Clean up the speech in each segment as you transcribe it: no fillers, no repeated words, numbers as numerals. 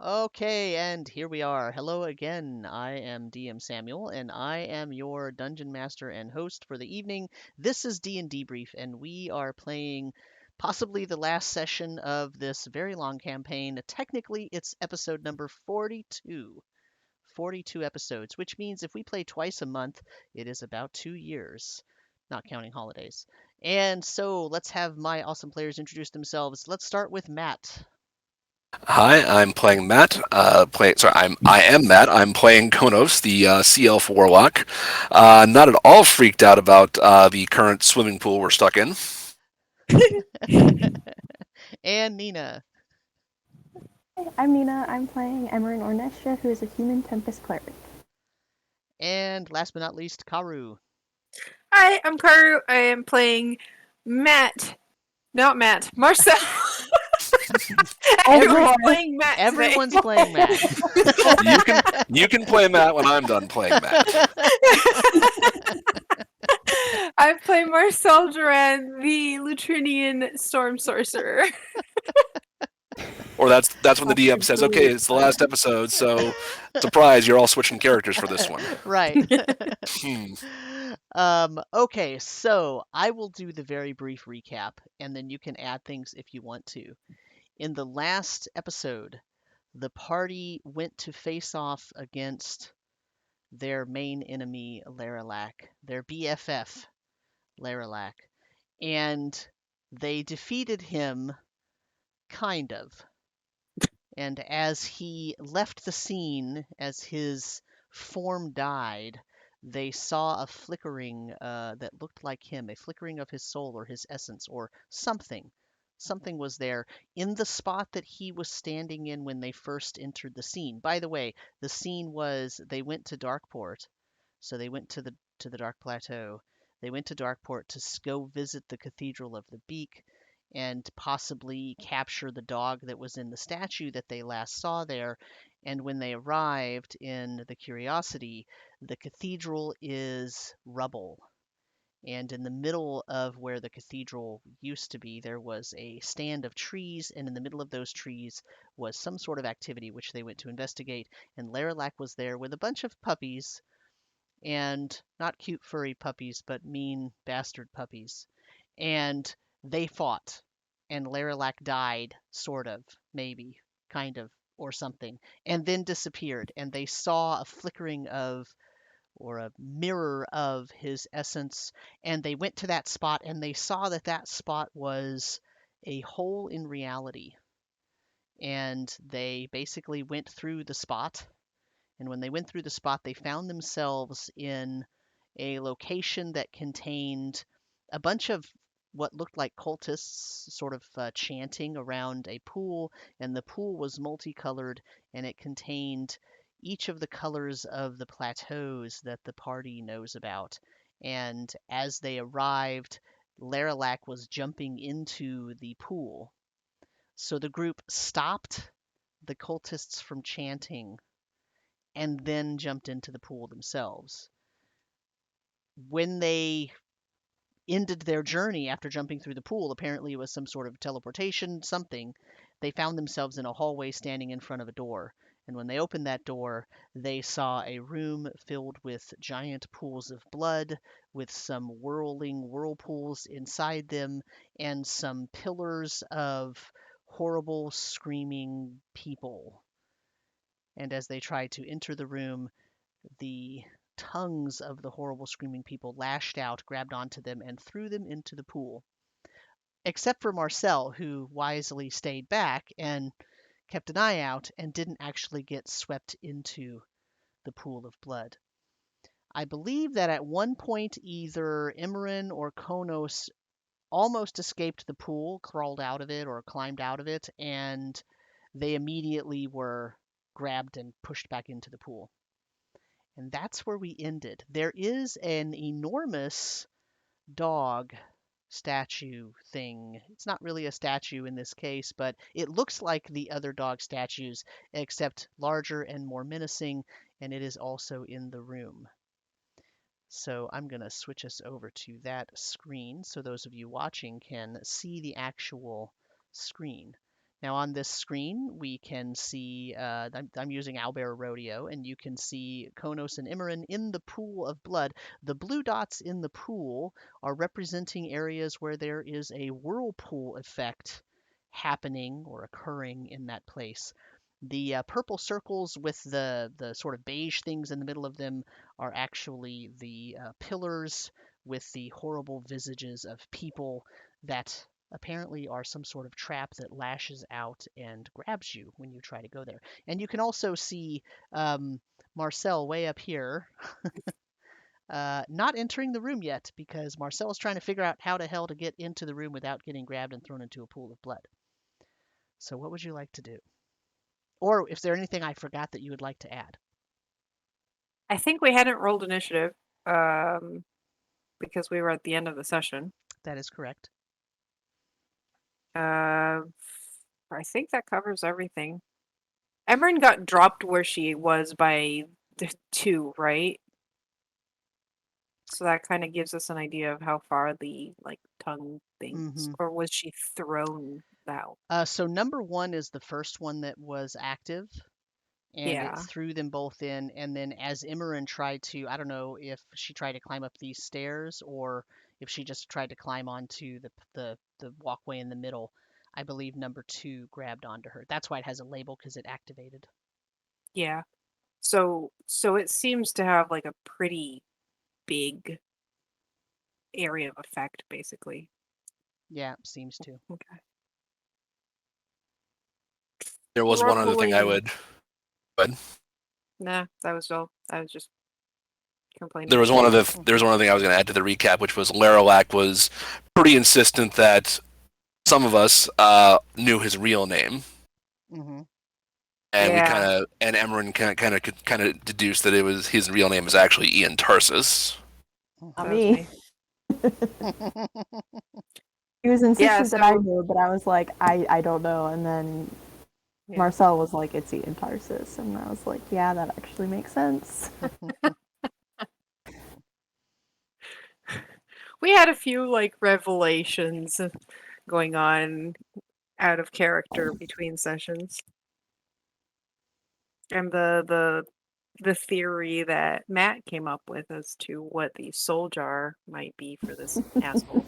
Okay, and here we are. Hello again. I am DM Samuel, and I am your dungeon master and host for the evening. This is DnDeBrief, and we are playing possibly the last session of this very long campaign. Technically, it's episode number 42. 42 episodes, which means if we play twice a month, it is about 2 years, not counting holidays. And so let's have my awesome players introduce themselves. Let's start with Matt. Hi, I'm playing Matt. I am Matt. I'm playing Konos, the Sea Elf Warlock. Not at all freaked out about the current swimming pool we're stuck in. And Nina. Hi, I'm Nina. I'm playing Emerin Ornestra, who is a human Tempest cleric. And last but not least, Karu. Hi, I'm Karu. I am playing Matt. Not Matt. Marcel. Everyone's playing Matt today. Everyone's playing Matt. You can play Matt when I'm done playing Matt. I play Marcel Duran, the Lutrinian storm sorcerer. Or that's when the DM says, "Okay, it's the last episode, so surprise, you're all switching characters for this one." Right. Hmm. Okay, so I will do the very brief recap, and then you can add things if you want to. In the last episode, the party went to face off against their main enemy, Laralac, their BFF, Laralac, and they defeated him, kind of. And as he left the scene, as his form died, they saw a flickering that looked like him, a flickering of his soul or his essence or something. Something was there in the spot that he was standing in when they first entered the scene. By the way, the scene was they went to Darkport, so they went to the Dark Plateau. They went to Darkport to go visit the Cathedral of the Beak and possibly capture the dog that was in the statue that they last saw there. And when they arrived in the Curiosity, the cathedral is rubble. And in the middle of where the cathedral used to be, there was a stand of trees, and in the middle of those trees was some sort of activity which they went to investigate. And Laralac was there with a bunch of puppies, and not cute furry puppies, but mean bastard puppies. And they fought, and Laralac died, sort of, maybe, kind of, or something, and then disappeared. And they saw a flickering of, or a mirror of his essence, and they went to that spot, and they saw that that spot was a hole in reality. And they basically went through the spot, and when they went through the spot, they found themselves in a location that contained a bunch of what looked like cultists sort of chanting around a pool, and the pool was multicolored, and it contained each of the colors of the plateaus that the party knows about. And as they arrived, Laralac was jumping into the pool. So the group stopped the cultists from chanting and then jumped into the pool themselves. When they ended their journey after jumping through the pool, apparently it was some sort of teleportation, something, they found themselves in a hallway standing in front of a door. And when they opened that door, they saw a room filled with giant pools of blood, with some whirling whirlpools inside them, and some pillars of horrible, screaming people. And as they tried to enter the room, the tongues of the horrible screaming people lashed out, grabbed onto them, and threw them into the pool. Except for Marcel, who wisely stayed back and kept an eye out and didn't actually get swept into the pool of blood. I believe that at one point either Imran or Konos almost escaped the pool, crawled out of it or climbed out of it, and they immediately were grabbed and pushed back into the pool. And that's where we ended. There is an enormous dog statue thing. It's not really a statue in this case, but it looks like the other dog statues, except larger and more menacing, and it is also in the room. So I'm going to switch us over to that screen so those of you watching can see the actual screen. Now on this screen, we can see, I'm using Owlbear Rodeo, and you can see Konos and Imran in the pool of blood. The blue dots in the pool are representing areas where there is a whirlpool effect happening or occurring in that place. The purple circles with the sort of beige things in the middle of them are actually the pillars with the horrible visages of people that apparently are some sort of trap that lashes out and grabs you when you try to go there. And you can also see Marcel way up here, not entering the room yet because Marcel is trying to figure out how the hell to get into the room without getting grabbed and thrown into a pool of blood. So what would you like to do? Or if there's anything I forgot that you would like to add. I think we hadn't rolled initiative because we were at the end of the session. That is correct. I think that covers everything. Emran got dropped where she was by the 2, right? So that kind of gives us an idea of how far the tongue things, Mhm. or was she thrown out? So number 1 is the first one that was active, and it Yeah, threw them both in. And then as Imran tried to, I don't know if she tried to climb up these stairs or if she just tried to climb onto the walkway in the middle. I believe number 2 grabbed onto her. That's why it has a label because it activated. yeah. So it seems to have like a pretty big area of effect, basically. Yeah, seems to. Okay. There was one other thing I Rolling. would. But Nah, that was all. I was just complaining. there was one other. There was one other thing I was going to add to the recap, which was Larolac was pretty insistent that some of us knew his real name, Hmm. and we Yeah. Emran kind of deduced that it was his real name is actually Ian Tarsus. Not That was me. me. He was Yeah, insistent that I so knew, but I was like, I don't know. And then yeah. Marcel was like, it's Ian Tarsus. And I was like, yeah, that actually makes sense. We had a few like revelations going on out of character between sessions. And the theory that Matt came up with as to what the soul jar might be for this asshole.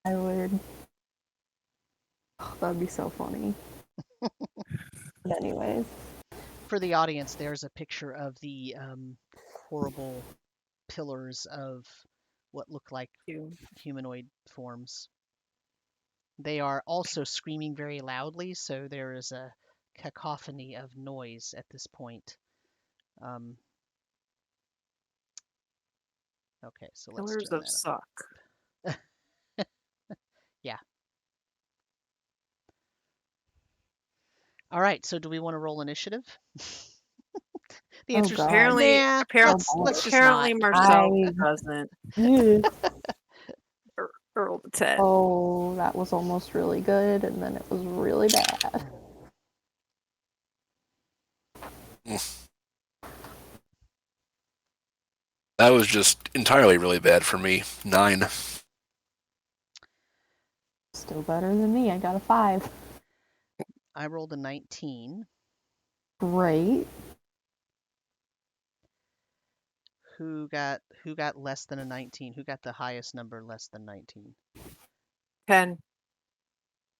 I would. Oh, that'd be so funny. But anyways. For the audience, there's a picture of the horrible pillars of what look like humanoid forms. They are also screaming very loudly, so there is a cacophony of noise at this point. Okay, so let's Pillars turn of that suck. up. Yeah. All right, so do we want to roll initiative? The Oh, answer's God. Apparently, nah. apparently, Let's just apparently not. Marcel I- doesn't. Yeah. Roll the 10. Oh, that was almost really good, and then it was really bad. That was just entirely really bad for me. 9. Still better than me. I got a 5. I rolled a 19. Great. Who got less than a 19? Who got the highest number less than 19? 10.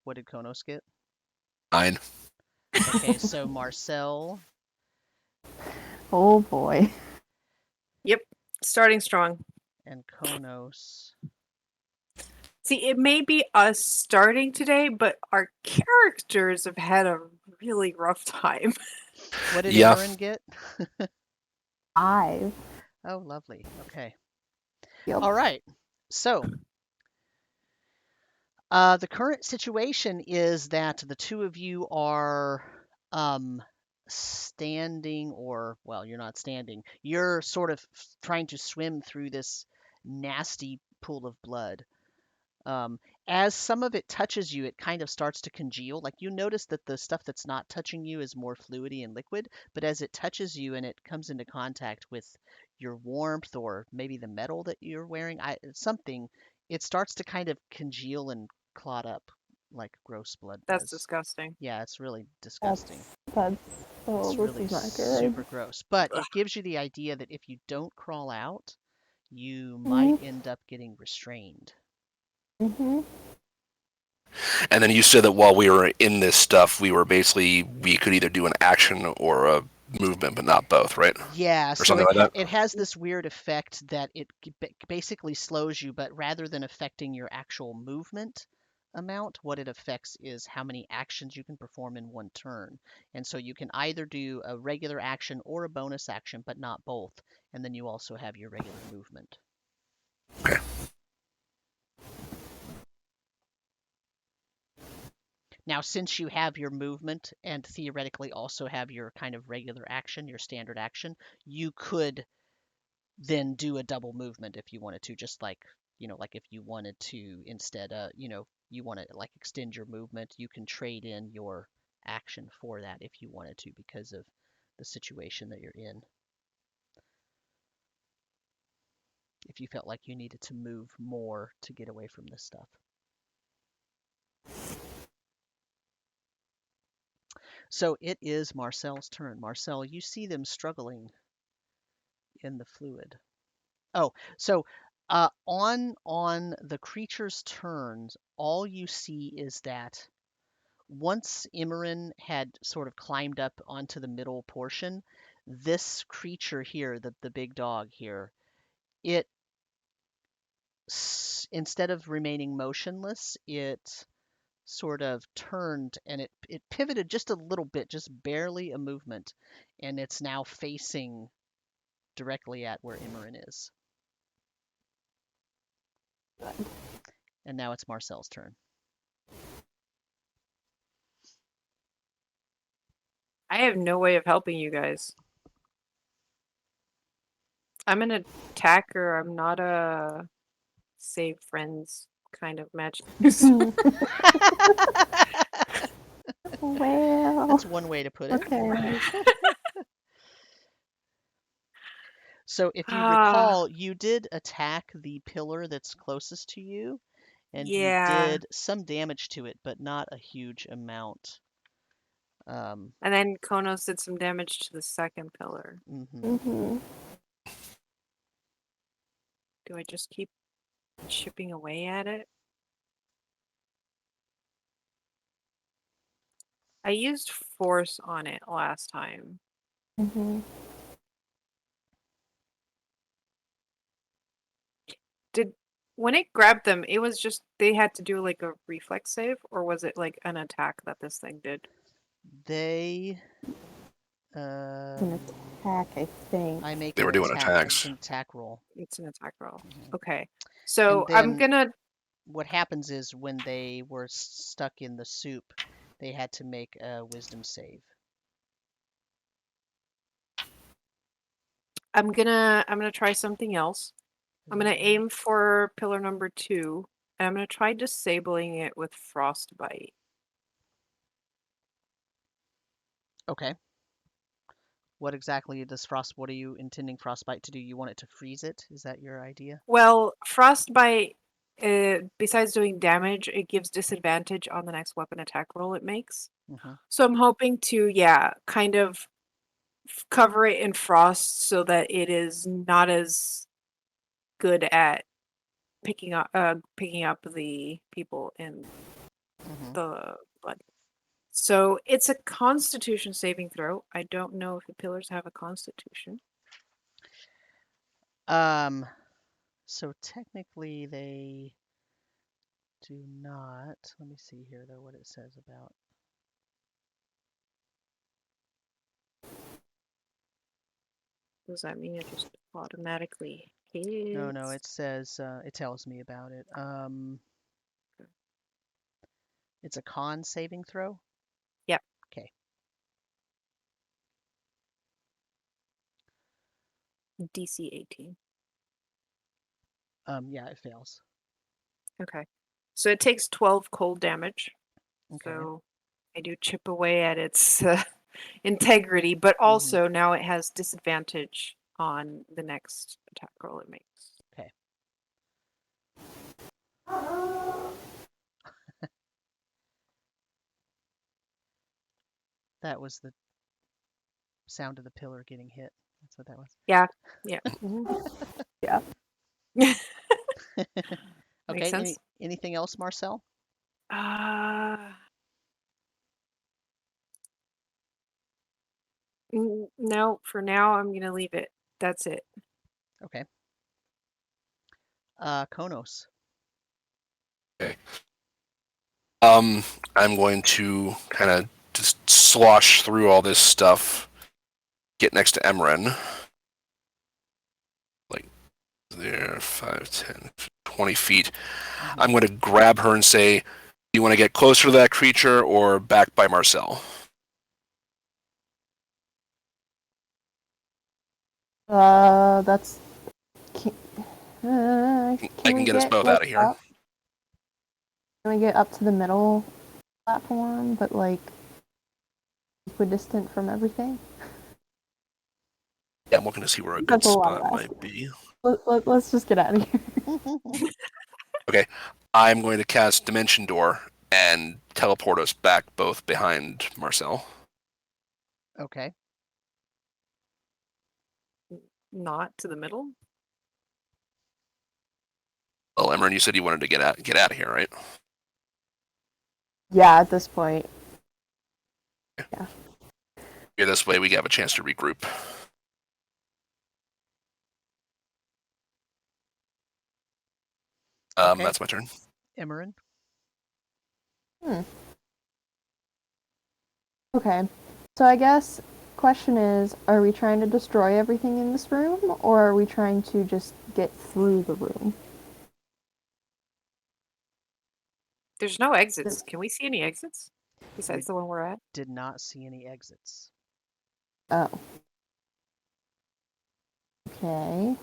What did Konos get? 9. Okay, so Marcel. Oh boy. Yep. Starting strong. And Konos. See, it may be us starting today, but our characters have had a really rough time. What did Yeah. Imran get? 5. Oh, lovely. Okay. Yep. All right. So, the current situation is that the two of you are standing, or, well, you're not standing. You're sort of trying to swim through this nasty pool of blood. Um, as some of it touches you, it kind of starts to congeal. Like you notice that the stuff that's not touching you is more fluidy and liquid, but as it touches you and it comes into contact with your warmth or maybe the metal that you're wearing, something, it starts to kind of congeal and clot up like gross blood That's does. disgusting. Yeah, it's really disgusting. That's oh, It's this really is not super good. gross. But Ugh. it gives you the idea that if you don't crawl out, you might Mhm. end up getting restrained. Mhm. And then you said that while we were in this stuff, we could either do an action or a movement, but not both, right? Yeah, Or so something like that. it has this weird effect that it basically slows you, but rather than affecting your actual movement amount, what it affects is how many actions you can perform in one turn. And so you can either do a regular action or a bonus action, but not both. And then you also have your regular movement. Okay. Now, since you have your movement and theoretically also have your kind of regular action, your standard action, you could then do a double movement if you wanted to, just like, like if you wanted to instead, you want to like extend your movement, you can trade in your action for that if you wanted to because of the situation that you're in. If you felt like you needed to move more to get away from this stuff. So it is Marcel's turn. Marcel, you see them struggling in the fluid. Oh, so on the creature's turns, all you see is that once Imran had sort of climbed up onto the middle portion, this creature here, the big dog here, it instead of remaining motionless, it sort of turned and it pivoted just a little bit, just barely a movement, and it's now facing directly at where Imran is. And now it's Marcel's turn. I have no way of helping you guys. I'm an attacker. I'm not a save friends kind of match. Well, That's one way to put it. okay. So if you Ah, recall, you did attack the pillar that's closest to you, and you yeah. did some damage to it, but not a huge amount. And then Konos did some damage to the second pillar. Mhm. Mhm. Do I just keep chipping away at it? I used force on it last time. Mhm. When it grabbed them, it was just they had to do like a reflex save, or was it like an attack that this thing did? They, It's an attack, I think. I make They an were doing attack. It's attacks. an attack roll. It's an attack roll. Mhm. Okay. And So I'm then gonna what happens is when they were stuck in the soup, they had to make a wisdom save. I'm gonna try something else. I'm gonna aim for pillar number 2, and I'm gonna try disabling it with frostbite. Okay. What exactly does what are you intending frostbite to do? You want it to freeze it? Is that your idea? Well, frostbite, besides doing damage, it gives disadvantage on the next weapon attack roll it makes. Hmm. So I'm hoping to, yeah, kind of cover it in frost so that it is not as good at picking up the people in Hmm. the blood. So it's a Constitution saving throw. I don't know if the pillars have a Constitution. Um, so technically they do not. Let me see here though what it says about. Does that mean it just automatically No, hits? it says it tells me about it. It's a con saving throw. Yep. Okay. DC 18. Yeah, it fails. Okay. So it takes 12 cold damage. Okay. So I do chip away at its integrity, but Hmm. also now it has disadvantage on the next attack roll it makes. Okay. That was the sound of the pillar getting hit. That's what that was. Yeah. Yeah. Yeah. Makes Okay. sense. Anything else, Marcel? Uh, no, for now I'm gonna leave it. That's it. Okay. Konos. Okay. I'm going to kind of just slosh through all this stuff, get next to Emran. Like, there, 5, 10, 20 feet. Mhm. I'm going to grab her and say, do you want to get closer to that creature or back by Marcel? That's. Can, I can can we get us get both like out of here. up? Can we get up to the middle platform, but like equidistant from everything? Yeah, I'm looking to see where a good That's a lot spot of might asking. be. Let's just get out of here. Okay, I'm going to cast Dimension Door and teleport us back both behind Marcel. Okay. Not to the middle. Well, Emran, you said you wanted to get out of here, right? Yeah, at this point. Yeah. Here, this way we have a chance to regroup. Okay. That's my turn. Emmerin. Okay. So I guess question is, are we trying to destroy everything in this room, or are we trying to just get through the room? There's no exits. Can we see any exits besides We the one we're at? did not see any exits. Oh. Okay.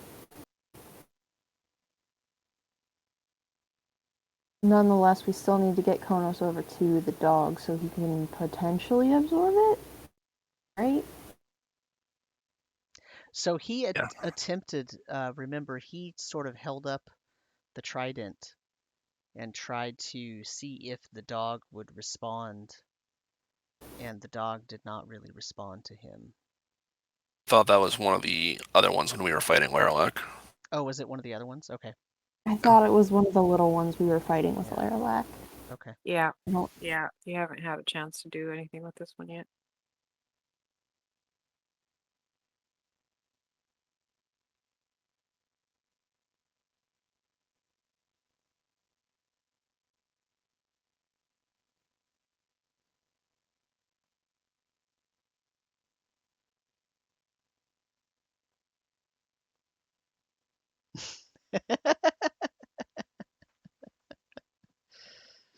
Nonetheless, we still need to get Konos over to the dog so he can potentially absorb it, right? So he Yeah. attempted, remember, he sort of held up the trident and tried to see if the dog would respond, and the dog did not really respond to him. Thought that was one of the other ones when we were fighting Laralac. Oh, was it one of the other ones? Okay. I thought it was one of the little ones we were fighting with Yeah. Laralac. Okay. Yeah. No. Yeah. You haven't had a chance to do anything with this one yet.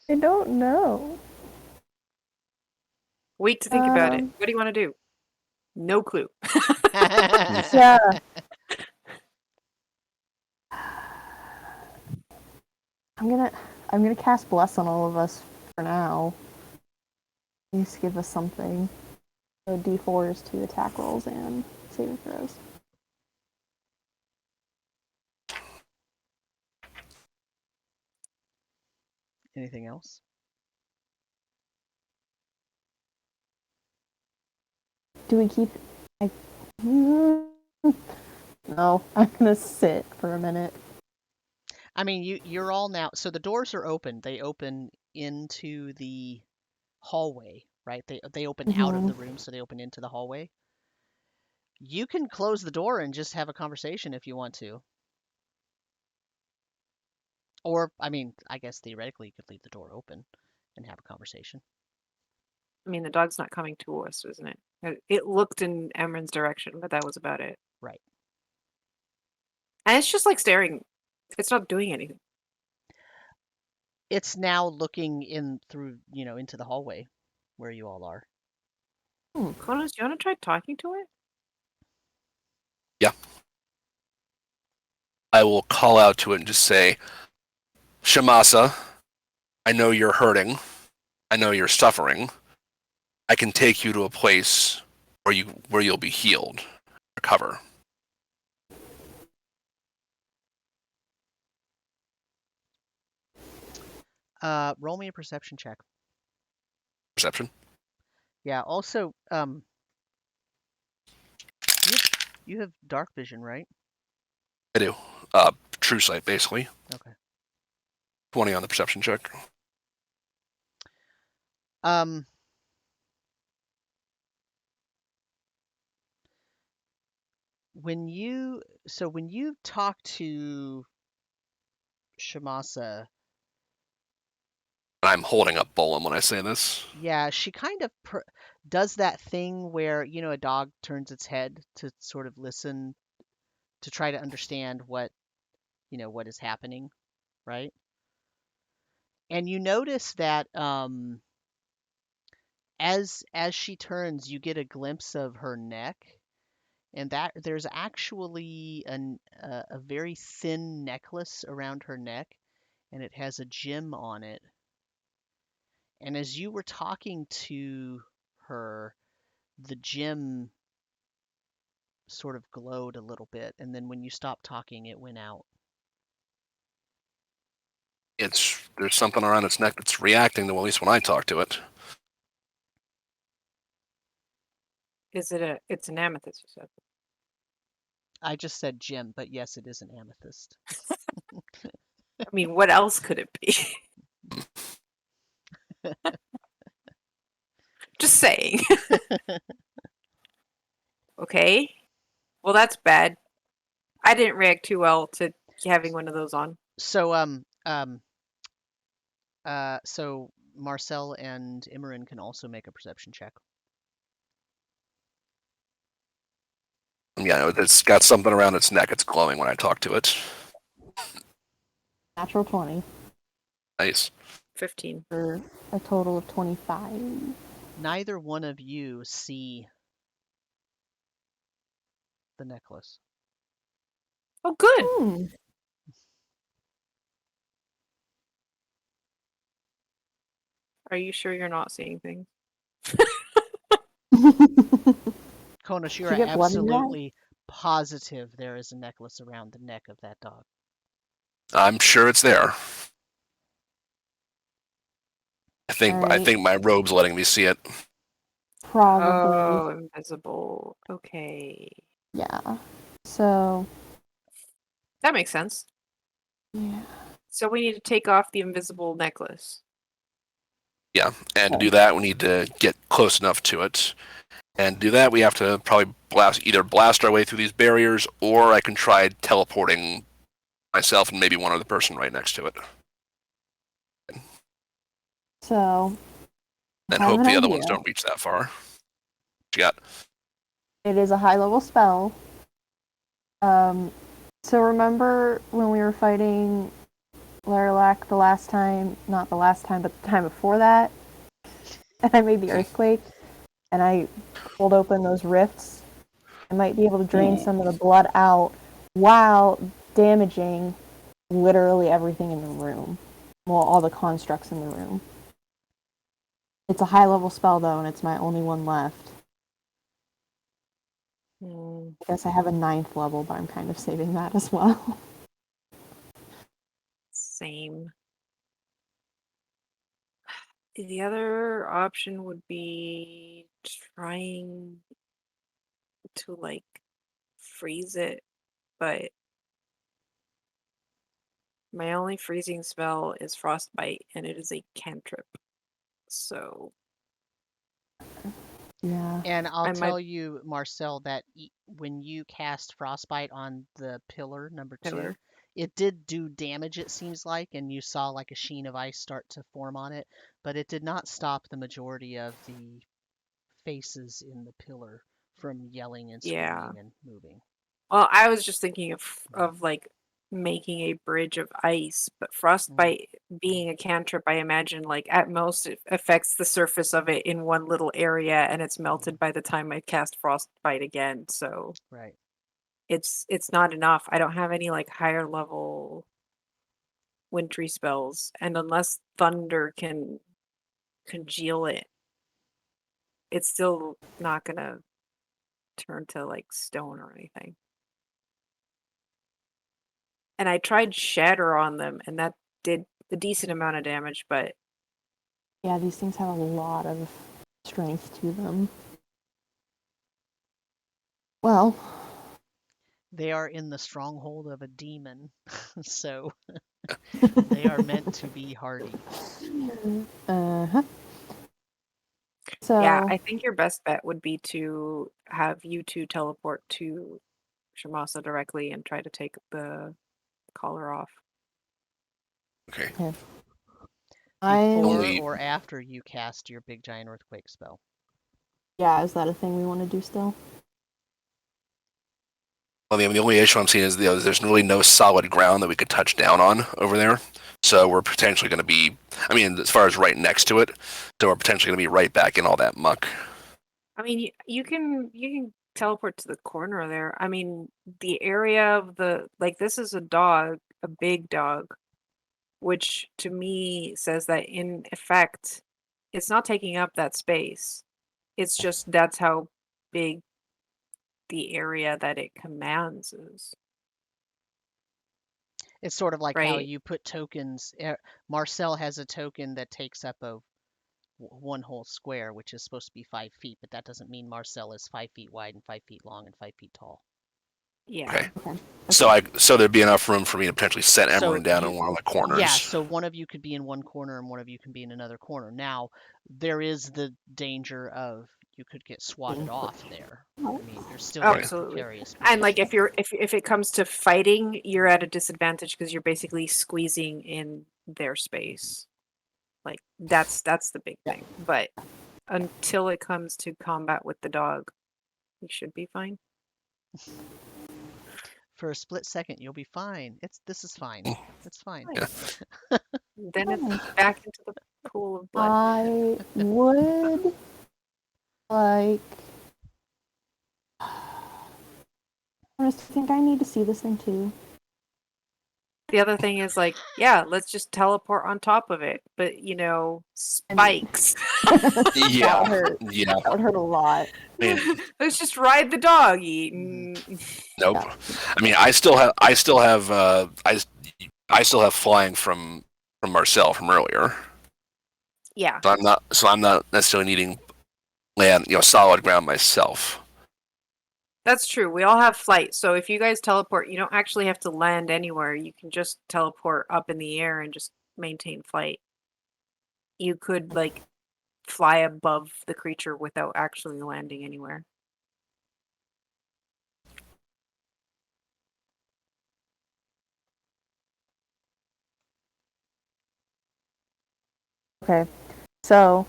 I don't know. Wait to think about it. Um, What do you want to do? No clue. Yeah. I'm gonna cast Bless on all of us for now. At least give us something. So D4s to attack rolls and saving throws. Anything else? Do we keep? I, no, I'm gonna sit for a minute. I mean, you're all now. So the doors are open. They open into the hallway, right? They open out of the room, so they open into the hallway. You can close the door and just have a conversation if you want to. Or, I mean, I guess theoretically you could leave the door open and have a conversation. I mean, the dog's not coming to us, isn't it? It looked in Emran's direction, but that was about it. Right. And it's just like staring. It's not doing anything. It's now looking in through, into the hallway where you all are. Konos, do you want to try talking to it? Yeah. I will call out to it and just say, Shamasa, I know you're hurting. I know you're suffering. I can take you to a place where you'll be healed, recover. Roll me a perception check. Perception. Yeah. Also, you have dark vision, right? I do. True sight, basically. Okay. 20 on the perception check. Um. When you talk to Shamasa, I'm holding up Bolin when I say this. yeah, she kind of does that thing where, a dog turns its head to sort of listen to try to understand what is happening, right? And you notice that as she turns, you get a glimpse of her neck, and that there's actually a very thin necklace around her neck, and it has a gem on it. And as you were talking to her, the gem sort of glowed a little bit, and then when you stopped talking, it went out. There's something around its neck that's reacting to, at least when I talk to it. It's an amethyst, you said. I just said gem, but yes, it is an amethyst. I mean, what else could it be? Just saying. Okay. Well, that's bad. I didn't react too well to having one of those on. So so Marcel and Imran can also make a perception check. Yeah, it's got something around its neck. It's glowing when I talk to it. Natural 20 Nice. 15. for a total of 25. Neither one of you see the necklace. Oh, good. Hmm. Are you sure you're not seeing things? Konos, you Did are you get blood in your eye? absolutely positive there is a necklace around the neck of that dog. I'm sure it's there. I Alright. think my robe's letting me see it. Probably. Oh, invisible. Okay. Yeah. So, That makes sense. yeah. So we need to take off the invisible necklace. Yeah, and to Okay. do that, we need to get close enough to it. And to do that, we have to probably either blast our way through these barriers, or I can try teleporting myself and maybe one other person right next to it, So, I and have hope an the other idea. ones don't reach that far. What you got? It is a high level spell. So remember when we were fighting Laralac the last time, not the last time, but the time before that, and I made the earthquake, and I pulled open those rifts? I might be able to drain some of the blood out while damaging literally everything in the room. Well, all the constructs in the room. It's a high level spell though, and it's my only one left. I guess I have a 9th level, but I'm kind of saving that as well. Same. The other option would be trying to like freeze it, but my only freezing spell is frostbite, and it is a cantrip. So Yeah. And I'll I might tell you, Marcel, that when you cast Frostbite on the pillar number 2, pillar. it did do damage, it seems like, and you saw like a sheen of ice start to form on it, but it did not stop the majority of the faces in the pillar from yelling and Yeah. screaming and moving. Well, I was just thinking of like making a bridge of ice, but frostbite being a cantrip, I imagine like at most it affects the surface of it in one little area and it's melted by the time I cast frostbite again. So Right. it's not enough. I don't have any like higher level wintry spells, and unless thunder can congeal it, it's still not gonna turn to like stone or anything. And I tried shatter on them, and that did a decent amount of damage, but Yeah, these things have a lot of strength to them. Well, They are in the stronghold of a demon, so they are meant to be hardy. uh-huh. Yeah, So, I think your best bet would be to have you two teleport to Shamasa directly and try to take the collar off. Okay. I'm Before Only- or after you cast your big giant earthquake spell. yeah, is that a thing we want to do still? Well, the only issue I'm seeing is there's really no solid ground that we could touch down on over there. So we're potentially going to be, I mean, as far as right next to it, so we're potentially going to be right back in all that muck. I mean, you can teleport to the corner there. I mean, the area of the like this is a dog, a big dog, which to me says that in effect, it's not taking up that space. It's just that's how big the area that it commands is, It's sort of like how right? you put tokens. Marcel has a token that takes up one whole square, which is supposed to be 5 feet, but that doesn't mean Marcel is 5 feet wide and 5 feet long and 5 feet tall. Yeah. Okay. Okay. So there'd be enough room for me to potentially set So Emran down in one of the corners. yeah, so one of you could be in one corner and one of you can be in another corner. Now, there is the danger of you could get swatted off there. I mean, you're still in a Absolutely. precarious And like position. if it comes to fighting, you're at a disadvantage because you're basically squeezing in their space. Like that's the big thing. But until it comes to combat with the dog, you should be fine. For a split second, you'll be fine. This is fine. It's fine. Yeah. Then it's back into the pool of blood. I would like. I think I need to see this thing too. The other thing is like, yeah, let's just teleport on top of it. But you know, spikes. Yeah. That would hurt. Yeah. That would hurt a lot. I mean, Let's just ride the dog. nope. Yeah. I mean, I still have flying from Marcel from earlier. Yeah. So I'm not necessarily needing land, solid ground myself. That's true. We all have flight. So if you guys teleport, you don't actually have to land anywhere. You can just teleport up in the air and just maintain flight. You could like fly above the creature without actually landing anywhere. Okay. So.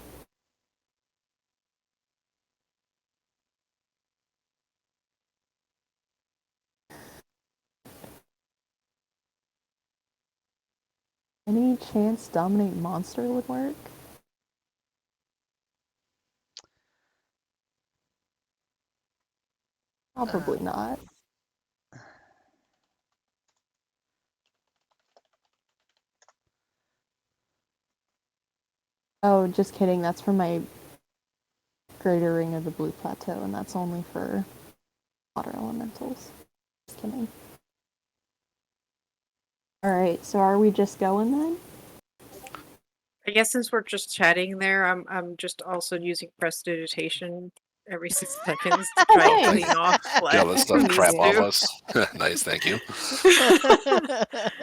Any chance dominate monster would work? Probably not. Oh, just kidding. That's for my Greater Ring of the Blue Plateau, and that's only for water elementals. Just kidding. Alright, so are we just going then? I guess since we're just chatting there, I'm just also using prestidigitation every 6 seconds to try and clean off Get all flesh this from stuff these crap off two. us. Nice, thank you.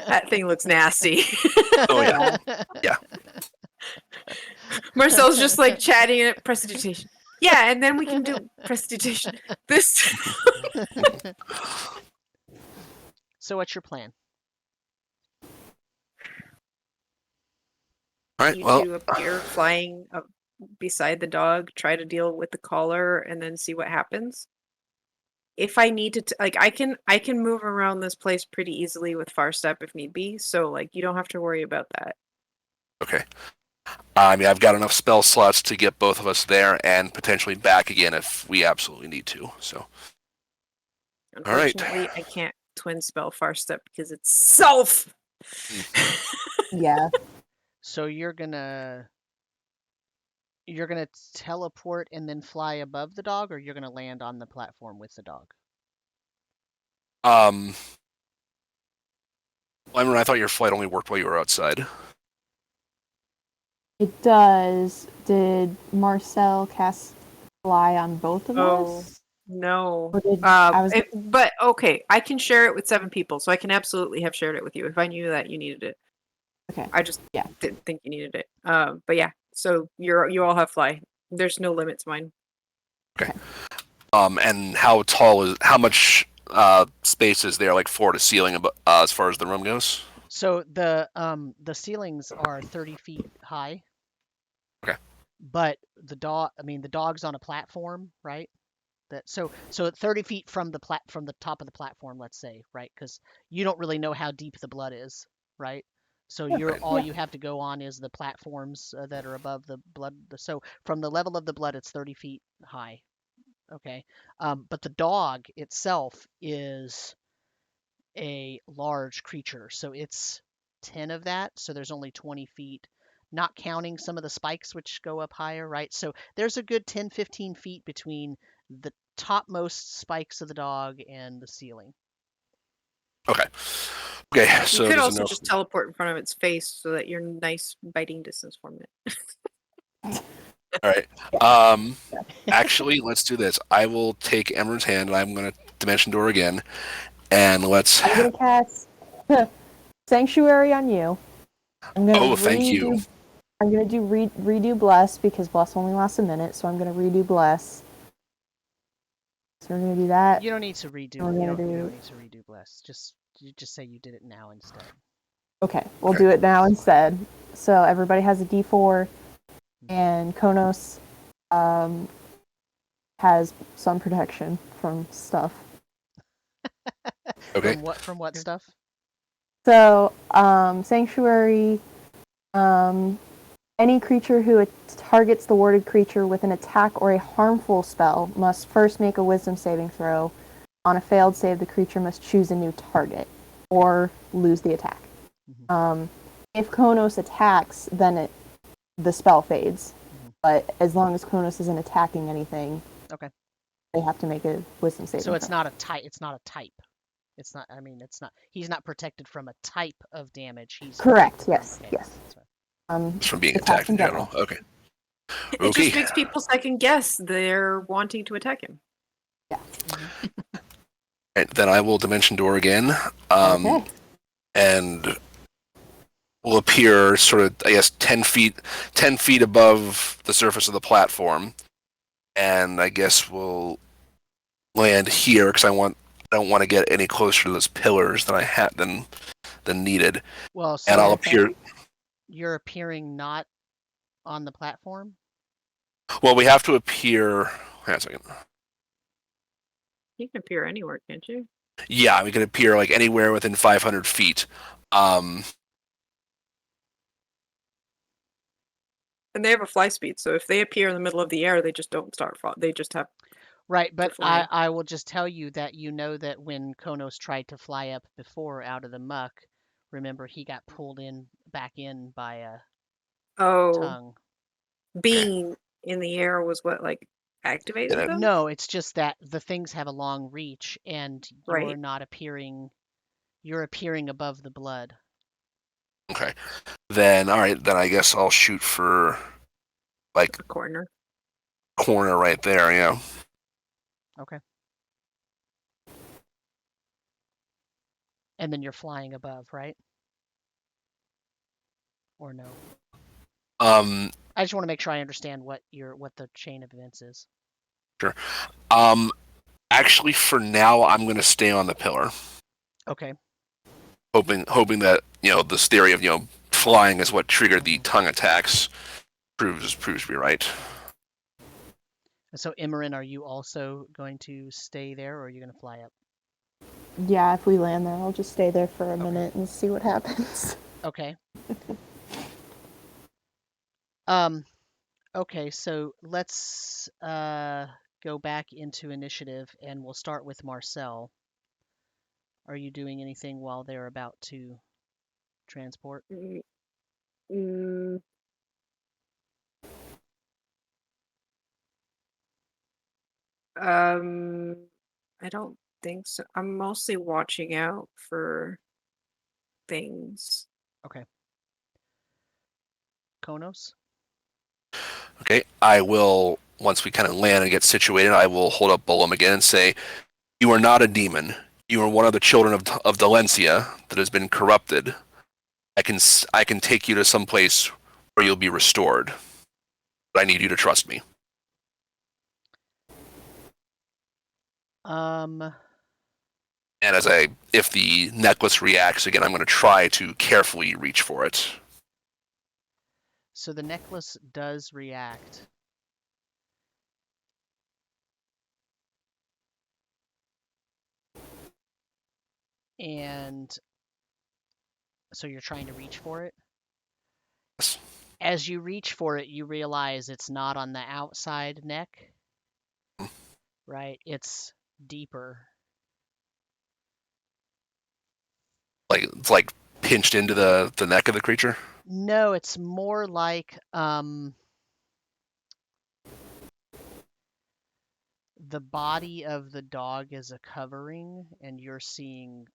That thing looks nasty. Oh yeah. Yeah. Marcel's just like chatting at prestidigitation. Yeah, and then we can do prestidigitation. This So what's your plan? All right. you Well, two appear flying up beside the dog, try to deal with the collar, and then see what happens. If I need to, like, I can move around this place pretty easily with far step if need be. So like, you don't have to worry about that. okay. I mean, I've got enough spell slots to get both of us there and potentially back again if we absolutely need to. So, all right. Unfortunately, I can't twin spell far step because it's self. Yeah. So you're gonna teleport and then fly above the dog, or you're gonna land on the platform with the dog? I thought your flight only worked while you were outside. It does. Did Marcel cast fly on both of us? No. Or did I was But okay, I can share it with 7 people, so I can absolutely have shared it with you if I knew that you needed it. okay. I just Yeah. didn't think you needed it. But yeah, so you all have fly. There's no limit to mine. Okay. And how much space is there, like floor to ceiling, as far as the room goes? So the ceilings are 30 feet high, Okay. but the dog's on a platform, right? So 30 feet from from the top of the platform, let's say, right? Because you don't really know how deep the blood is, right? So all Yeah. you have to go on is the platforms that are above the blood. So from the level of the blood, it's 30 feet high. Okay. But the dog itself is a large creature, so it's 10 of that. So there's only 20 feet, not counting some of the spikes which go up higher, right? So there's a good 10, 15 feet between the topmost spikes of the dog and the ceiling. Okay. Okay. You So could there's also enough. just teleport in front of its face so that you're nice biting distance from it. All right. Actually, let's do this. I will take Emmer's hand, and I'm going to dimension door again, and let's. I'm gonna cast Sanctuary on you. I'm gonna Oh, thank you. redo. I'm gonna do redo Bless because Bless only lasts a minute, so I'm gonna redo Bless. So we're gonna do that. You don't need to redo. You We're gonna don't do. need to redo Bless. You just say you did it now instead. Okay, we'll Okay. do it now instead. So everybody has a D4, and Konos has some protection from stuff. Okay. From what stuff? So Sanctuary, any creature who targets the warded creature with an attack or a harmful spell must first make a Wisdom saving throw. On a failed save, the creature must choose a new target or lose the attack. Mm-hmm. If Konos attacks, then the spell fades. Mm-hmm. But as long as Konos isn't attacking anything, Okay. they have to make a Wisdom saving So throw. it's not a type. It's not a type. It's not. I mean, it's not. He's not protected from a type of damage. He's Correct. protected Yes. from, Yes. that's right. Just from being attacks attacked in general. Okay. It just Okay. makes people second guess they're wanting to attack him. Yeah. Mm-hmm. Right, then I will dimension door again, Okay. and will appear sort of, I guess, 10 feet above the surface of the platform, and I guess we'll land here because I don't want to get any closer to those pillars than needed, Well, and I'll so appear. you're appearing not on the platform. Well, we have to appear. Hang on a second. You can appear anywhere, can't you? Yeah, we can appear like anywhere within 500 feet. And they have a fly speed, so if they appear in the middle of the air, they just don't start. They just have Right, but fly. I will just tell you that you know that when Konos tried to fly up before out of the muck, remember he got pulled back in by a Oh, tongue. being in the air was what activated Yeah. them, No, it's just that the things have a long reach and you're right? not appearing. You're appearing above the blood. Okay. Then all right. Then I guess I'll shoot for like A corner. corner right there. Yeah. Okay. And then you're flying above, right? Or no? Um. I just want to make sure I understand what the chain of events is. Sure. Actually, for now, I'm going to stay on the pillar, Okay. hoping that this theory of flying is what triggered the tongue attacks proves to be right. So, Imran, are you also going to stay there, or are you going to fly up? Yeah, if we land there, I'll just stay there for a minute and see what happens. Okay. Okay, so let's go back into initiative, and we'll start with Marcel. Are you doing anything while they're about to transport? Mm, I don't think so. I'm mostly watching out for things. Okay. Konos? Okay, I will, once we kind of land and get situated, I will hold up Bolum again and say, "You are not a demon. You are one of the children of Dalencia that has been corrupted. I can take you to some place where you'll be restored. But I need you to trust me." Um, And if the necklace reacts again, I'm going to try to carefully reach for it. so the necklace does react. And so you're trying to reach for it. Yes. As you reach for it, you realize it's not on the outside neck, right? It's deeper. Like it's like pinched into the neck of the creature. No, it's more like the body of the dog is a covering, and you're seeing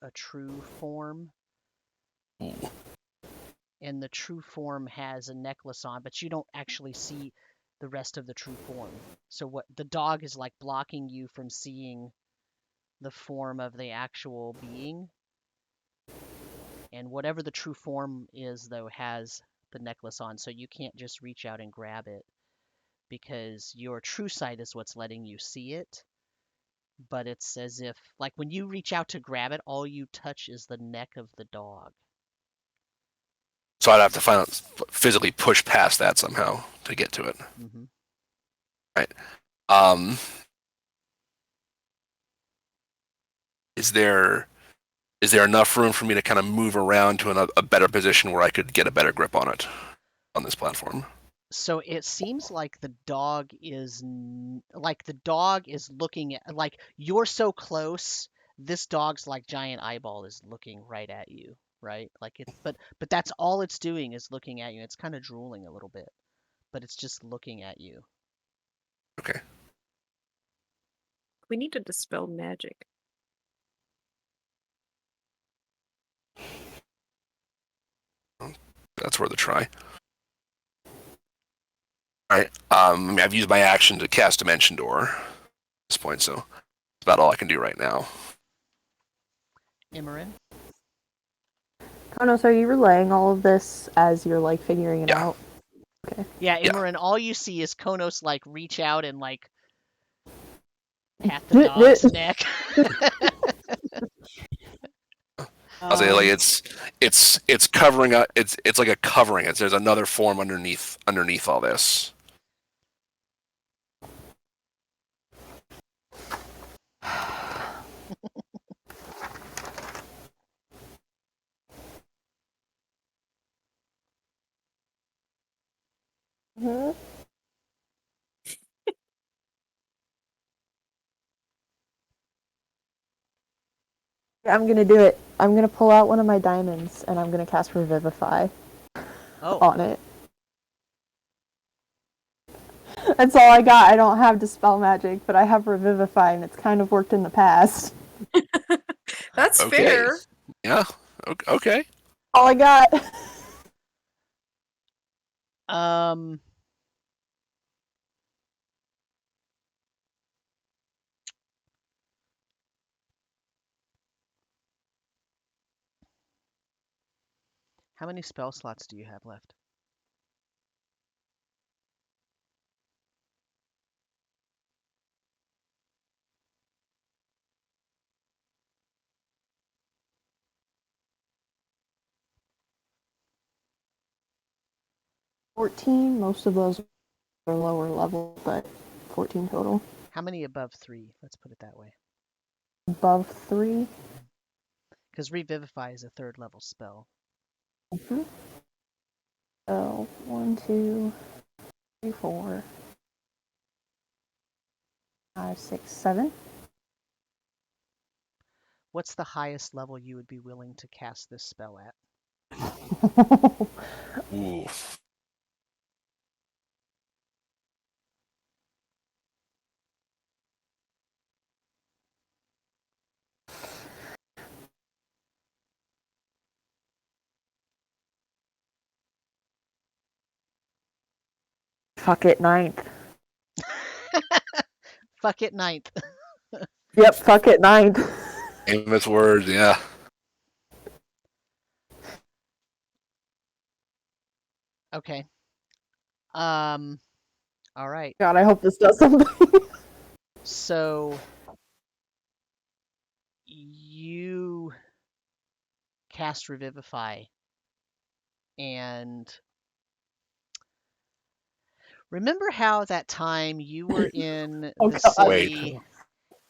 a true form, Ooh. and the true form has a necklace on, but you don't actually see the rest of the true form. So what the dog is like blocking you from seeing the form of the actual being, and whatever the true form is though has the necklace on, so you can't just reach out and grab it because your true sight is what's letting you see it. But it's as if, like, when you reach out to grab it, all you touch is the neck of the dog. So I'd have to physically push past that somehow to get to it. Mm-hmm. Right. Um, is there enough room for me to kind of move around to a better position where I could get a better grip on it on this platform? So it seems like the dog is looking at, like, you're so close. This dog's like giant eyeball is looking right at you, right? Like it, but that's all it's doing is looking at you. It's kind of drooling a little bit, but it's just looking at you. Okay. We need to dispel magic. That's worth a try. All right. I've used my action to cast Dimension Door at this point, so that's about all I can do right now. Imran? Oh no, so are you relaying all of this as you're like figuring it Yeah. out? Okay. Yeah, Yeah. Imran, all you see is Konos like reach out and like pat the dog's neck. I'll say like it's covering up. It's like a covering. There's another form underneath all this. Mhm. I'm gonna do it. I'm gonna pull out one of my diamonds and I'm gonna cast Revivify Oh, on it. That's all I got. I don't have Dispel Magic, but I have Revivify and it's kind of worked in the past. That's Okay. fair. Yeah. Okay. All I got. um, how many spell slots do you have left? $14. Most of those are lower level, but 14 total. How many above 3? Let's put it that way. Above 3. Because Revivify is a 3rd level spell. Mm-hmm. So 1, 2, 3, 4, 5, 6, 7. What's the highest level you would be willing to cast this spell at? Ooh. Fuck it, ninth. Fuck it, ninth. Yep, fuck it, ninth. Famous words, yeah. Okay. All right. God, I hope this does something. So you cast Revivify, and remember how that time you were in Oh the God. Wait. city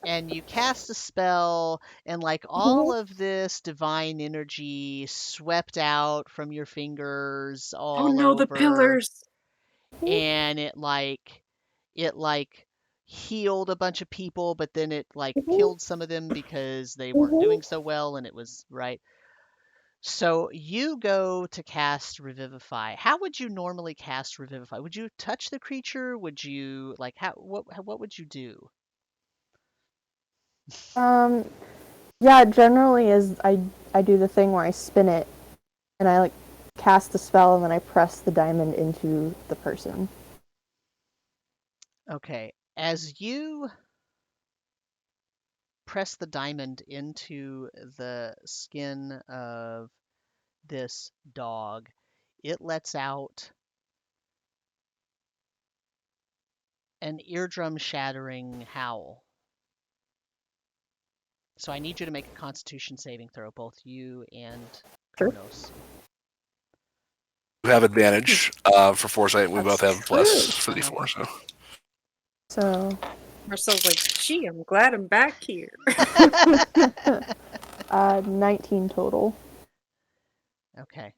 and you cast a spell, and like all of this divine energy swept out from your fingers Oh all no, the over, pillars. and it like healed a bunch of people, but then it like Mhm, killed some of them because they weren't mhm. doing so well, and it was right. So you go to cast Revivify. How would you normally cast Revivify? Would you touch the creature? Would you like what would you do? Um, yeah, generally is I do the thing where I spin it and I like cast the spell and then I press the diamond into the person. Okay. As you press the diamond into the skin of this dog, it lets out an eardrum shattering howl. So I need you to make a constitution saving throw, both you and Sure. Konos. You have advantage for foresight, and we both That's have true. plus for Uh-huh. d4, so. So Marcel's like, gee, I'm glad I'm back here. 19 total. Okay.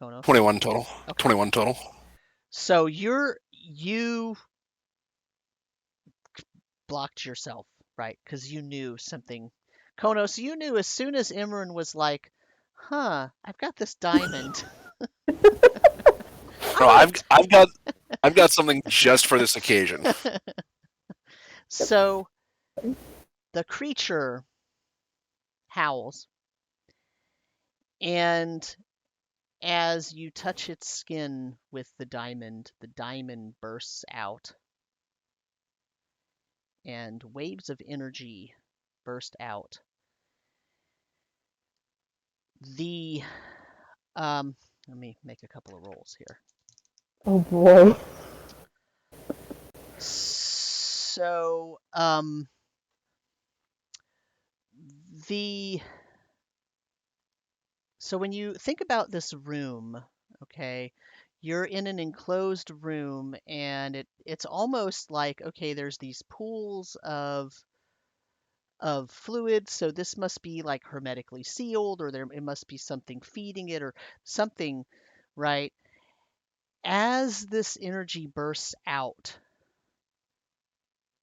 Konos. 21 total. Okay. 21 total. So you blocked yourself, right? Because you knew something. Konos, you knew as soon as Imran was like, huh, I've got this diamond. No, I'm I've got something just for this occasion. gonna So the creature howls, and as you touch its skin with the diamond bursts out, and waves of energy burst out. The Let me make a couple of rolls here. Oh boy. So the so when you think about this room, okay, you're in an enclosed room, and it's almost like, okay, there's these pools of fluid, so this must be like hermetically sealed, or there it must be something feeding it or something, right? As this energy bursts out,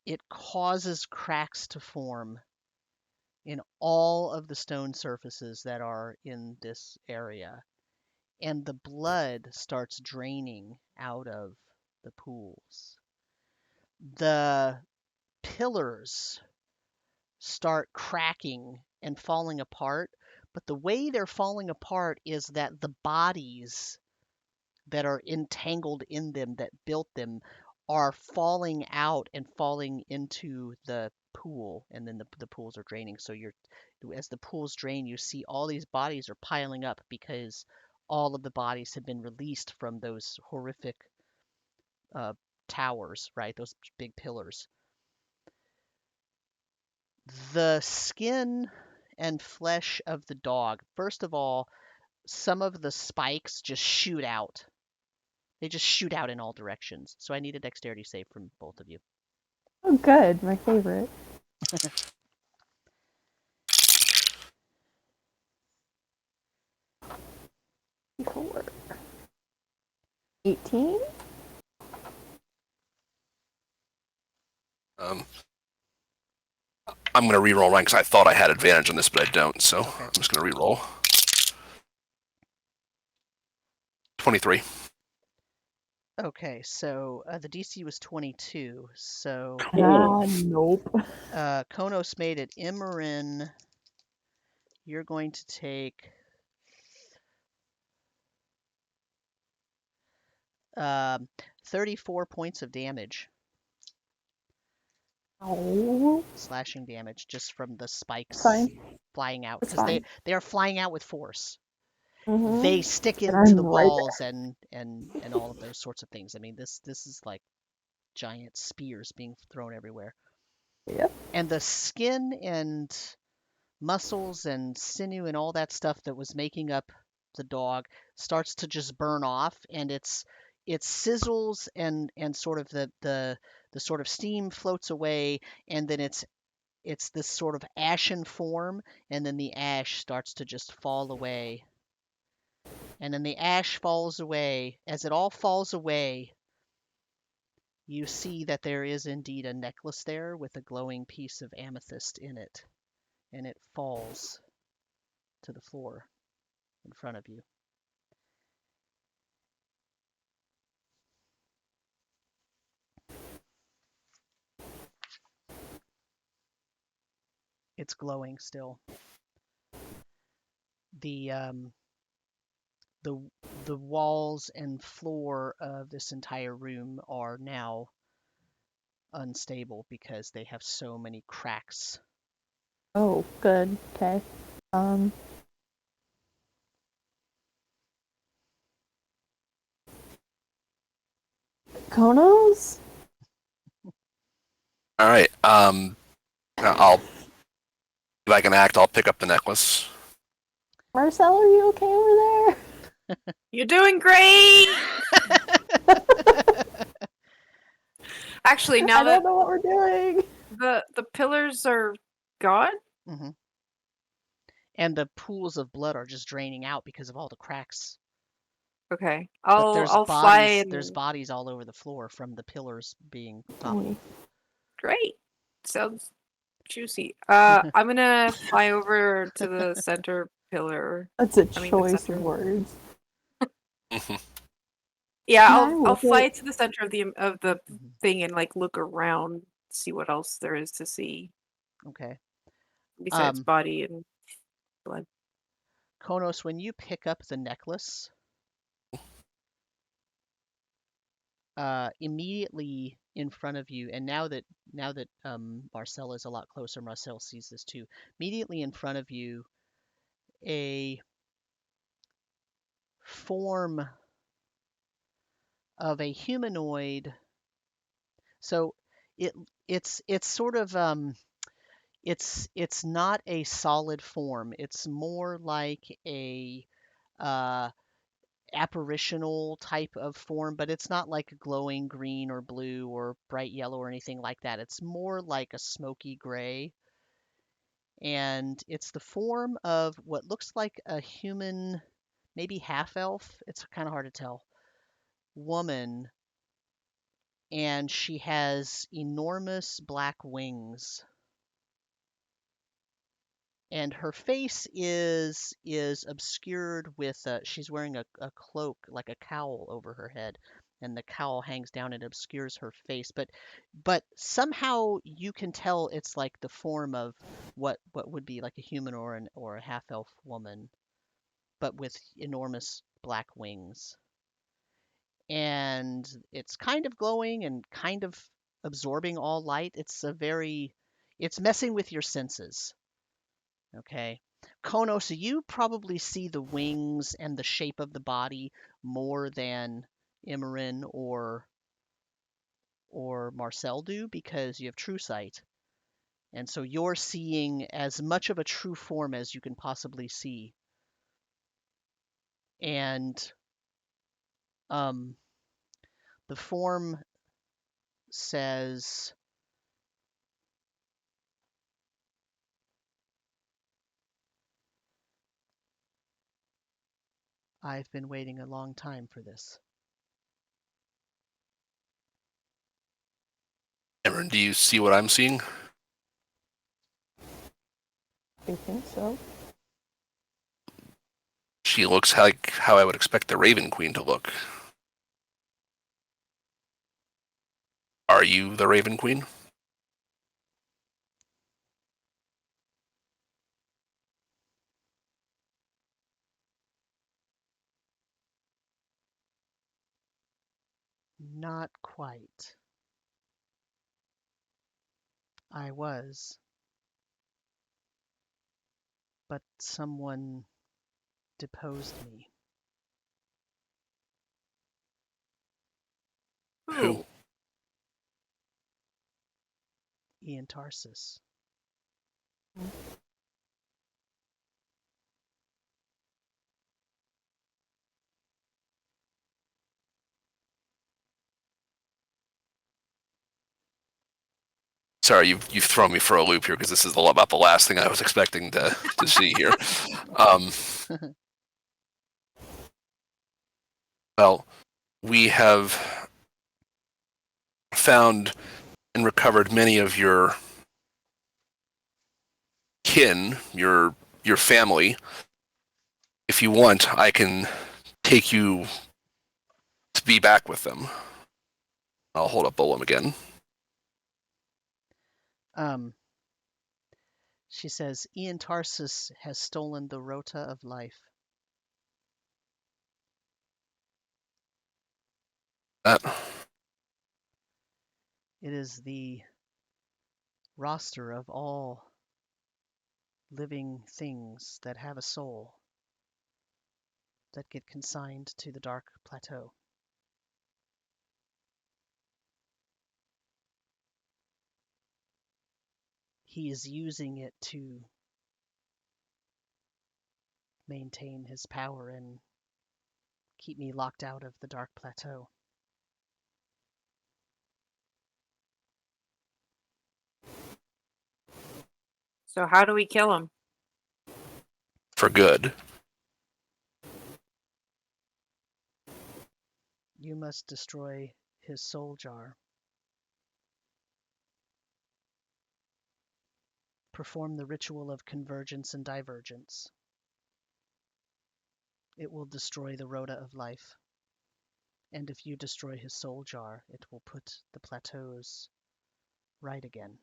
it causes cracks to form in all of the stone surfaces that are in this area, and the blood starts draining out of the pools. The pillars start cracking and falling apart, but the way they're falling apart is that the bodies that are entangled in them that built them are falling out and falling into the pool, and then the pools are draining. So you're as the pools drain, you see all these bodies are piling up because all of the bodies have been released from those horrific uh, towers, right? Those big pillars. The skin and flesh of the dog, first of all, some of the spikes just shoot out. They just shoot out in all directions. So I need a dexterity save from both of you. Oh good, my favorite. 4. 18? Um, I'm going to re-roll right because I thought I had advantage on this, but I don't, so Okay. I'm just going to re-roll. 23. Okay, so the DC was 22. So Nope. Konos made it. Imran, you're going to take Um, 34 points of damage, Oh, slashing damage, just from the it's spikes fine. flying out, It's because they fine. they are flying out with force. Mm-hmm. They stick And into I'm the right walls and all of those sorts of things. I mean, this is like giant spears being thrown everywhere. there. Yep. And the skin and muscles and sinew and all that stuff that was making up the dog starts to just burn off, and it sizzles, and sort of the sort of steam floats away, and then it's this sort of ashen form, and then the ash starts to just fall away. And then the ash falls away. As it all falls away, you see that there is indeed a necklace there with a glowing piece of amethyst in it, and it falls to the floor in front of you. It's glowing still. The um, the the walls and floor of this entire room are now unstable because they have so many cracks. Oh, good. Okay. Um, Konos? All right. I'll if I can act, I'll pick up the necklace. Marcel, are you okay over You're doing great. Actually, there? now I don't that know what we're doing. the pillars are gone. Hmm. And the pools of blood are just draining out because of all the cracks. Okay, But I'll fly there's and bodies all over the floor from the pillars being Oh, toppled. great. Sounds juicy. I'm gonna fly over to the center pillar. that's a I mean the choice of center. words. Yeah, Can I I'll look fly at? to the center of the Hmm. thing and like look around, see what else there is to see Okay. besides Um, body and blood. Konos, when you pick up the necklace, immediately in front of you, and now that Marcel is a lot closer, Marcel sees this too. Immediately in front of you, a form of a humanoid. So it it's sort of it's not a solid form. It's more like a uh, apparitional type of form, but it's not like glowing green or blue or bright yellow or anything like that. It's more like a smoky gray, and it's the form of what looks like a human, maybe half elf. It's kind of hard to tell. Woman, and she has enormous black wings, and her face is obscured with she's wearing a cloak, like a cowl over her head, and the cowl hangs down and obscures her face, but somehow you can tell it's like the form of what would be like a human or a half elf woman, but with enormous black wings, and it's kind of glowing and kind of absorbing all light. It's messing with your senses. Okay. Kono, so you probably see the wings and the shape of the body more than Imran or Marcel do because you have true sight. And so you're seeing as much of a true form as you can possibly see. And um, the form says, I've been waiting a long time for this. Cameron, do you see what I'm seeing? I think so. She looks like how I would expect the Raven Queen to look. Are you the Raven Queen? Not quite. I was, but someone deposed me. Who? Ian Tarsis. Sorry, you've thrown me for a loop here because this is about the last thing I was expecting to see here. Well, we have found and recovered many of your kin, your family. If you want, I can take you to be back with them. I'll hold up Bolum again. She says, Ian Tarsis has stolen the rota of life. That It is the roster of all living things that have a soul that get consigned to the Dark Plateau. He is using it to maintain his power and keep me locked out of the Dark Plateau. So how do we kill him? for good. You must destroy his soul jar. Perform the ritual of convergence and divergence. It will destroy the rota of life. And if you destroy his soul jar, it will put the plateaus right again.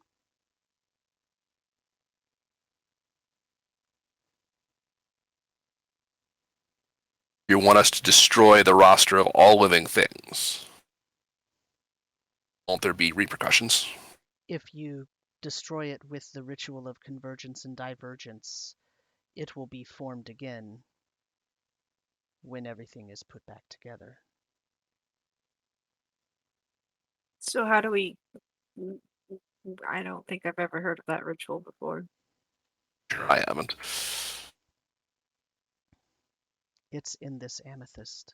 You want us to destroy the roster of all living things. Won't there be repercussions? If you destroy it with the ritual of convergence and divergence, it will be formed again when everything is put back together. So how do we... I don't think I've ever heard of that ritual before. Sure, I haven't. It's in this amethyst.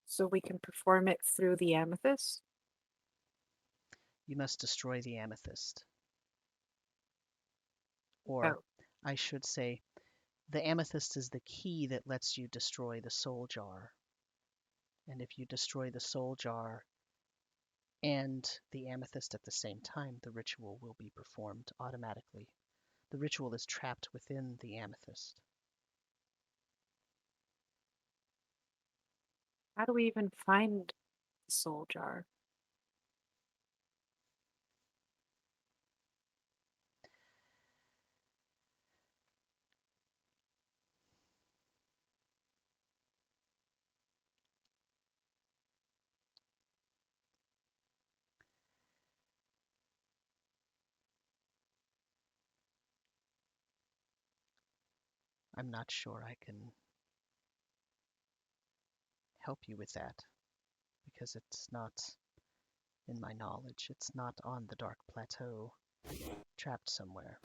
So we can perform it through the amethyst? You must destroy the amethyst. Or, Oh. I should say, the amethyst is the key that lets you destroy the soul jar. And if you destroy the soul jar and the amethyst at the same time, the ritual will be performed automatically. The ritual is trapped within the amethyst. How do we even find the soul jar? I'm not sure I can help you with that because it's not in my knowledge. It's not on the Dark Plateau, trapped somewhere.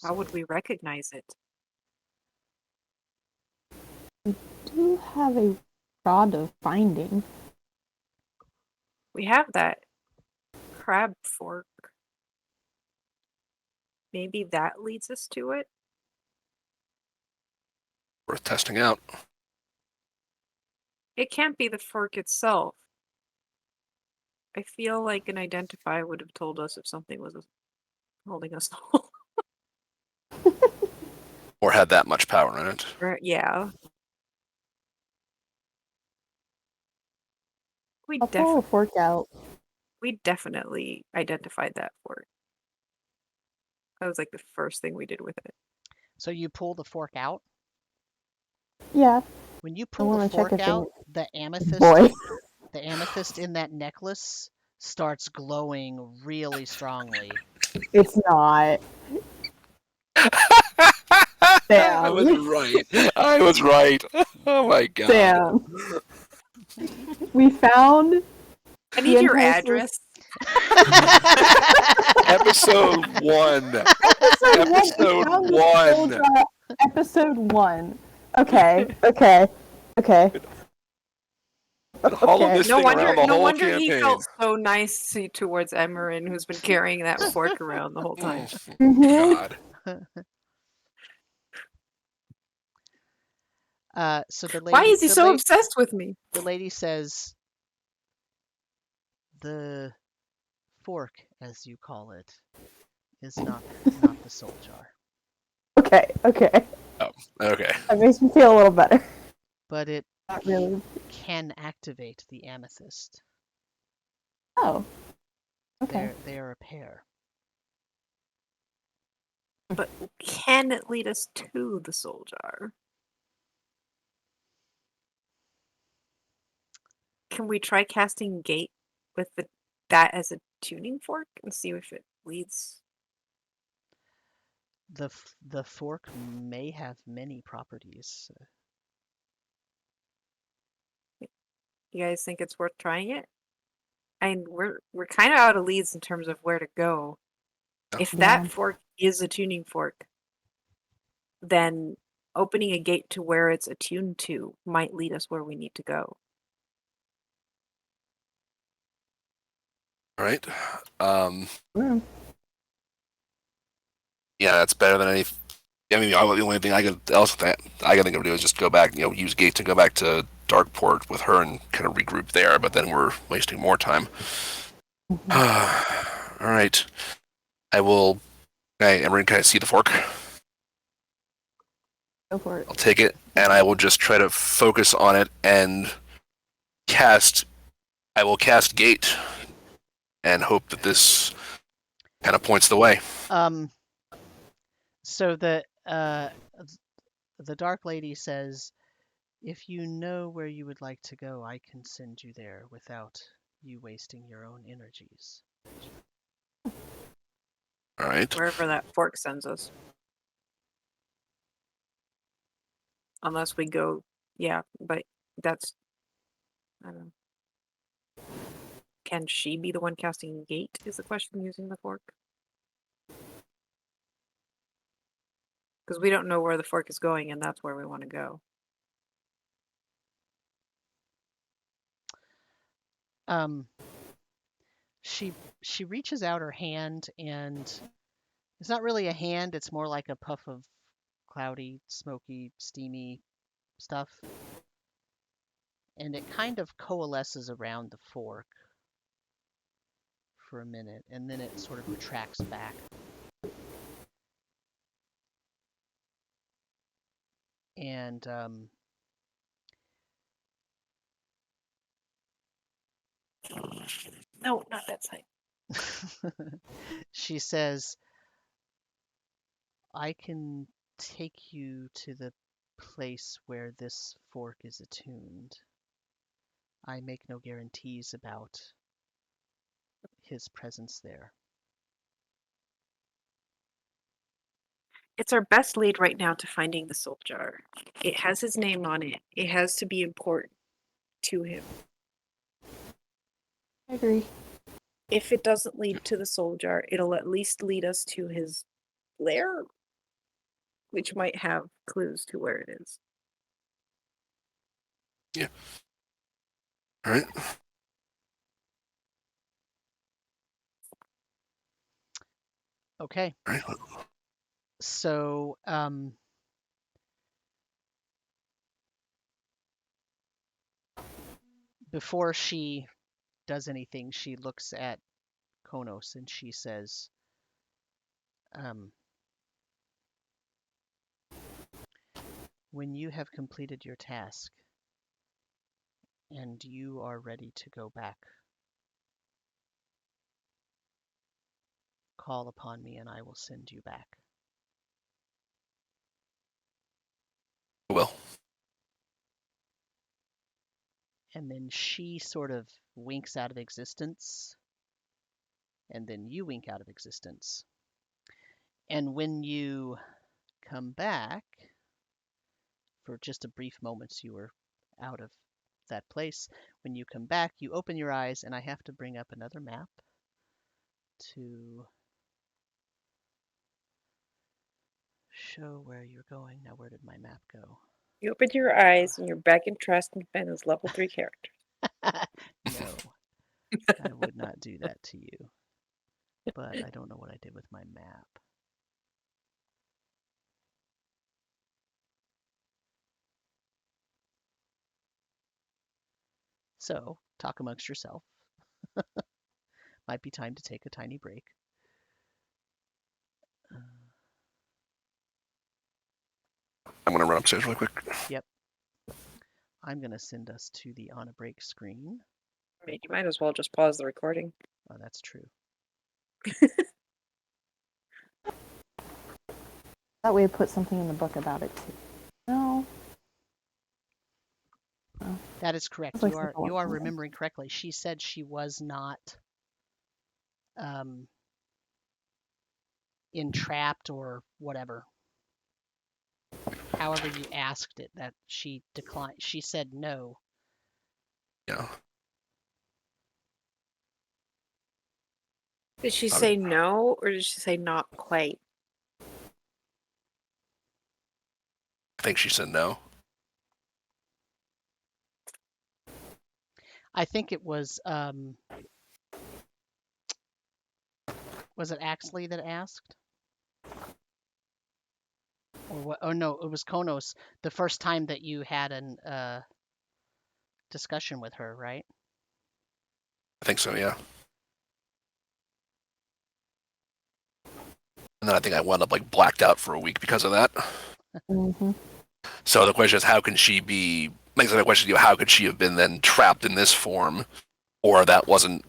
How would we recognize it? We do have a rod of finding. We have that crab fork. Maybe that leads us to it? Worth testing out. It can't be the fork itself. I feel like an identify would have told us if something was holding us. Or had that much power in it. Yeah. I'll pull a fork out. We definitely identified that fork. That was like the first thing we did with it. So you pull the fork out. Yeah, When you I pull the want to check fork if out, boy. the amethyst in that necklace starts glowing really strongly. It's not. I was Sam. right. I was right. Oh my god. Sam. We found I the need your Empire Soul. address. Episode 1. Episode 1. We Episode found the soul 1. jar. Episode 1. Okay. Okay. Okay. Been hauling Okay. this thing around the No whole wonder he campaign. felt so nice towards Emerin, who's been carrying that fork around the whole time. Mhm. God. So the Why lady, is he so obsessed with me? the lady says, the fork, as you call it, is not the soul jar, Okay. Okay. Oh, okay. That makes me feel a little better. but it Not really. can activate the amethyst. Oh. Okay. They are a pair. But can it lead us to the soul jar? Can we try casting gate with that as a tuning fork and see if it leads? The fork may have many properties. You guys think it's worth trying it? And we're kind of out of leads in terms of where to go. If that Yeah. fork is a tuning fork, then opening a gate to where it's attuned to might lead us where we need to go. All right. Mm. Yeah, that's better than any. I mean, the only thing I can think of do is just go back, use Gate to go back to Darkport with her and kind of regroup there. But then we're wasting more time. All right. I will. Emery, can I see the fork? Go for it. I'll take it, and I will just try to focus on it and cast. I will cast Gate, and hope that this kind of points the way. So the dark lady says, if you know where you would like to go, I can send you there without you wasting your own energies. All right. Wherever that fork sends us. Unless we go, yeah, but that's, I don't know. Can she be the one casting gate is the question using the fork? Because we don't know where the fork is going and that's where we want to go. She reaches out her hand, and it's not really a hand, it's more like a puff of cloudy, smoky, steamy stuff. And it kind of coalesces around the fork for a minute, and then it sort of retracts back. And No, not that side. she says, I can take you to the place where this fork is attuned. I make no guarantees about his presence there. It's our best lead right now to finding the soul jar. It has his name on it. It has to be important to him. I agree. If it doesn't lead to the soul jar, it'll at least lead us to his lair, which might have clues to where it is. Yeah. All right. Okay. All right. So, before she does anything, she looks at Konos and she says, when you have completed your task and you are ready to go back, call upon me and I will send you back. Well, And then she sort of winks out of existence. And then you wink out of existence. And when you come back, for just a brief moment, you were out of that place. When you come back, you open your eyes, and I have to bring up another map to show where you're going. Now, where did my map go? You open your eyes and you're back in Trust and Ben as level 3 character. No, I would not do that to you. But I don't know what I did with my map. So, talk amongst yourself. Might be time to take a tiny break. I'm going to run upstairs really quick. Yep. I'm going to send us to the on a break screen. I mean, you might as well just pause the recording. Oh, that's true. Thought we had put something in the book about it too. No. That is correct. Sounds like You are something like that. remembering correctly. She said she was not entrapped or whatever. However you asked it, that she declined. She said no. Yeah. Did she Okay. say no, or did she say not quite? I think she said no. I think it was it Axley that asked? Or what? Oh no, it was Konos. The first time that you had an discussion with her, right? I think so, yeah. And then I think I wound up like blacked out for a week because of that. Mm-hmm. So the question is, how can she be? Makes the question, how could she have been then trapped in this form, or that wasn't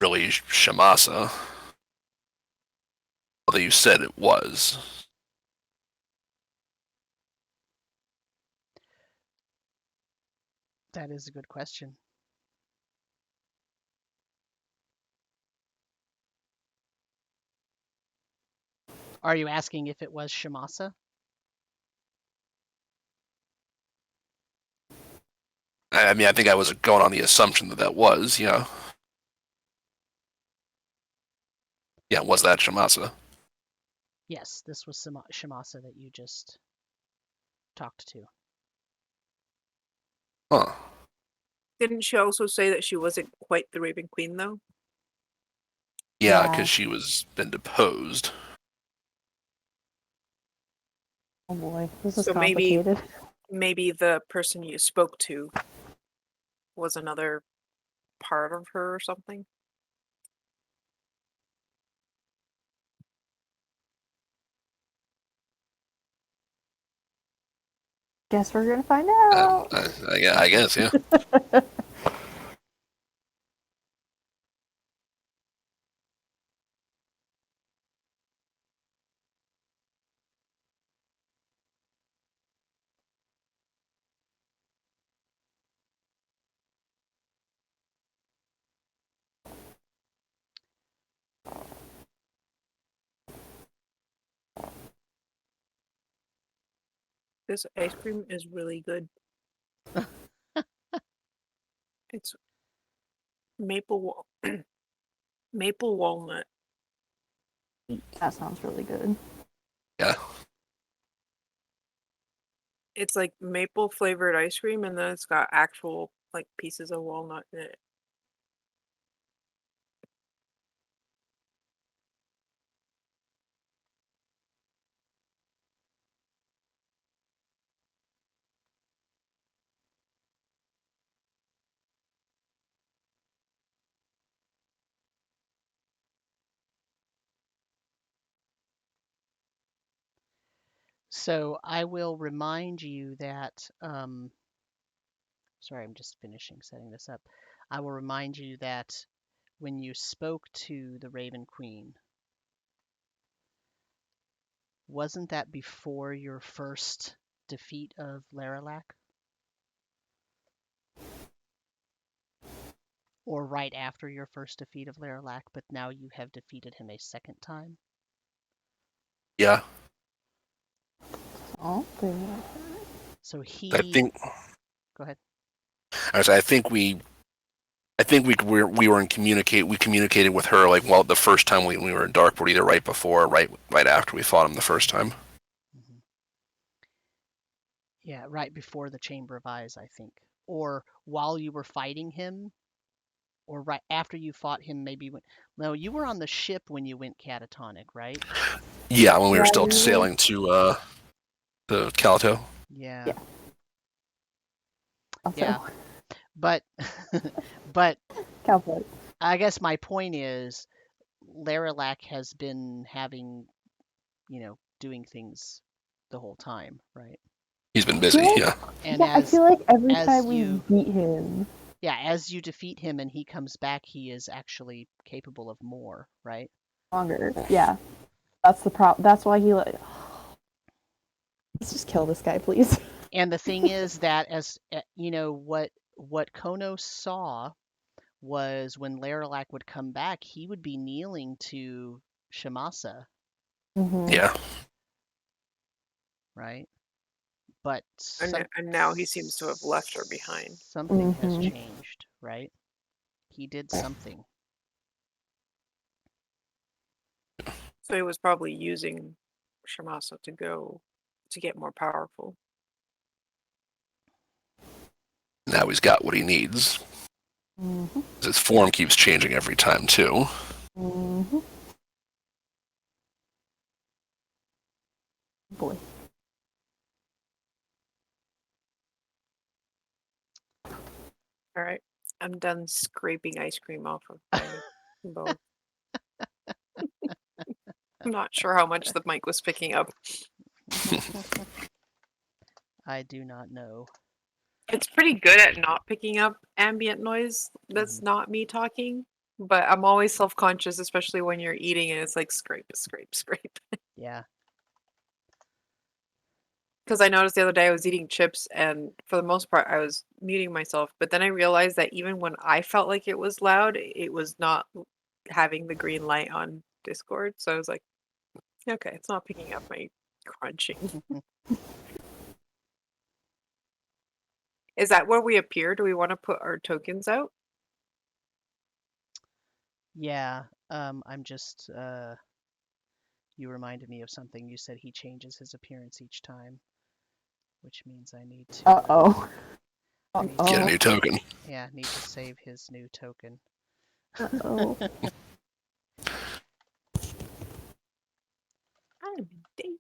really Shamasa? Although you said it was. That is a good question. Are you asking if it was Shamasa? I mean, I think I was going on the assumption that that was, yeah. Yeah, was that Shamasa? Yes, this was Shamasa that you just talked to. Huh. Didn't she also say that she wasn't quite the Raven Queen, though? Yeah, Yeah. because she was been deposed. Oh boy, this is So maybe- complicated. Maybe the person you spoke to was another part of her or something? Guess we're gonna find out. Yeah, I guess, yeah. This ice cream is really good. It's maple walnut. That sounds really good. Yeah. It's like maple flavored ice cream, and then it's got actual like pieces of walnut in it. So I will remind you that, sorry, I'm just finishing setting this up. I will remind you that when you spoke to the Raven Queen, wasn't that before your first defeat of Laralac? Or right after your first defeat of Laralac, but now you have defeated him a second time? Yeah, Something. So I he... think. Go ahead. I think we were in communicate. We communicated with her like the first time we were in Darkwood, either right before or right after we fought him the first time. Mhm. Yeah, right before the Chamber of Eyes, I think. Or while you were fighting him, or right after you fought him, maybe when... No, you were on the ship when you went catatonic, right? Yeah, when we were Yeah, still we were. sailing to Calato. Yeah, Yeah. Also, yeah. But but cowboy. I guess my point is Laralac has been having, doing things the whole time, right? He's been I feel busy. like, Yeah, And yeah, I feel like every as time we you beat him, as you defeat him and he comes back, he is actually capable of more, right? longer. Yeah, that's the problem. That's why he like. Let's just kill this guy, please. And the thing is that what Kono saw was when Laralac would come back, he would be kneeling to Shamasa, Mm-hmm. yeah. right? But And now he seems to have left her behind. something has Mm-hmm. changed, right? He did something. So he was probably using Shamasa to get more powerful. Now he's got what he needs. Mm-hmm. His form keeps changing every time too. Mm-hmm. Boy. All right. I'm done scraping ice cream off of my bowl. I'm not sure how much the mic was picking up. I do not know. It's pretty good at not picking up ambient noise that's not me talking, but I'm always self-conscious, especially when you're eating and it's like scrape, scrape, scrape. Yeah. Because I noticed the other day I was eating chips and for the most part I was muting myself, but then I realized that even when I felt like it was loud, it was not having the green light on Discord. So I was like, okay, it's not picking up my crunching. Is that where we appear? Do we want to put our tokens out? Yeah. I'm just you reminded me of something. You said he changes his appearance each time, which means I need to Uh-oh. need Get a Uh-oh. new token. need to save his new token. Uh-oh. I'm dead.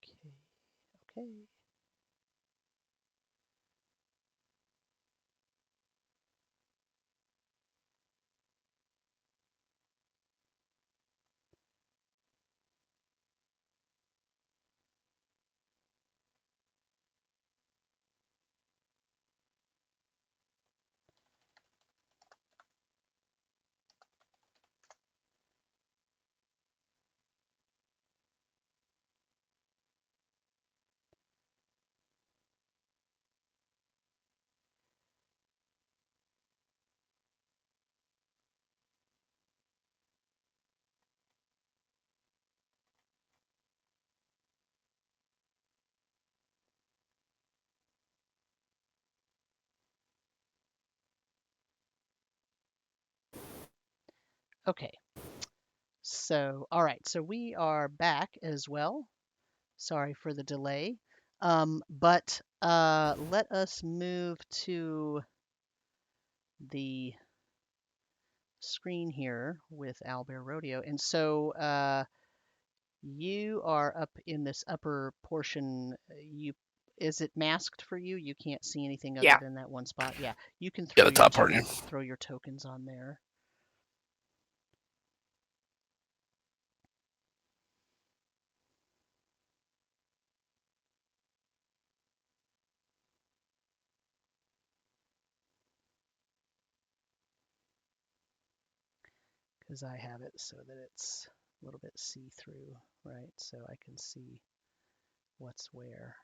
Okay. Okay. Okay. So, all right. So we are back as well. Sorry for the delay. But let us move to the screen here with Owlbear Rodeo. And so You are up in this upper portion. Is it masked for you? You can't see anything other Yeah. than that one spot. Yeah, you can Yeah, throw the your top part. throw your tokens on there. Because I have it so that it's a little bit see-through, right? So I can see what's where.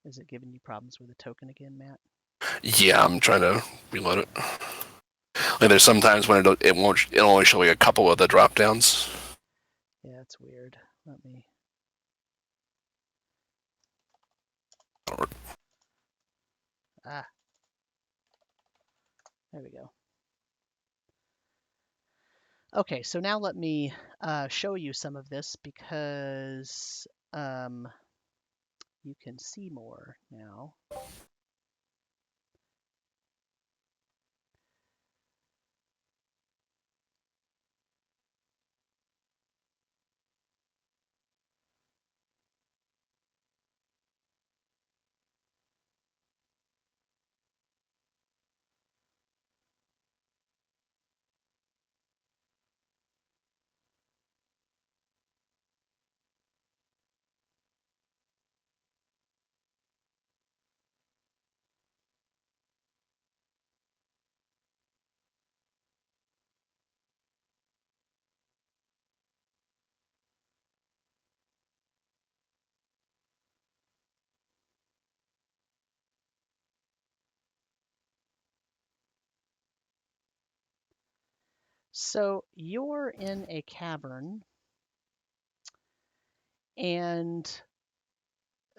Is it giving you problems with the token again, Matt? Yeah, I'm trying to reload it. Like there's sometimes when it won't. It'll only show you a couple of the drop downs. Yeah, it's weird. Let me. Ah, there we go. Okay, so now let me show you some of this because you can see more now. So you're in a cavern, and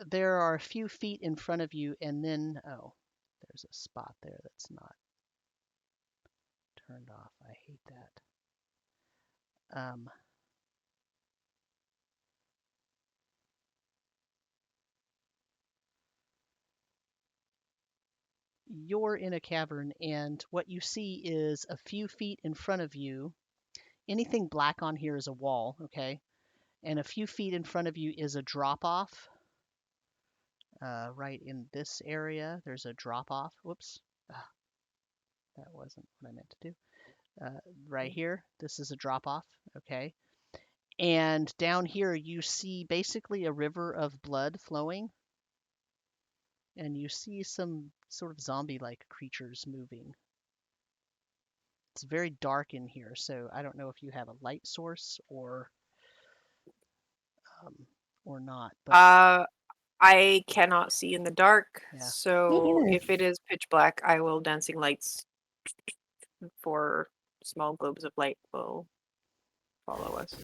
there are a few feet in front of you, and then, oh, there's a spot there that's not turned off. I hate that. You're in a cavern, and what you see is a few feet in front of you. Anything black on here is a wall, okay? And a few feet in front of you is a drop off. Right in this area, there's a drop off. Whoops. Ah, that wasn't what I meant to do. Right here, this is a drop off, okay? And down here, you see basically a river of blood flowing, and you see some sort of zombie like creatures moving. It's very dark in here, so I don't know if you have a light source um, or not, but I cannot see in the dark, yeah. so either. if it is pitch black, I will dancing lights for small globes of light will follow us.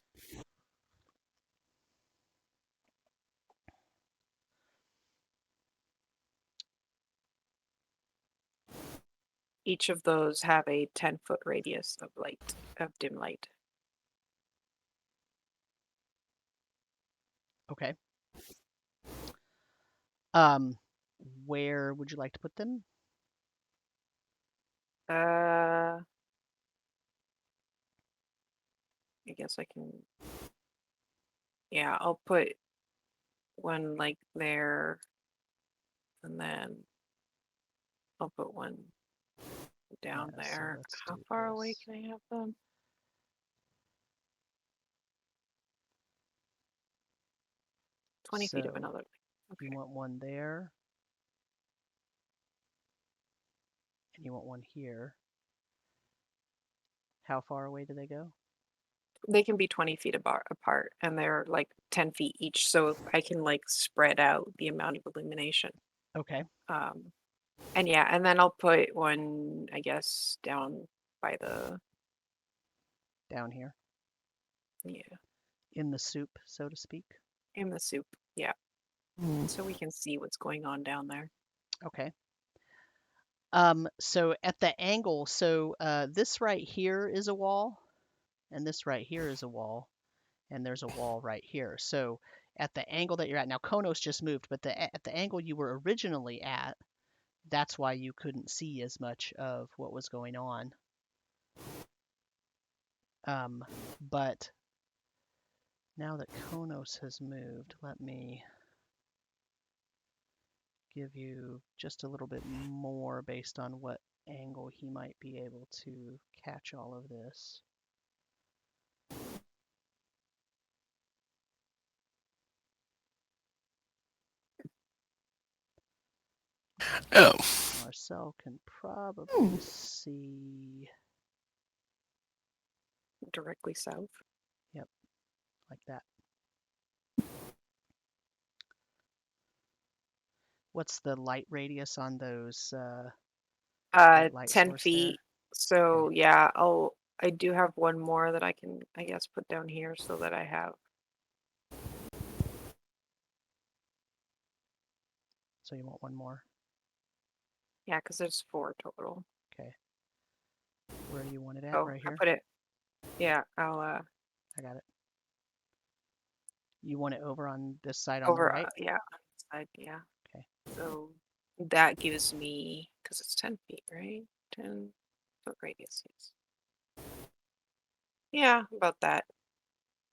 Each of those have a 10-foot radius of light, of dim light. Okay. Where would you like to put them? I guess I can. Yeah, I'll put one like there, and then I'll put one down Yeah, so there. let's How do far away this. can I have them? 20 feet of So another. you Okay. want one there, and you want one here. How far away do they go? They can be 20 feet apart, and they're like 10 feet each, so I can like spread out the amount of illumination. Okay, And yeah, and then I'll put one, I guess, down by the, down here yeah, in the soup, so to speak. in the soup. Yeah, Mm. so we can see what's going on down there. Okay. So at the angle, so this right here is a wall, and this right here is a wall, and there's a wall right here. So at the angle that you're at now, Konos just moved, but at the angle you were originally at, that's why you couldn't see as much of what was going on. But now that Konos has moved, let me give you just a little bit more based on what angle he might be able to catch all of this. Oh, Marcel can probably see. Directly south. Yep, like that. What's the light radius on those that light 10 source there? feet. So yeah, I do have one more that I can, I guess, put down here so that I have. So you want one more? Yeah, because there's 4 total. Okay. Where do you want it at? Oh, Right I here? put it. Yeah, I got it. You want it over on this side on the over. right? Yeah, side. Yeah. Okay. So that gives me, because it's 10 feet, right? 10-foot radius. Yes. Yeah, about that.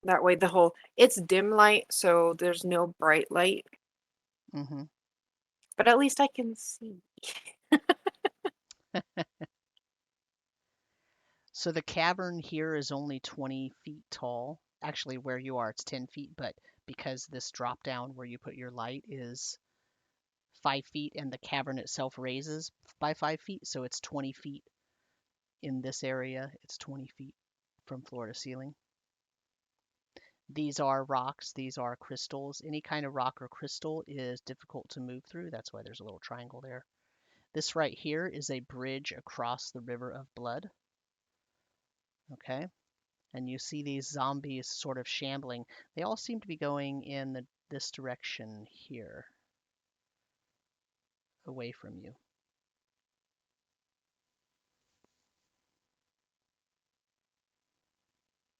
That way, it's dim light, so there's no bright light, Mm-hmm. but at least I can see. So the cavern here is only 20 feet tall. Actually, where you are, it's 10 feet, but because this drop down where you put your light is 5 feet and the cavern itself raises by 5 feet, so it's 20 feet in this area. It's 20 feet from floor to ceiling. These are rocks, these are crystals. Any kind of rock or crystal is difficult to move through. That's why there's a little triangle there. This right here is a bridge across the river of blood. Okay. And you see these zombies sort of shambling. They all seem to be going in this direction here, away from you.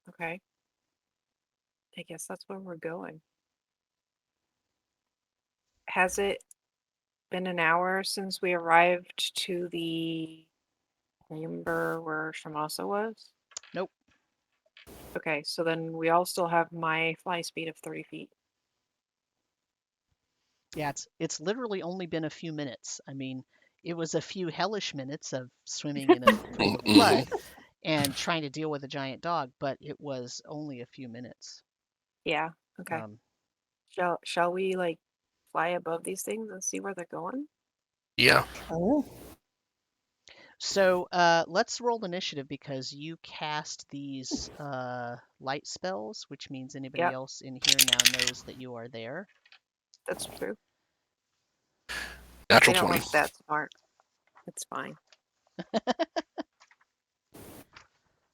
Okay. I guess that's where we're going. Has it been an hour since we arrived to the chamber where Shamasa was? Nope. Okay, so then we all still have my fly speed of 30 feet. Yeah, it's literally only been a few minutes. I mean, it was a few hellish minutes of swimming in a pool of blood and trying to deal with a giant dog, but it was only a few minutes. Yeah, okay. Um, Shall we like fly above these things and see where they're going? yeah. Oh, so let's roll initiative because you cast these light spells, which means anybody Yep, else in here now knows that you are there. that's true. They Natural don't 20. look that smart. It's fine.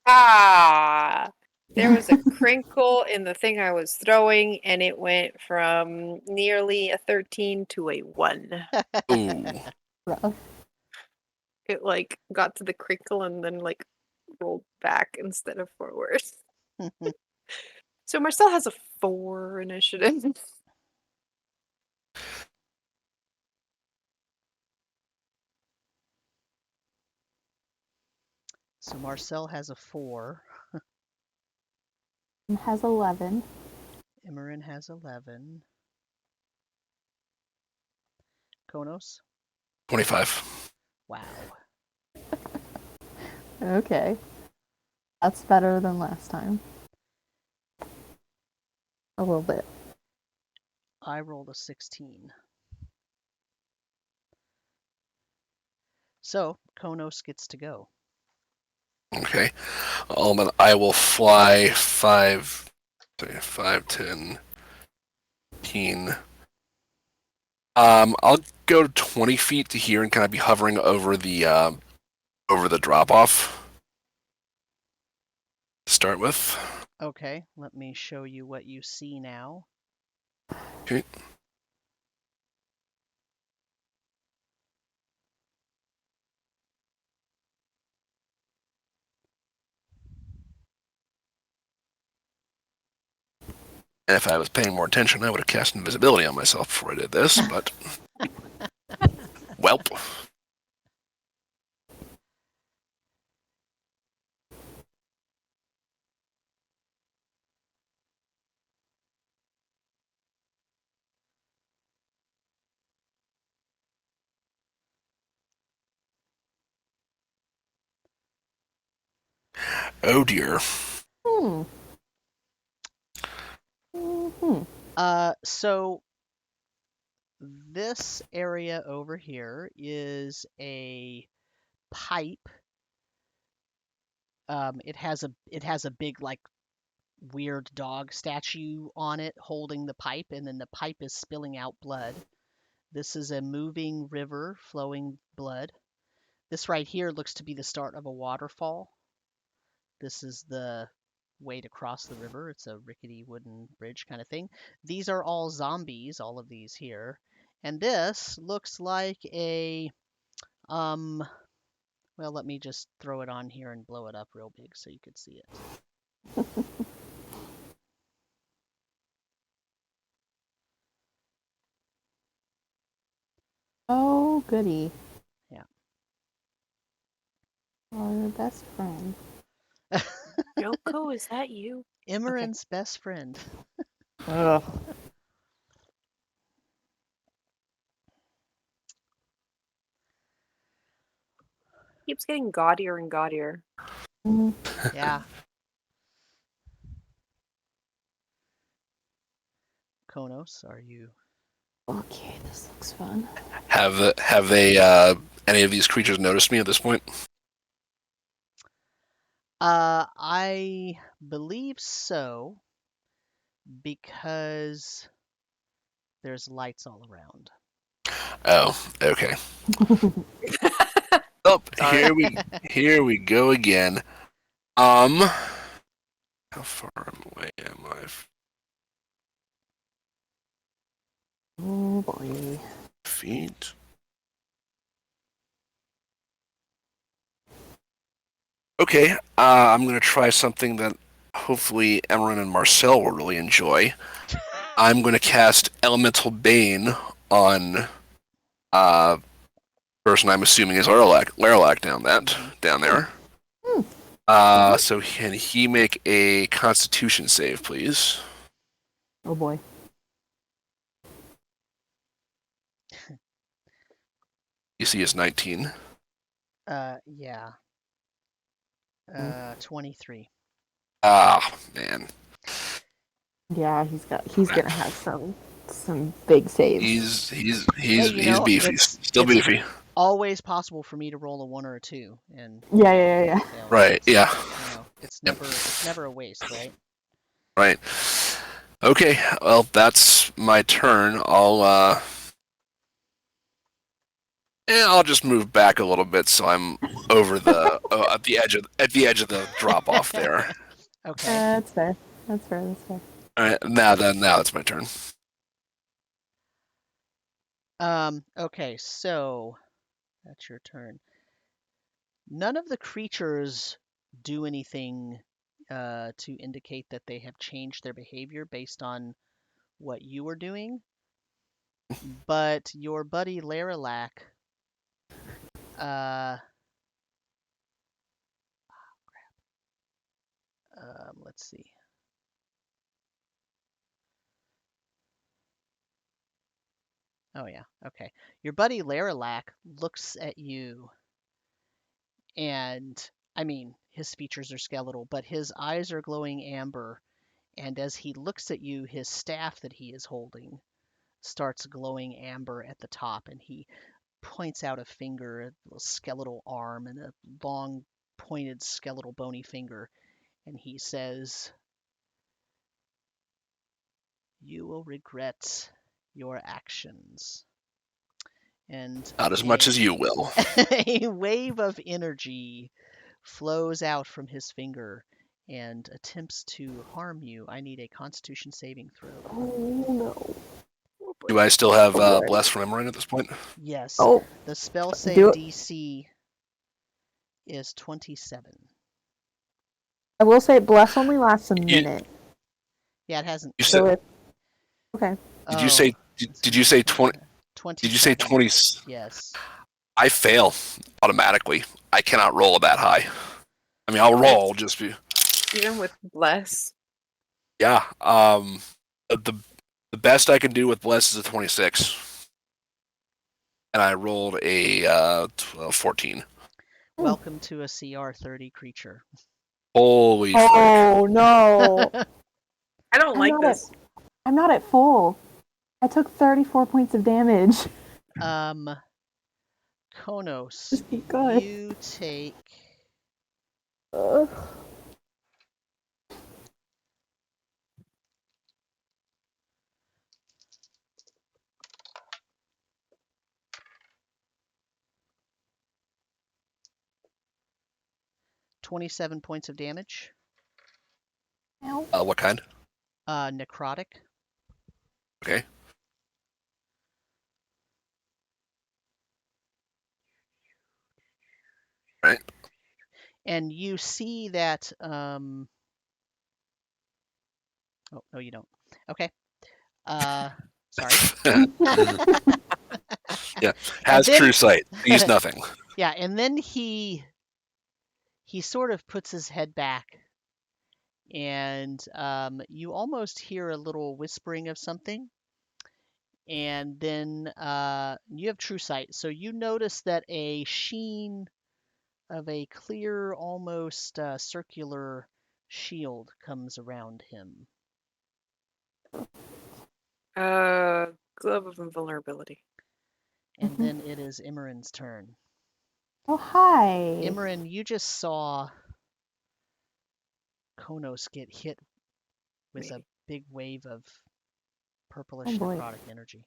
Ah! There was a crinkle in the thing I was throwing, and it went from nearly a 13 to a 1. Ooh. rough. It like got to the crinkle and then like rolled back instead of forward. So Marcel has a 4 initiative. So Marcel has a 4. It has 11. Imran has 11. Konos? 25. Wow. Okay. That's better than last time. A little bit. I rolled a 16. So Konos gets to go. Okay. I will fly 5, 10, 15. I'll go 20 feet to here and kind of be hovering over the drop off to start with. Okay, let me show you what you see now. Okay. And if I was paying more attention, I would have cast invisibility on myself before I did this, but welp. Oh dear. Hmm. Hmm. So this area over here is a pipe. It has a big like weird dog statue on it holding the pipe, and then the pipe is spilling out blood. This is a moving river flowing blood. This right here looks to be the start of a waterfall. This is the way to cross the river. It's a rickety wooden bridge kind of thing. These are all zombies, all of these here. And this looks like a well, let me just throw it on here and blow it up real big so you could see it. Oh, goody. Yeah. Our best friend. Yoko, is that you? Imran's best friend. Ugh. Keeps getting gaudier and gaudier. Mm. Yeah. Konos, are you? Okay, this looks fun. Have they any of these creatures noticed me at this point? I believe so because there's lights all around. Oh, okay. Oh, Sorry. here we go again. How far away am I? Oh boy. Feet. Okay, I'm gonna try something that hopefully Emran and Marcel will really enjoy. I'm gonna cast Elemental Bane on person I'm assuming is Laralac down there. Hmm. So can he make a Constitution save, please? Oh boy. DC is 19. Yeah. 23. Ah, man. Yeah, he's gonna have some big saves. He's beefy. Still it's beefy. always possible for me to roll a 1 or a 2, and Yeah. fail. Right. So, Yeah. it's Yep. never a waste, right? Right. Okay. Well, that's my turn. I'll just move back a little bit so I'm over the at the edge of the drop off there. Okay. That's fair. That's fair. All right. Now it's my turn. Okay, so that's your turn. None of the creatures do anything to indicate that they have changed their behavior based on what you were doing, but your buddy Laralac, uh, let's see. Oh yeah, okay. Your buddy Laralac looks at you, and I mean, his features are skeletal, but his eyes are glowing amber, and as he looks at you, his staff that he is holding starts glowing amber at the top, and he points out a finger, a skeletal arm, and a long, pointed, skeletal, bony finger, and he says, "You will regret your actions." And Not as much as you will. a wave of energy flows out from his finger and attempts to harm you. I need a Constitution saving throw. Oh no. Do I still have Oh, boy. Bless from Emran at this point? Yes. Oh, The spell do save it. DC is 27. I will say bless only lasts a minute. Yeah, it hasn't. You So said, it. Okay. did you say did you say 20? 27. Did you say 20? Yes. I fail automatically. I cannot roll that high. I mean, I'll roll just be. Even with bless. Yeah. The best I can do with Bless is a 26, and I rolled a 14. Welcome to a CR 30 creature. Holy frick. Oh no! I don't like this. I'm not at full. I took 34 points of damage. Konos, Just keep going. you take Ugh. 27 points of damage. Ow. What kind? Necrotic. Okay. Right. And you see that oh no you don't. Okay. Sorry. Yeah. And Has then true sight. Sees nothing. yeah, and then he sort of puts his head back and you almost hear a little whispering of something. And then you have true sight, so you notice that a sheen of a clear, almost circular shield comes around him. Glove of Invulnerability. And then it is Imran's turn. Oh, hi. Imran, you just saw Konos get hit with a big wave of purplish Oh, boy. necrotic energy.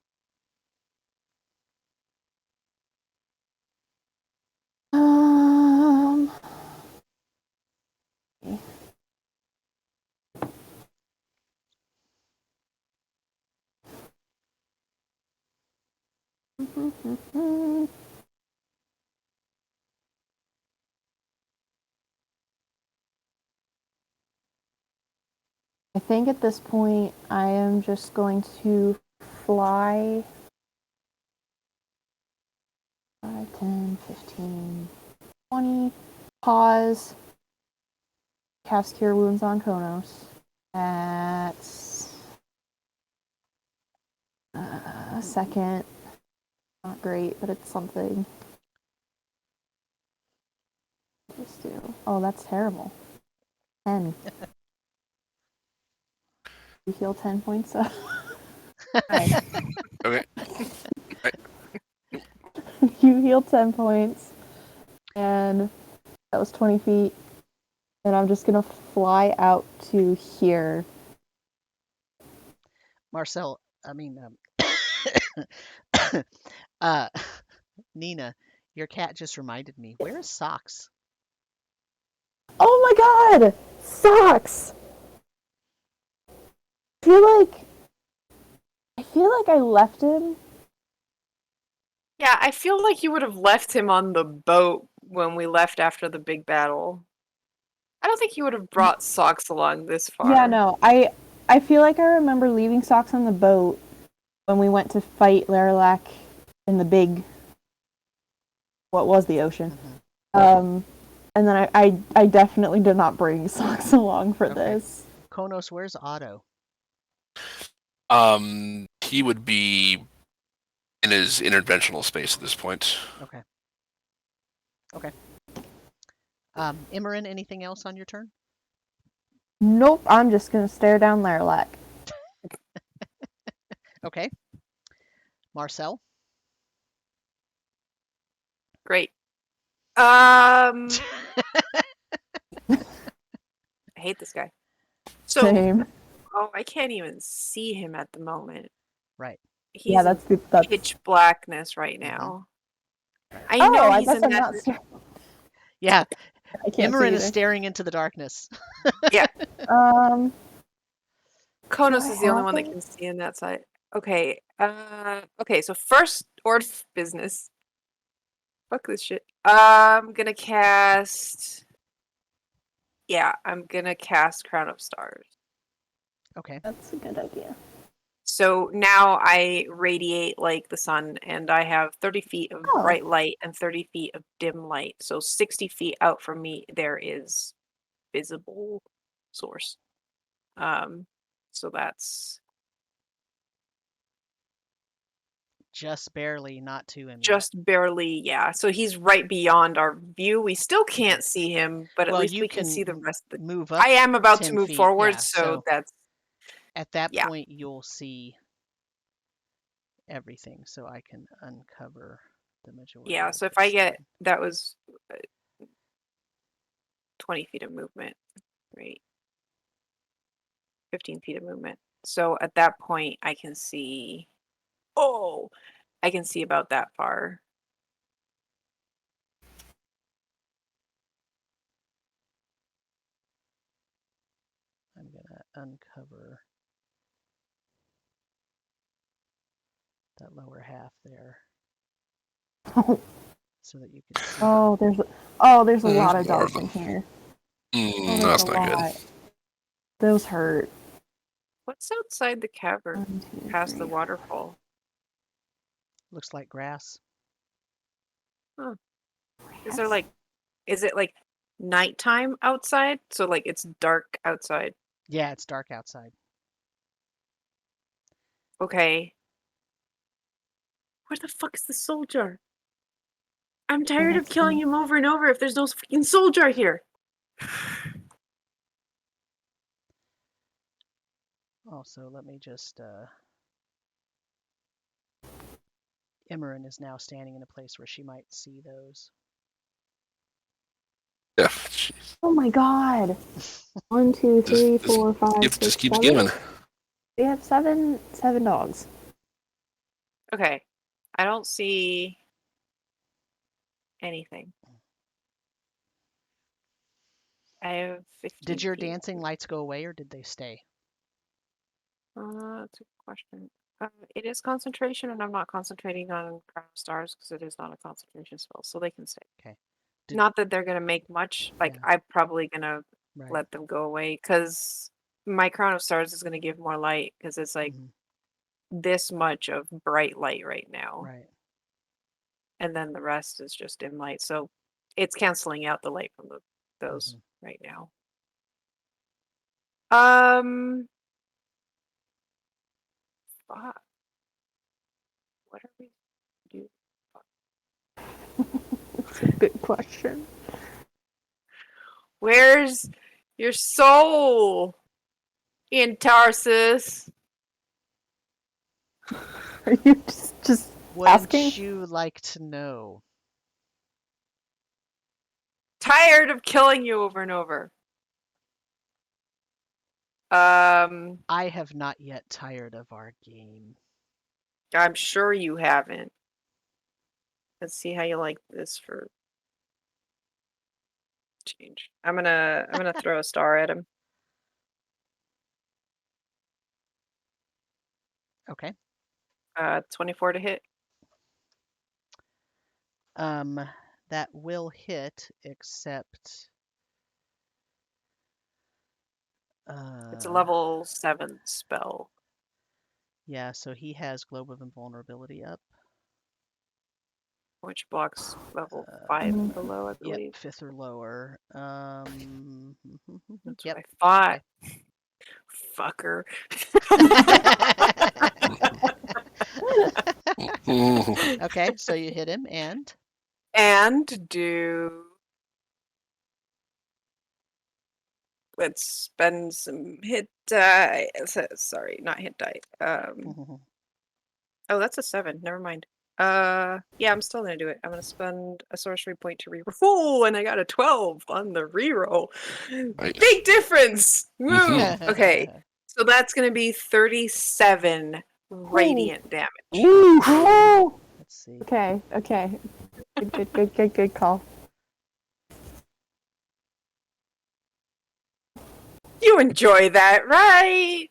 Okay. I think at this point I am just going to fly 5, 10, 15, 20, pause, cast Cure Wounds on Konos. That's a second. Not great, but it's something. Just do. Oh, that's terrible. 10. You heal 10 points up. Right. Okay. You heal 10 points. And that was 20 feet. And I'm just going to fly out to here. Marcel, Nina, your cat just reminded me. Where is Socks? Oh my god! Socks! I feel like I left him. Yeah, I feel like you would have left him on the boat when we left after the big battle. I don't think you would have brought Socks along this far. Yeah, no. I feel like I remember leaving Socks on the boat when we went to fight Laralac in the big, what was the ocean. And then I definitely did not bring Socks along for this. Konos, where's Otto? He would be in his interdimensional space at this point. Okay. Imran, anything else on your turn? Nope, I'm just gonna stare down Laralac. Okay. Marcel? Great. I hate this guy. So, Same. oh, I can't even see him at the moment. Right. He's Yeah, that's good. in pitch blackness right now. I Oh, know I he's guess in I'm that. not. Yeah. I can't Imran see is either. staring into the darkness. Yeah. Konos I is the only one that have can see in that side. Okay. Okay, so first order of business. Fuck this shit. I'm gonna cast. Yeah, I'm gonna cast Crown of Stars. Okay. That's a good idea. So now I radiate like the sun, and I have 30 feet of Oh. bright light and 30 feet of dim light. So 60 feet out from me, there is visible source. So that's just barely, not to him yet. Just barely, yeah. So he's right beyond our view. We still can't see him, but at Well, least you we can see the can rest of the. move up I am about to 10 move feet. forward, Yeah, so that's at that yeah. point you'll see everything, so I can uncover the majority. Yeah. of So if his I get skin. that was 20 feet of movement, right? 15 feet of movement. So at that point, I can see. Oh, I can see about that far. I'm gonna uncover that lower half there so that you can see. Oh, there's a lot of more dogs of in them. here. Mm, There's that's a not good. lot. Those hurt. What's outside the cavern 1, 2, past the 3, waterfall? Looks like grass. Huh. 4. Is it like nighttime outside? So like it's dark outside. Yeah, it's dark outside. Okay. Where the fuck is the soldier? I'm tired of Next killing one. him over and over if there's no fucking soldier here. Also, let me just Imran is now standing in a place where she might see those. Yeah. Jeez. Oh my god. 1, 2, 3, Just 4, 5, you have to 6, just keep 7. giving. We have seven dogs. Okay. I don't see anything. I have 15 Did your feet. dancing lights go away or did they stay? That's a good question. It is concentration, and I'm not concentrating on Crown of Stars because it is not a concentration spell, so they can stay. Okay. Did, Not that they're gonna make much. Like Yeah. I'm probably gonna right. let them go away because my Crown of Stars is gonna give more light because it's like Mhm, this much of bright light right now, right. and then the rest is just dim light. So it's canceling out the light from those Mhm. right now. Fuck. What are we doing? That's a good question. Where's your soul in Tarsus? Are you just Would asking? you like to know? Tired of killing you over and over. I have not yet tired of our game. I'm sure you haven't. Let's see how you like this for change. I'm gonna throw a star at him. Okay. 24 to hit. That will hit, except It's a level 7 spell. yeah, so he has Globe of Invulnerability up. Which blocks level 5 and below, I Yep, believe. 5th or lower. That's Yep. what I thought. Okay. Fucker. Okay, so you hit him and And do. Let's spend some hit die. Sorry, not hit die. Oh, that's a 7. Never mind. Yeah, I'm still gonna do it. I'm gonna spend a sorcery point to reroll. Oh, and I got a 12 on the reroll. Nice. Big difference. Woo. Mhm. Okay, so that's gonna be 37 radiant damage. Oh! Let's see. Okay. Good call. You enjoy that, right?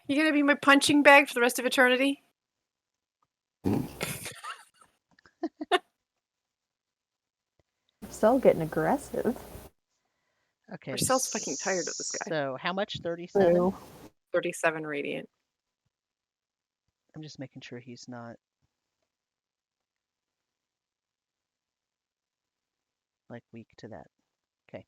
You gonna be my punching bag for the rest of eternity? Still getting aggressive. Okay. Marcel's fucking tired of this guy. So how much? 37? True. 37 radiant. I'm just making sure he's not like weak to that. Okay.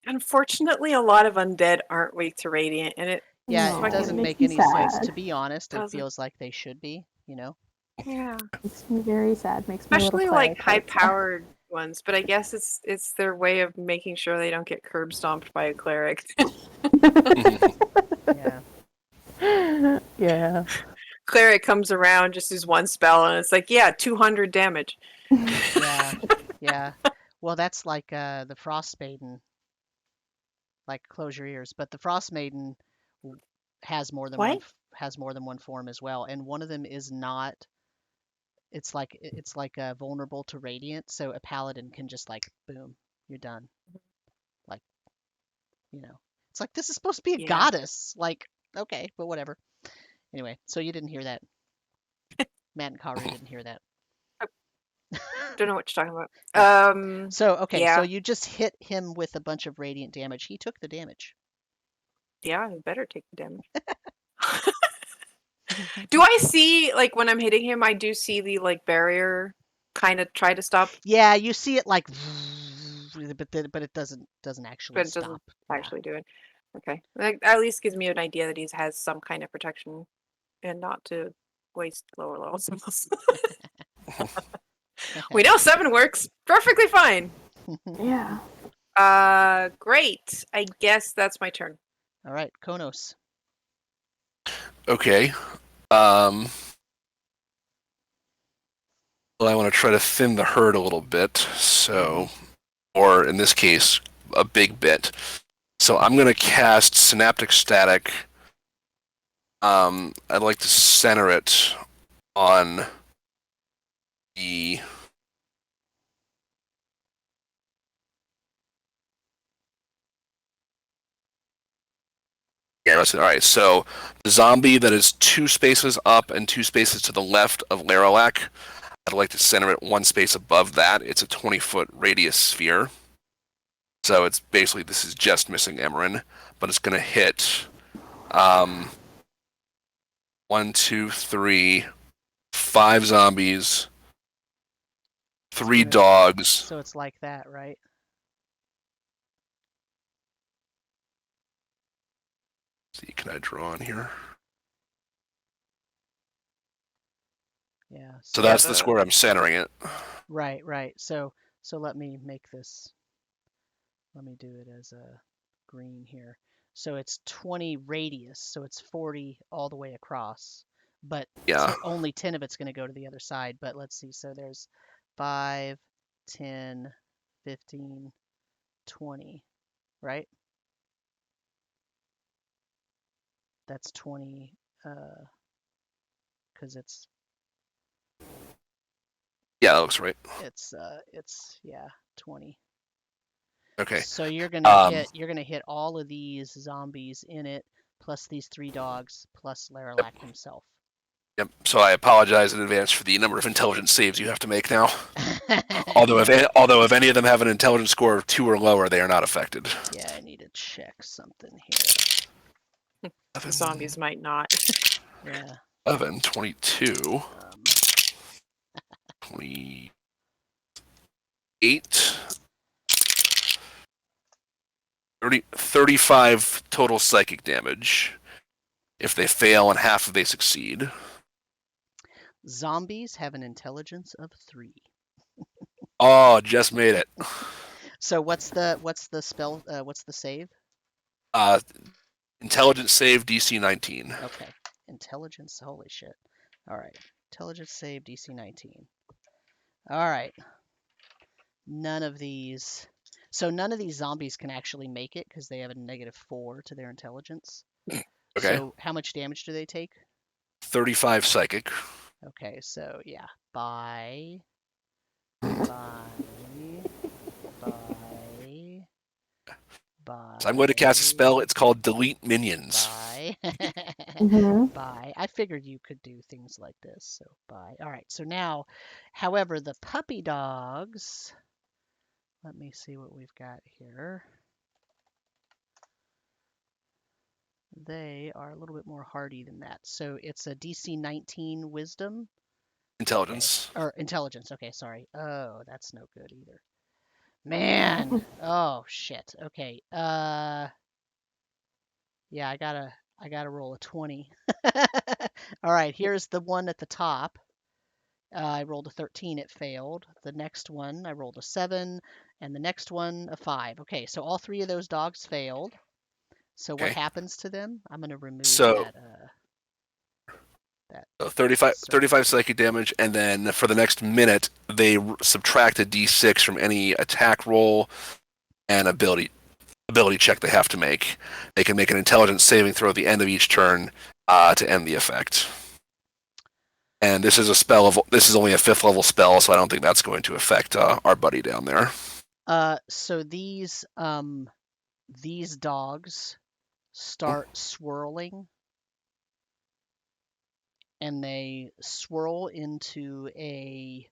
Unfortunately, a lot of undead aren't weak to radiant, and it Yeah, No, it fucking doesn't makes make me any sense. sad. To be honest, it doesn't. feels like they should be, you know? Yeah. Makes me very sad. Makes my little Especially like cleric heart sad. high-powered ones, but I guess it's their way of making sure they don't get curb stomped by a cleric. Yeah. Yeah. Cleric comes around, just does one spell, and it's like, yeah, 200 damage. Yeah. Yeah. Well, that's like the Frost Maiden, like close your ears, but the Frost Maiden has more than What? one form as well, and one of them is not. It's like vulnerable to radiant, so a paladin can just like boom, you're done. Like, it's like this is supposed to be a Yeah. goddess. Like, okay, but whatever. Anyway, so you didn't hear that. Matt and Karu didn't hear that. Don't know what you're talking about. Yeah. So okay, so Yeah. you just hit him with a bunch of radiant damage. He took the damage. Yeah, you better take the damage. Do I see, like, when I'm hitting him, I do see the, like, barrier kind of try to stop, Yeah, you see it like, but it doesn't actually but it doesn't stop. Yeah. actually do it. Okay. That at least gives me an idea that he has some kind of protection and not to waste lower level symbols. We know 7 works perfectly fine. Yeah. Great. I guess that's my turn. All right, Konos. Okay. Well, I want to try to thin the herd a little bit, so, or in this case, a big bit. So I'm going to cast Synaptic Static. I'd like to center it on the. Yeah, that's it. All right. So the zombie that is 2 spaces up and 2 spaces to the left of Laralac, I'd like to center it 1 space above that. It's a 20-foot radius sphere. So it's basically, this is just missing Emerin, but it's going to hit 1, 2, 3, 5 zombies, 3 dogs. So it's like that, right? Let's see, can I draw on here? Yeah. So that's the square I'm centering it. Right. So let me make this. Let me do it as a green here. So it's 20 radius, so it's 40 all the way across. But Yeah. only 10 of it's going to go to the other side. But let's see. So there's 5, 10, 15, 20, right? That's 20 because it's Yeah, that looks right. it's 20. Okay. So you're gonna hit all of these zombies in it, plus these 3 dogs, plus Laralac himself. Yep. So I apologize in advance for the number of intelligence saves you have to make now. Although if any of them have an intelligence score of 2 or lower, they are not affected. Yeah, I need to check something here. The zombies might not. Yeah. 11, 22, 28, 35 total psychic damage. If they fail and half if they succeed. Zombies have an intelligence of 3. Oh, just made it. So what's the spell? What's the save? Intelligence save DC 19. Okay, intelligence. Holy shit! All right, intelligence save DC 19. All right. None of these. So none of these zombies can actually make it because they have a -4 to their intelligence. Okay. So how much damage do they take? 35 psychic. Okay, so yeah, by. So I'm going to cast a spell. It's called Delete Minions. Bye. Mhm. Bye. I figured you could do things like this, so bye. All right, so now, however, the puppy dogs, let me see what we've got here. They are a little bit more hardy than that. So it's a DC 19 wisdom. Intelligence. Okay. Or intelligence. Okay, sorry. Oh, that's no good either. Man. Oh shit. Okay. Yeah, I I got to roll a 20. All right, here's the one at the top. I rolled a 13, it failed. The next one, I rolled a 7, and the next one, a 5. Okay, so all 3 of those dogs failed. So what Okay. happens to them? I'm going to remove So, that 35 circle. psychic damage, and then for the next minute, they subtract a d6 from any attack roll and ability check they have to make. They can make an intelligence saving throw at the end of each turn to end the effect. And this is a spell of this is only a 5th level spell, so I don't think that's going to affect our buddy down there. So these dogs start swirling, and they swirl into a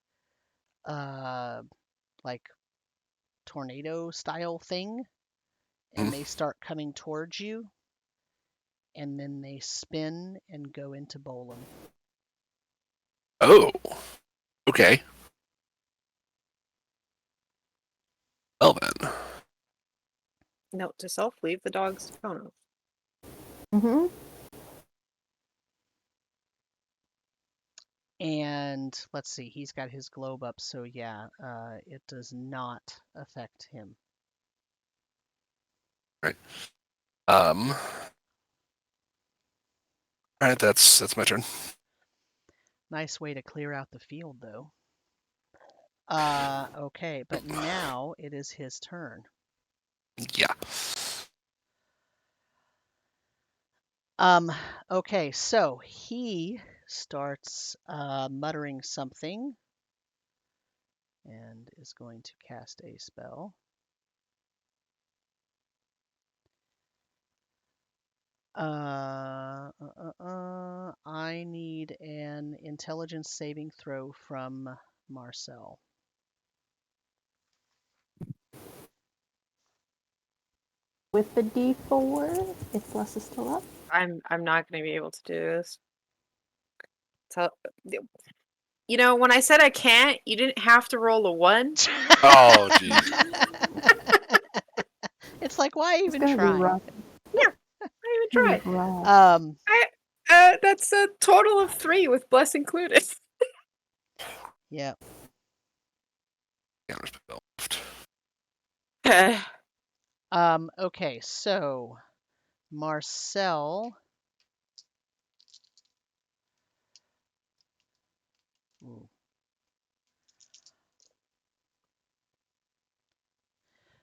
like tornado style thing, and they start coming towards you, and then they spin and go into Bolum. Oh, okay. Well then. Note to self: leave the dogs to Kono. Mm-hmm. And let's see, he's got his globe up, so yeah, it does not affect him. Right. All right, that's my turn. Nice way to clear out the field, though. Okay, but now it is his turn. Yeah. Okay, so he starts muttering something and is going to cast a spell. I need an intelligence saving throw from Marcel. With the D4, if Bless is still up. I'm not going to be able to do this. So, you know, when I said I can't, you didn't have to roll a 1. Oh, geez. It's like, why It's even gonna be try? rough. I even It's gonna tried. be rough. That's a total of 3 with Bless included. Yeah. Okay, so Marcel. Ooh.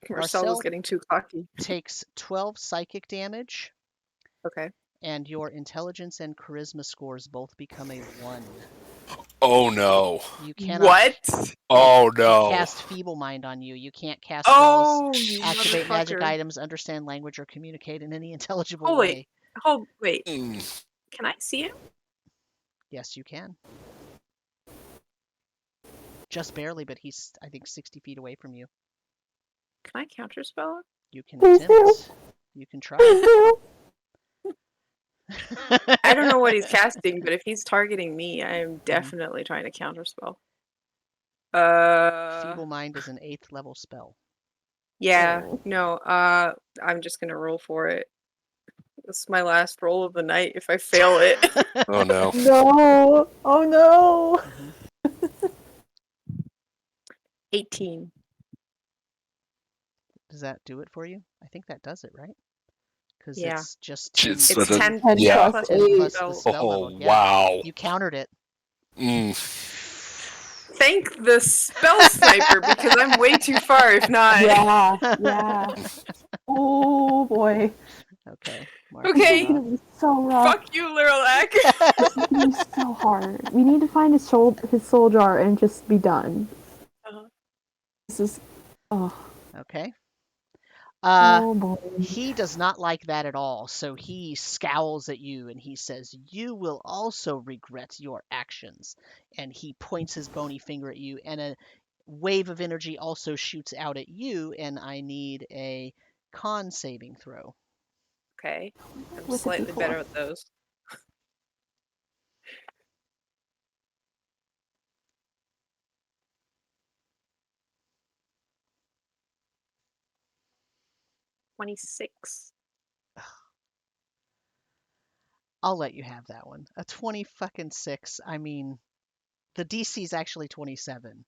Marcel was Marcel getting too cocky. takes 12 psychic damage, Okay. and your intelligence and charisma scores both become a 1. Oh no. You cannot. What? Oh It no. casts Feeble Mind on you. You can't cast spells, Oh, you activate magic motherfucker. items, understand language, or communicate in any intelligible Oh, way. wait. Mm. Can I see him? Yes, you can. Just barely, but he's, I think, 60 feet away from you. Can I counterspell? You can Please do. attempt. You can try. I don't know what he's casting, but if he's targeting me, I am Mhm. definitely trying to counterspell. Feeble Mind is an 8th level spell. Yeah, Oh. no, I'm just gonna roll for it. This is my last roll of the night if I fail it. Oh no. No! Oh no! Mhm. 18. Does that do it for you? I think that does it, right? Because Yeah. it's just Jeez, 10, It's 10, 10 yeah. plus plus 10 8. plus the spell. spell Oh level. Yeah. wow. You countered it. Mm. Thank the spell sniper because I'm way too far if not. Yeah, yeah. Oh boy. Okay. This is Okay. gonna be so rough. Fuck you, Lirlac. This is gonna be so hard. We need to find his soul jar and just be done. Uh-huh. This is. Oh. Okay. Oh boy. He does not like that at all, so he scowls at you and he says, "You will also regret your actions." And he points his bony finger at you, and a wave of energy also shoots out at you, and I need a con saving throw. Okay. I'm With a slightly D4. better at those. 26. I'll let you have that one. A 20 fucking 6. I mean, the DC is actually 27,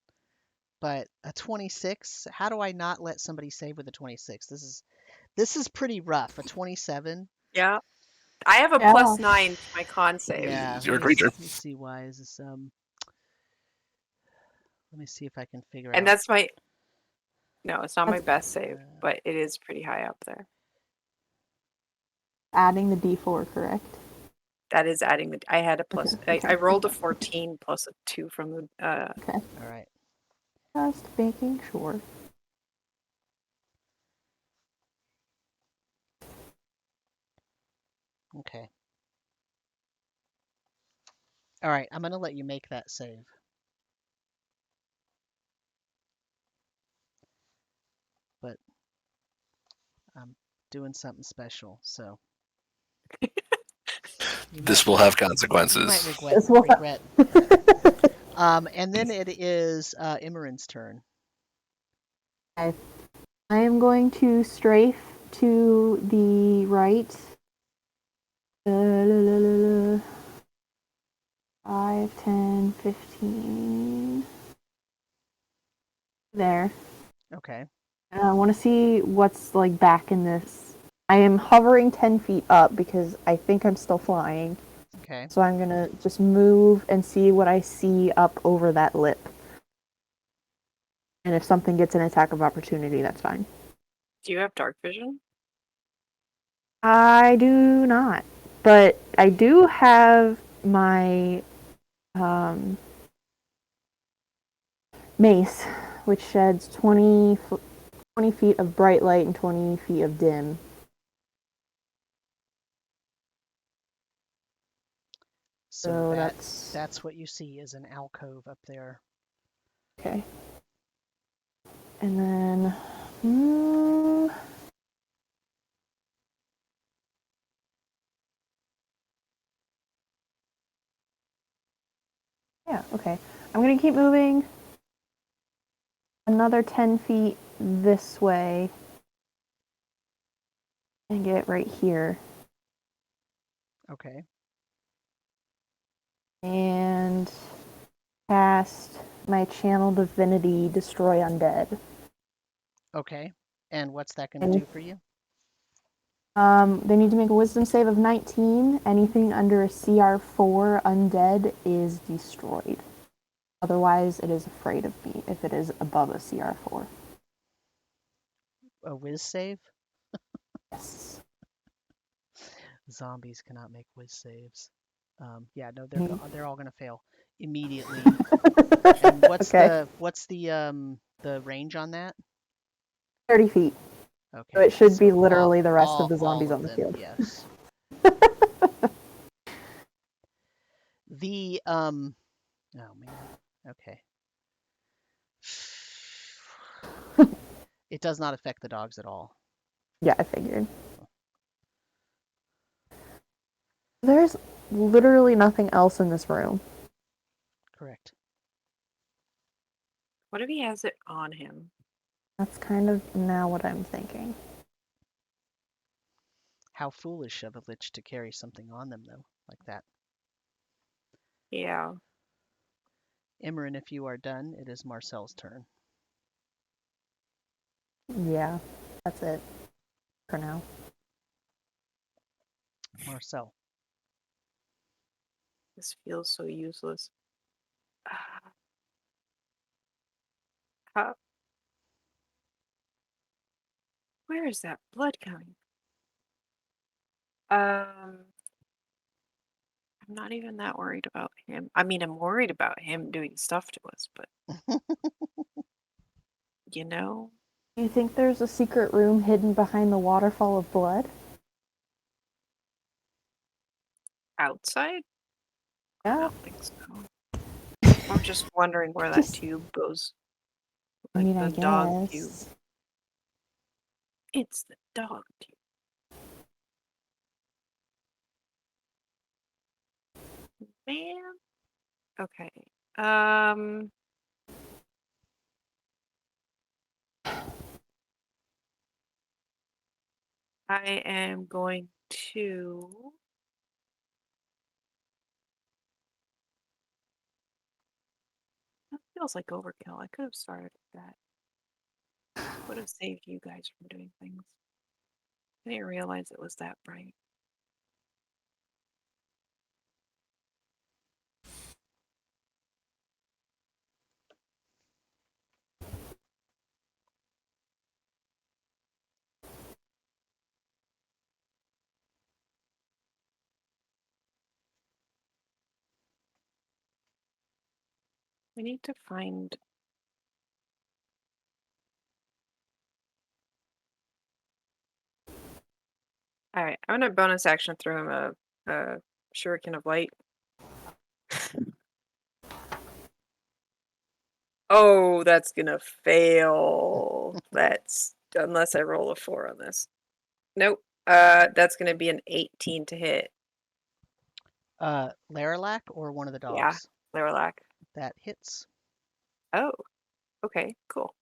but a 26. How do I not let somebody save with a 26? This is pretty rough. A 27. Yeah. I have a Yeah. +9 to my con save. Yeah. You're a creature. Let me see why is this Let me see if I can figure And out. that's my no, it's not my That's- best save, but it is pretty high up there. Adding the D4, correct? That is adding the I had a plus Okay, I okay, rolled a okay. 14 plus a 2 from the Okay. All right. Just making sure. Okay. All right. I'm gonna let you make that save. But I'm doing something special, so you This might will have you consequences. might regret This will- regret. And then it is Imran's turn. Okay. I am going to strafe to the right. 5, 10, 15. There. Okay. And I want to see what's like back in this. I am hovering 10 feet up because I think I'm still flying. Okay. So I'm gonna just move and see what I see up over that lip. And if something gets an attack of opportunity, that's fine. Do you have dark vision? I do not. But I do have my mace, which sheds 20 feet of bright light and 20 feet of dim. So So that's what you see is an alcove up there. okay. And then yeah, okay. I'm gonna keep moving another 10 feet this way and get right here. Okay. And cast my channel divinity, destroy undead. Okay. And what's that going to do for you? They need to make a wisdom save of 19. Anything under a CR4 undead is destroyed. Otherwise, it is afraid of me if it is above a CR4. A whiz save? Yes. Zombies cannot make whiz saves. Yeah, no, Mhm. they're all going to fail immediately. And Okay. what's the range on that? 30 feet. Okay. So it should be So literally the rest of the all zombies of on the them, field. yes. The oh man. Okay. It does not affect the dogs at all. Yeah, I figured. There's literally nothing else in this room. Correct. What if he has it on him? That's kind of now what I'm thinking. How foolish of a lich to carry something on them though, like that. Yeah. Imran, if you are done, it is Marcel's turn. Yeah, that's it for now. Marcel. This feels so useless. How, where is that blood coming? I'm not even that worried about him. I mean, I'm worried about him doing stuff to us, but you know, Do you think there's a secret room hidden behind the waterfall of blood? outside? I Yeah. don't think so. I'm just wondering where that Just, tube goes. I Like mean, the I dog tube. guess. It's the dog tube. Man. Okay. I am going to feels like overkill. I could have started with that. Would have saved you guys from doing things. I didn't realize it was that bright. We need to find. All right, I'm gonna bonus action throw him a shuriken of light. Oh, that's gonna fail. That's unless I roll a 4 on this. Nope. That's gonna be an 18 to hit. Laralac or one of the Yeah, dogs? Laralac. That hits. Oh, okay, cool.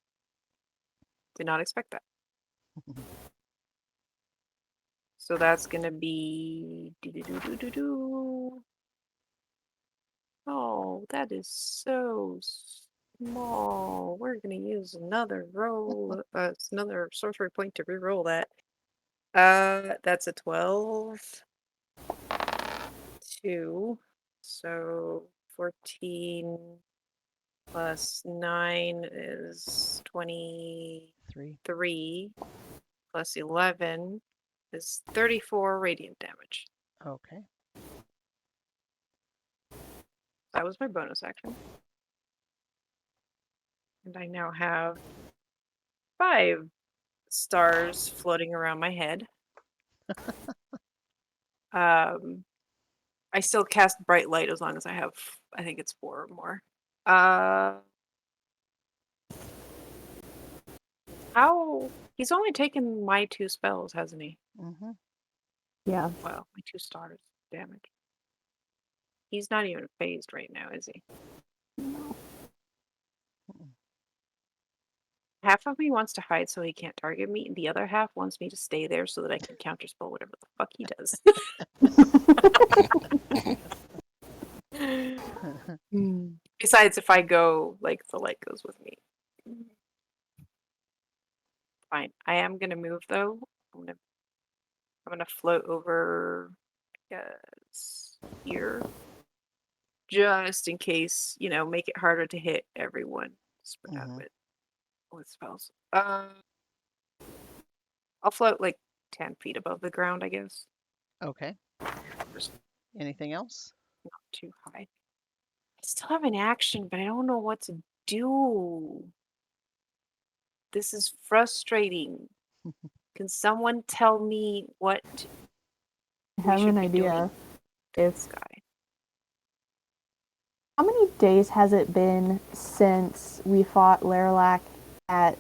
Did not expect that. So that's gonna be Oh, that is so small. We're gonna use another roll, another sorcery point to reroll that. That's a 12. 2. So 14 plus 9 is 23. 3. Plus 11 is 34 radiant damage. Okay. That was my bonus action. And I now have 5 stars floating around my head. I still cast bright light as long as I have, I think it's 4 or more. How? He's only taken my 2 spells, hasn't he? Mm-hmm. Yeah. Well, my 2 stars damage. He's not even phased right now, is he? Half of me wants to hide so he can't target me, and the other half wants me to stay there so that I can counterspell whatever the fuck he does. Besides, if I go, like, the light goes with me. Fine. I am gonna move though. I'm gonna float over, I guess, here. Just in case, make it harder to hit everyone with spells. I'll float like 10 feet above the ground, I guess. Okay. Just Anything else? not too high. I still have an action, but I don't know what to do. This is frustrating. Can someone tell me what I we have should an be doing idea. to If this guy? How many days has it been since we fought Laralac at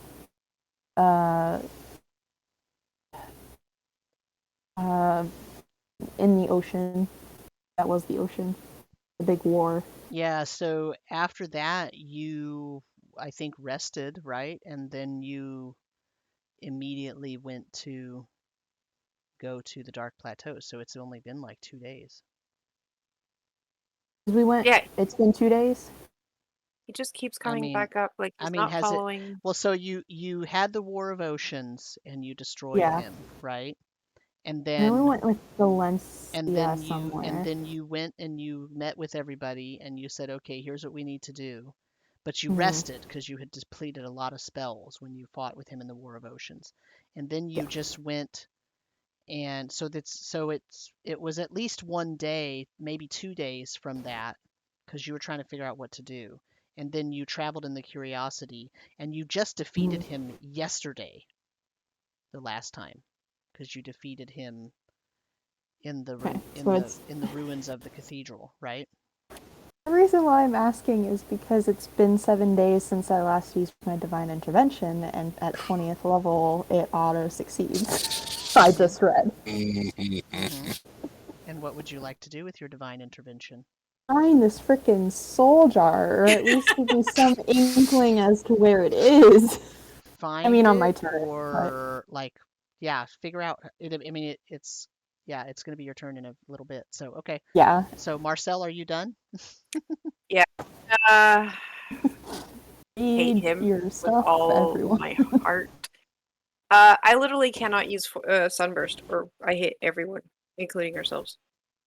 in the ocean? That was the ocean. The big war. Yeah, so after that, you, I think, rested, right? And then you immediately went to go to the Dark Plateau. So it's only been like 2 days. We went. Yeah, It's been 2 days. he just keeps I coming mean, back up. Like I he's mean, not has it? following. Well, so you had the War of Oceans and you destroyed Yeah. him, right? And And then we then went with and Valencia then somewhere. you went and you met with everybody and you said, okay, here's what we need to do. But you Mhm. rested because you had depleted a lot of spells when you fought with him in the War of Oceans. And then you Yeah. just went and it was at least 1 day, maybe 2 days from that, because you were trying to figure out what to do. And then you traveled in the Curiosity and you just defeated him yesterday, the last time, because you defeated him in the Okay. So it's in the ruins of the cathedral, right? the reason why I'm asking is because it's been 7 days since I last used my divine intervention, and at 20th level it auto succeeds. I just read. Mm-hmm. And what would you like to do with your divine intervention? Find this frickin' soul jar, or at least give me some inkling as to where it is. I Find mean, on my it turn, but or like, yeah, figure out it. I mean, it's yeah, it's going to be your turn in a little bit. So, okay. yeah. So, Marcel, are you done? Yeah. Uh, hate Read him your with stuff, all everyone. my heart. I literally cannot use Sunburst, or I hit everyone, including ourselves.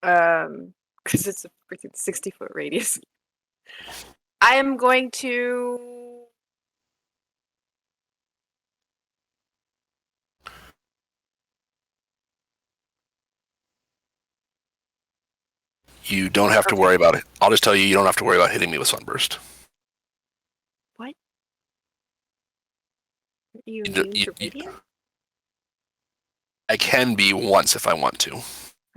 Because it's a freaking 60-foot radius. I am going to. You don't have to Okay. worry about it. I'll just tell you, you don't have to worry about hitting me with Sunburst. What? Are you You, immune you, to you, radiant? I can be once if I want to.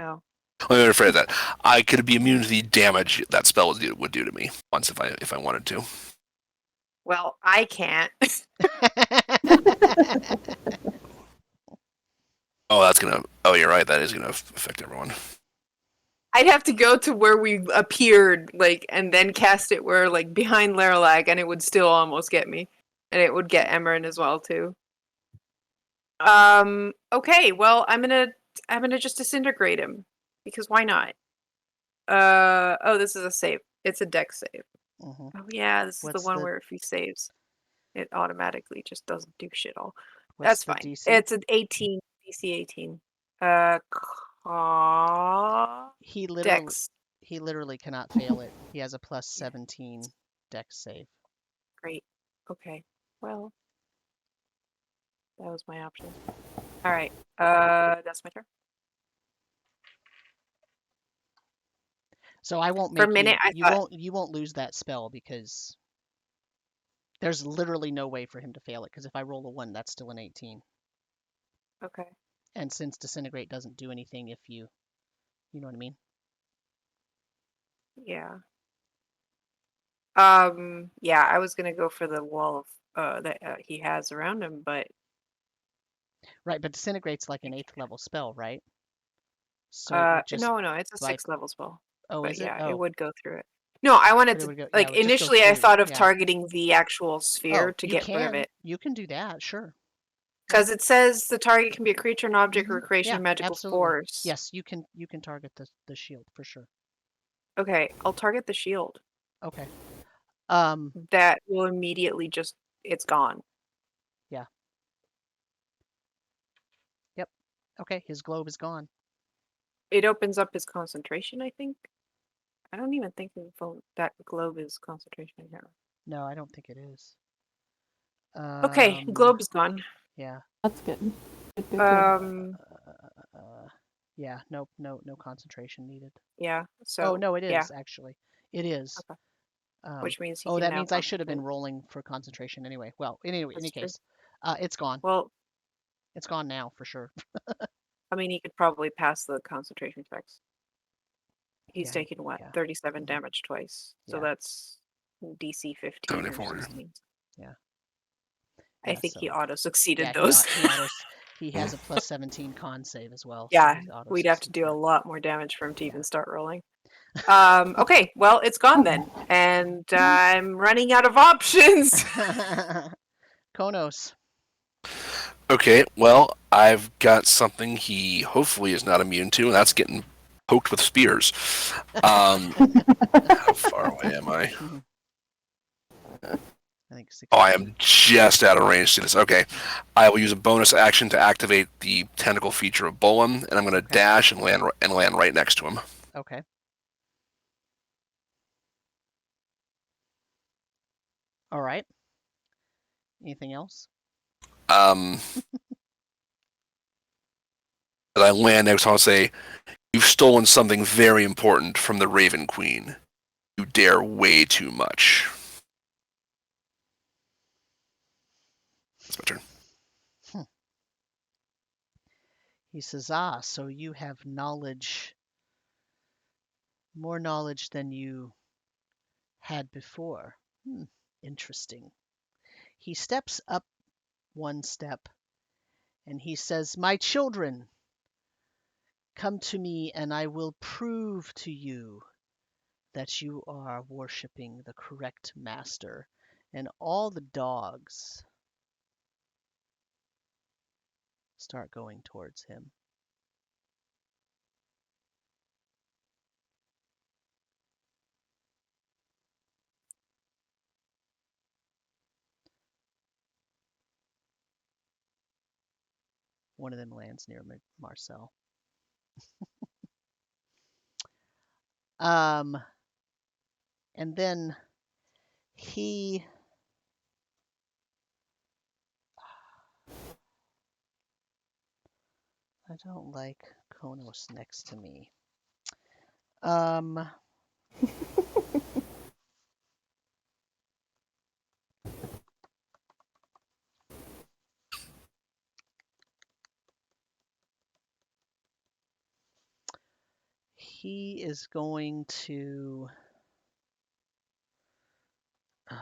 Oh. Let me rephrase that. I could be immune to the damage that spell would do to me once if I wanted to. Well, I can't. Oh, that's gonna. Oh, you're right. That is gonna affect everyone. I'd have to go to where we appeared, like, and then cast it where, like, behind Laralag, and it would still almost get me. And it would get Emerin as well, too. Okay, well, I'm gonna just disintegrate him. Because why not? Oh, this is a save. It's a dex save. Mhm. Oh, yeah, this is the What's one the where if he saves, it automatically just doesn't do shit all. what's That's the fine. DC? It's an 18, DC 18. He literally Dex. he literally cannot fail it. He has a plus 17 dex save. Great. Okay. Well, that was my option. All right. That's my turn. So I won't For a make minute, I thought, you won't lose that spell because there's literally no way for him to fail it because if I roll a 1, that's still an 18. okay. And since disintegrate doesn't do anything if you know what I mean? Yeah. Yeah, I was gonna go for the wall of that he has around him, but Right, but disintegrate's like an 8th level spell, right? So it would just no, it's a by 6th level spell. oh, But is it? yeah, it Oh, would go through it. No, I wanted but it to would go yeah, it like would just go initially I through. thought of Yeah. targeting the actual sphere Oh, to you get rid of can. it. You can do that, sure. Because it says the target can be a creature, an object, or a creation Yeah, of magical absolutely. force. Yes, you can target the shield for sure. Okay, I'll target the shield. Okay. That will immediately just it's gone. Yeah. Yep. Okay, his globe is gone. It opens up his concentration, I think. I don't even think that globe is concentration here. No, I don't think it is. Okay, globe is gone. Yeah. That's good. Good. Yeah, nope, no concentration needed. Yeah, Oh, so no, it yeah, is actually. It is. okay. Which means he Oh, can that now means I should have been concentrate. rolling for concentration anyway. Well, anyway, in That's any true. case, it's gone. Well, It's gone now for sure. I mean, he could probably pass the concentration checks. He's Yeah, taken what, yeah, 37 damage twice. So yeah, that's DC 15 or 74. 16. yeah, I yeah. think he So auto succeeded yeah, those. he has a plus 17 con save as well, so Yeah, he auto we'd have to succeeds do a that. lot more damage for him to Yeah. even start rolling. Okay, well, it's gone then. And I'm running out of options. Konos. Okay, well, I've got something he hopefully is not immune to, and that's getting poked with spears. How far away am I? I think 60 Oh, I feet. am just out of range to this. Okay, I will use a bonus action to activate the tentacle feature of Bolem, and I'm going to Okay. dash and land right next to him. Okay. All right. Anything else? As I land next, I'll say, "You've stolen something very important from the Raven Queen. You dare way too much." That's my turn. He says, so you have knowledge, more knowledge than you had before. Interesting. He steps up one step and he says, my children, come to me and I will prove to you that you are worshiping the correct master. And all the dogs start going towards him. one of them lands near Marcel. And then he I don't like Konos next to me. He is going to. Oh,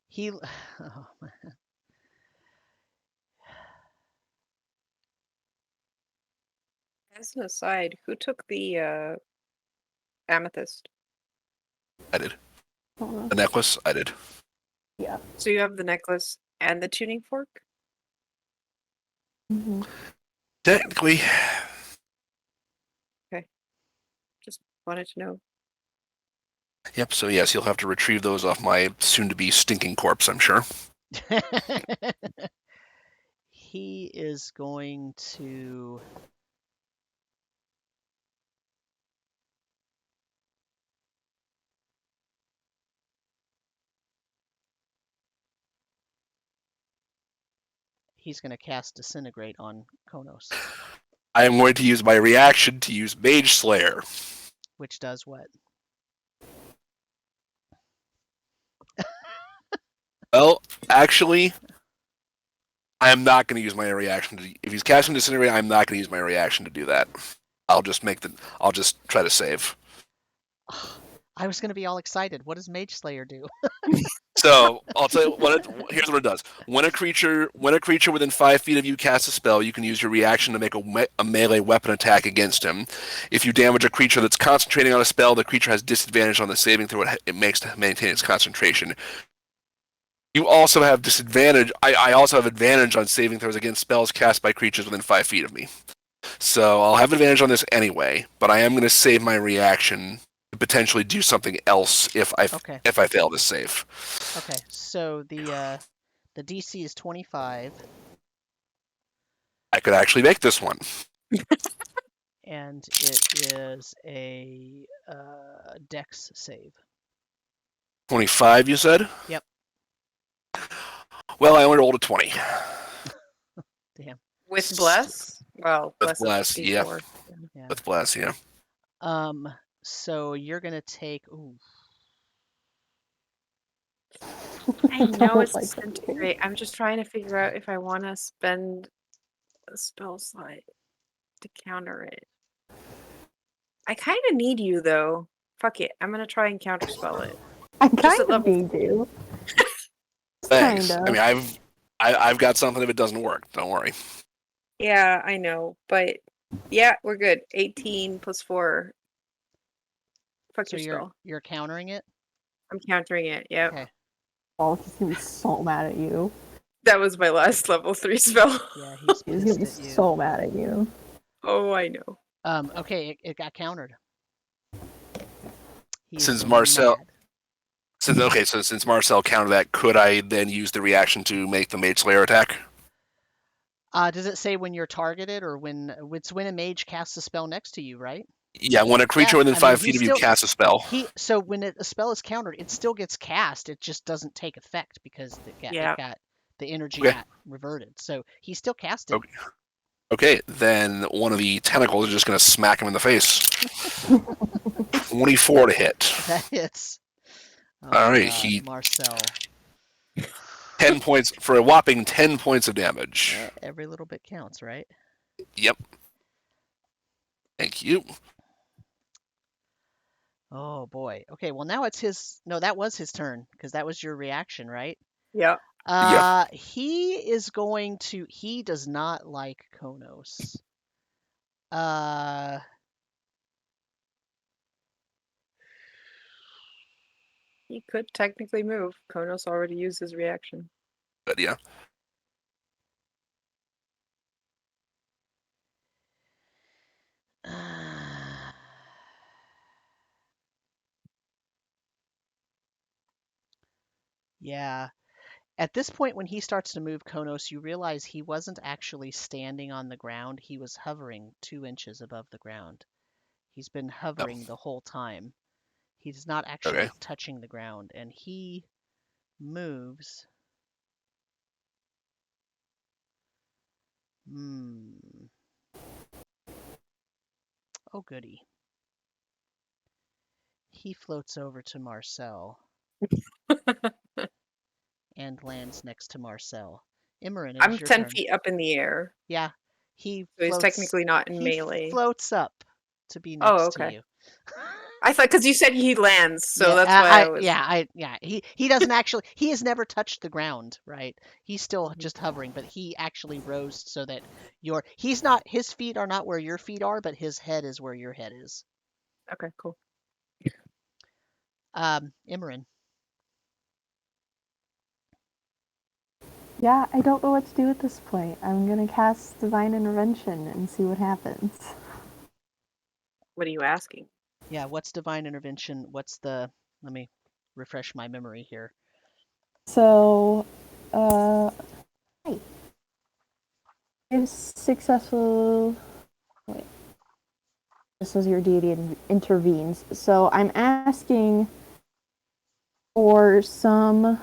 he. Oh, As an aside, who took the amethyst? I did. Oh, The necklace, I did. yeah. So you have the necklace and the tuning fork? Hmm. Technically, Just wanted to know. yep. So yes, you'll have to retrieve those off my soon-to-be stinking corpse, I'm sure. he is going to. He's going to cast Disintegrate on Konos, I am going to use my reaction to use Mage Slayer. which does what? Well, actually, I am not going to use my reaction to. If he's casting Disintegrate, I'm not going to use my reaction to do that. I'll just try to save. I was going to be all excited. What does Mage Slayer do? So I'll tell you here's what it does. When a creature within 5 feet of you casts a spell, you can use your reaction to make a melee weapon attack against him. If you damage a creature that's concentrating on a spell, the creature has disadvantage on the saving throw it makes to maintain its concentration. You also have disadvantage. I also have advantage on saving throws against spells cast by creatures within 5 feet of me. So I'll have advantage on this anyway, but I am going to save my reaction to potentially do something else if I fail this save. Okay, so the DC is 25. I could actually make this one. And it is a Dex save. 25, you said? Yep. Well, I only rolled a 20. Damn. With bless? Well, With bless, yeah. Yeah. With bless, yeah. So you're gonna take. Ooh. I know it's Like, disintegrate. I'm just trying to figure out if I want to spend a spell slot to counter it. I kind of need you though. Fuck it. I'm gonna try and counterspell it. I Just kind at of level- need you. Thanks. Kinda. I mean, I've got something if it doesn't work. Don't worry. Yeah, I know, but yeah, we're good. 18 plus 4. Fuck So your spell. you're countering it. I'm countering it. Yep. Okay. Oh, he's gonna be so mad at you. That was my last level 3 spell. Yeah, he's He's gonna be pissed at you. so mad at you. Oh, I know. Okay, it got countered. He's Since Marcel, mad. since Marcel countered that, could I then use the reaction to make the Mage Slayer attack? Does it say when you're targeted or when it's when a mage casts a spell next to you, right? Yeah, when a creature Yeah, within I mean, 5 he feet of you still- casts a spell. So when a spell is countered, it still gets cast. It just doesn't take effect because it got the energy Okay. got reverted. So he still cast it. Okay. Okay, then one of the tentacles is just going to smack him in the face. 24 to hit. That hits. Oh, All right, God, Marcel. 10 points for a whopping 10 points of damage. Every little bit counts, right? Yep. Thank you. Oh boy. Okay, well now it's his. No, that was his turn because that was your reaction, right? Yeah. He is going to. He does not like Konos. He could technically move. Konos already used his reaction. But yeah. Yeah. At this point, when he starts to move, Konos, you realize he wasn't actually standing on the ground. He was hovering 2 inches above the ground. He's been hovering the whole time. He's not actually Okay. touching the ground, and he moves. Oh, goody. He floats over to Marcel and lands next to Marcel. Imran, it I'm is your 10 turn. feet up in the air, Yeah, he so he's floats. technically not in He melee. floats up to be Oh, next to okay. you. I thought because you said he lands, so Yeah, that's why I was. yeah. He doesn't actually. He has never touched the ground, right? He's still Mhm. just hovering, but he actually rose so that your. He's not. His feet are not where your feet are, but his head is where your head is. Okay, cool. Imran. Yeah, I don't know what to do at this point. I'm gonna cast Divine Intervention and see what happens. What are you asking? Yeah, what's divine intervention? What's the? Let me refresh my memory here. So, if successful. Wait. This is your deity intervenes. So I'm asking for some.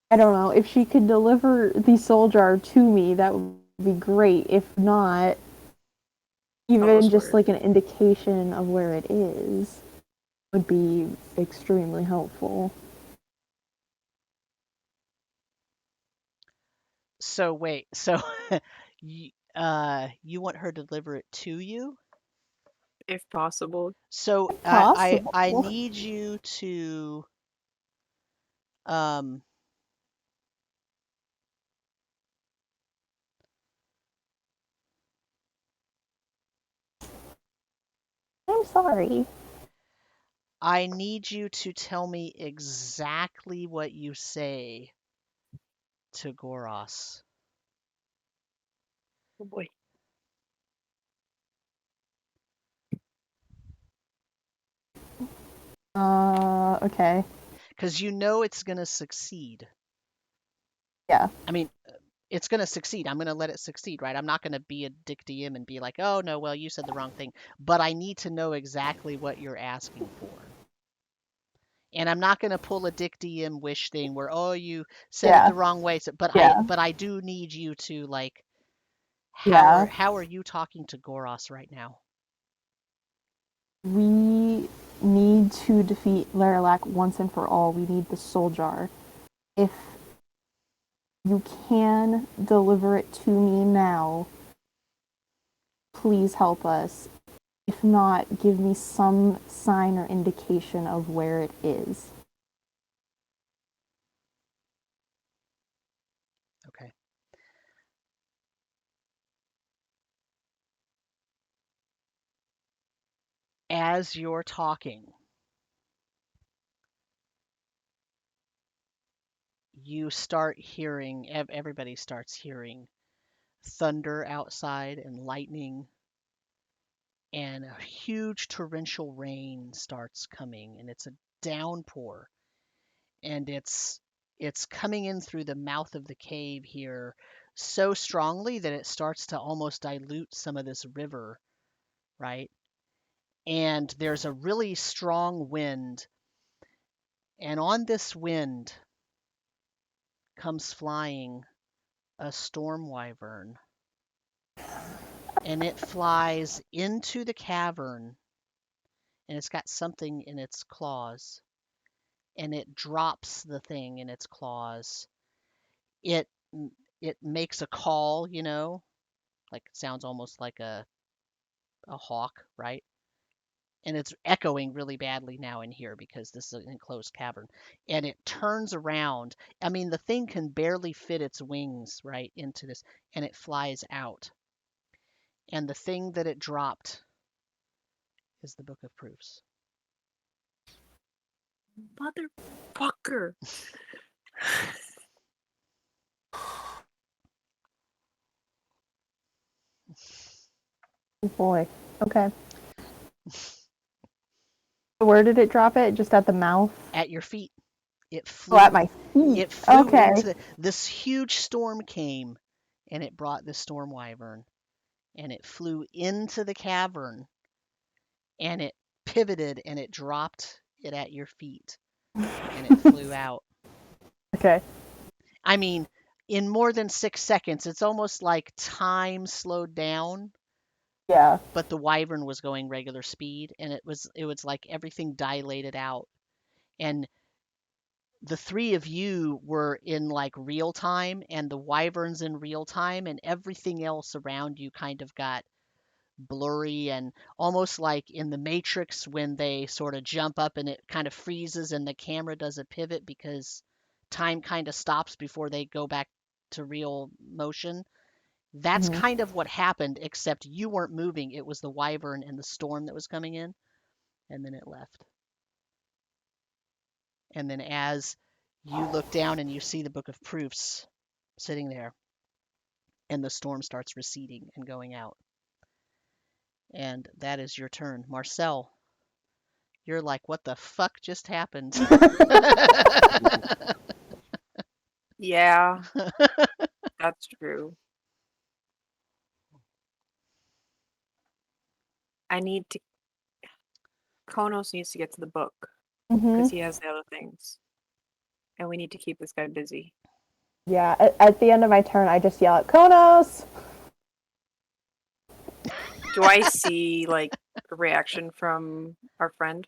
I don't know. If she could deliver the soul jar to me, that would be great. If not, even just like an indication of where it is would be extremely helpful. So wait, so you want her to deliver it to you? If possible. So Possible. I need you to um I'm sorry. I need you to tell me exactly what you say to Goros. Oh boy. Okay. Because you know it's going to succeed. Yeah. I mean, it's going to succeed. I'm going to let it succeed, right? I'm not going to be a dick DM and be like, oh, no, well, you said the wrong thing. But I need to know exactly what you're asking for. And I'm not going to pull a Dick DM wish thing where, oh, you said it Yeah. the wrong way. So, but Yeah. I do need you to like, Yeah. how are you talking to Goros right now? We need to defeat Laralac once and for all. We need the soul jar. If you can deliver it to me now, please help us. If not, give me some sign or indication of where it is. Okay. As you're talking, you start hearing, everybody starts hearing thunder outside and lightning, and a huge torrential rain starts coming, and it's a downpour, and it's coming in through the mouth of the cave here so strongly that it starts to almost dilute some of this river, right? And there's a really strong wind, and on this wind comes flying a storm wyvern, and it flies into the cavern, and it's got something in its claws, and it drops the thing in its claws. It it makes a call, like it sounds almost like a hawk, right? And it's echoing really badly now in here because this is an enclosed cavern. And it turns around. I mean, the thing can barely fit its wings right into this, and it flies out. And the thing that it dropped is the Book of Proofs. Motherfucker. Oh boy. Okay. Where did it drop it? Just at the mouth? At your feet. It Oh, at flew. my feet. It flew Okay. into this huge storm came, and it brought the storm wyvern, and it flew into the cavern, and it pivoted, and it dropped it at your feet, and it flew out. Okay. I mean, in more than 6 seconds, it's almost like time slowed down, Yeah. but the wyvern was going regular speed, and it was like everything dilated out, and the three of you were in like real time, and the wyverns in real time, and everything else around you kind of got blurry, and almost like in the Matrix when they sort of jump up and it kind of freezes and the camera does a pivot because time kind of stops before they go back to real motion. That's Hmm. kind of what happened, except you weren't moving. It was the wyvern and the storm that was coming in, and then it left. And then as you look down and you see the book of proofs sitting there, and the storm starts receding and going out. And that is your turn. Marcel, you're like, what the fuck just happened? Yeah, that's true. I need to. Konos needs to get to the book Hmm. because he has the other things, and we need to keep this guy busy. Yeah. At the end of my turn, I just yell at Konos. Do I see like a reaction from our friend?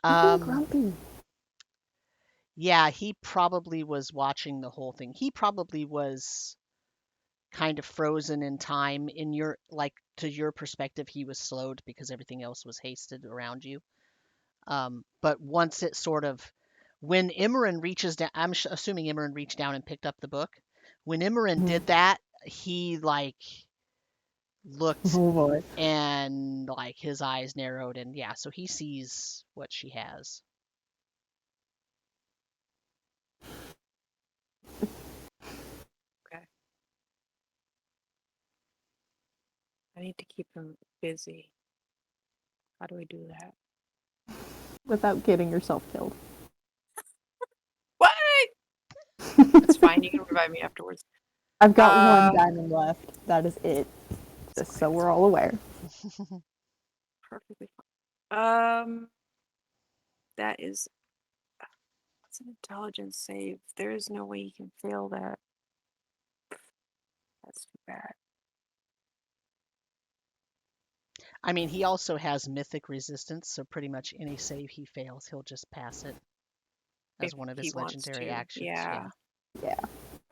He's being um, grumpy. yeah, he probably was watching the whole thing. He probably was kind of frozen in time in your like to your perspective. He was slowed because everything else was hasted around you. But once it sort of, when Imran reaches down, assuming Imran reached down and picked up the book. When Imran Mhm. did that, he like looked Oh boy. and like his eyes narrowed, and yeah, so he sees what she has. Okay. I need to keep him busy. How do we do that? Without getting yourself killed. What? It's fine. You can revive me afterwards. I've got Uh, one diamond left. That is it. Just so we're all aware. Perfectly fine. That is. It's an intelligence save. There is no way you can fail that. That's too bad. I mean, he also has mythic resistance, so pretty much any save he fails, he'll just pass it as If one of he his wants legendary to. actions. Yeah. Yeah.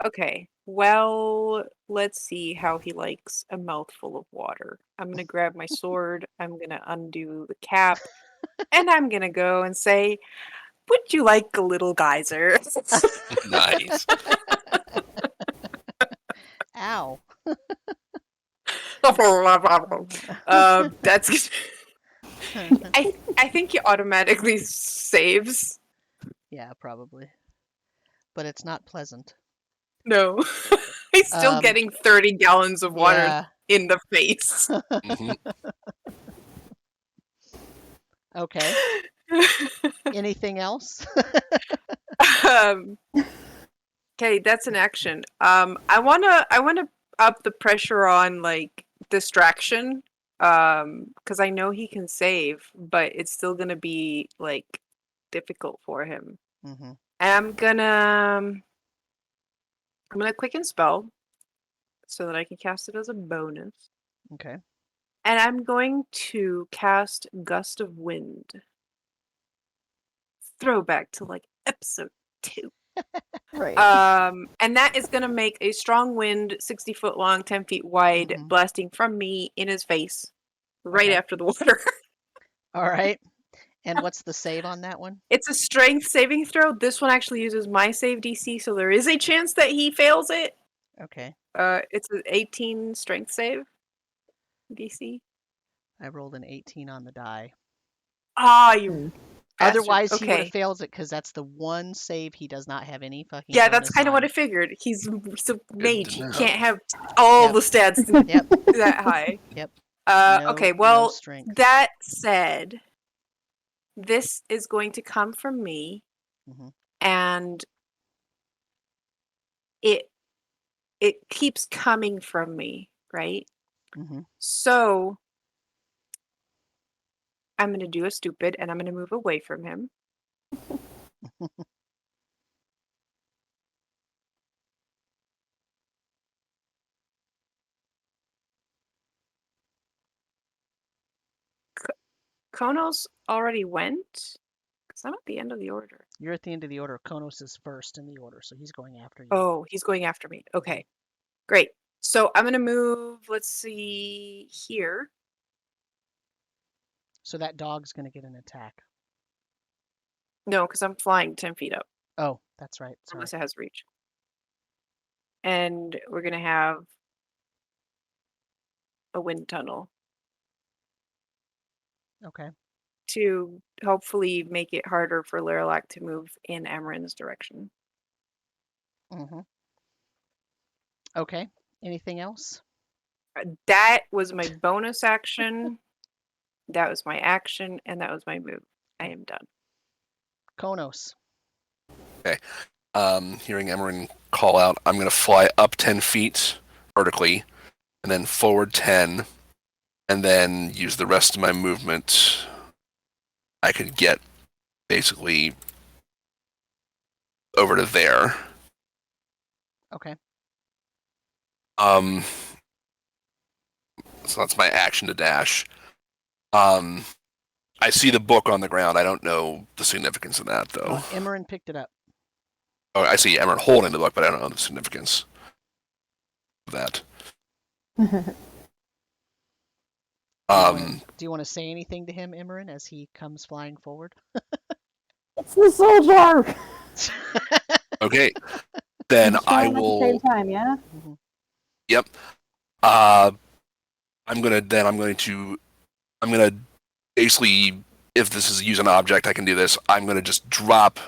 Okay. Well, let's see how he likes a mouthful of water. I'm gonna grab my sword. I'm gonna undo the cap, and I'm gonna go and say, "Would you like a little geyser?" Nice. Ow. That's. I think it automatically saves. Yeah, probably. But it's not pleasant. No, he's still Um, getting 30 gallons of water yeah. in the face. Hmm. Okay. Anything else? um, okay, that's an action. I wanna up the pressure on like distraction. Because I know he can save, but it's still gonna be like difficult for him. Hmm. And I'm gonna quicken spell so that I can cast it as a bonus. Okay. And I'm going to cast Gust of Wind. Throwback to like episode 2. Right. And that is gonna make a strong wind, 60 foot long, 10 feet wide, Mhm. blasting from me in his face, right Okay. after the water. All right. And what's the save on that one? It's a strength saving throw. This one actually uses my save DC, so there is a chance that he fails it. Okay. It's an 18 strength save DC. I rolled an 18 on the die. Ah, you Hmm. bastard. Otherwise, he would have Okay. failed it because that's the one save he does not have any fucking Yeah, that's bonus kind of what on. I figured. He's a Good mage. to He know. can't have all Yep. the stats Yep. that high. Yep. Okay, No well, strength. that said, this is going to come from me, Mhm. and it keeps coming from me, right? Mhm. So I'm going to do a stupid, and I'm going to move away from him. Konos already went? Because I'm at the end of the order. You're at the end of the order. Konos is first in the order, so he's going after you. Oh, he's going after me. Okay, great. So I'm going to move, let's see, here. So that dog's going to get an attack. No, because I'm flying 10 feet up, Oh, that's right. Sorry. unless it has reach. And we're going to have a wind tunnel Okay. to hopefully make it harder for Larilac to move in Amarin's direction. Mhm. Okay. Anything else? That was my bonus action. That was my action, and that was my move. I am done. Konos. Hearing Emerin call out, I'm going to fly up 10 feet vertically, and then forward 10, and then use the rest of my movement. I could get basically over to there. Okay. So that's my action to dash. I see the book on the ground. I don't know the significance of that, though. Emerin picked it up. Oh, I see Emerin holding the book, but I don't know the significance of that. Do you want to say anything to him, Emerin, as he comes flying forward? It's the soldier. Okay, then Just I going at the will. same time, yeah. Mhm. Yep. I'm gonna basically, if this is use an object, I can do this. I'm gonna just drop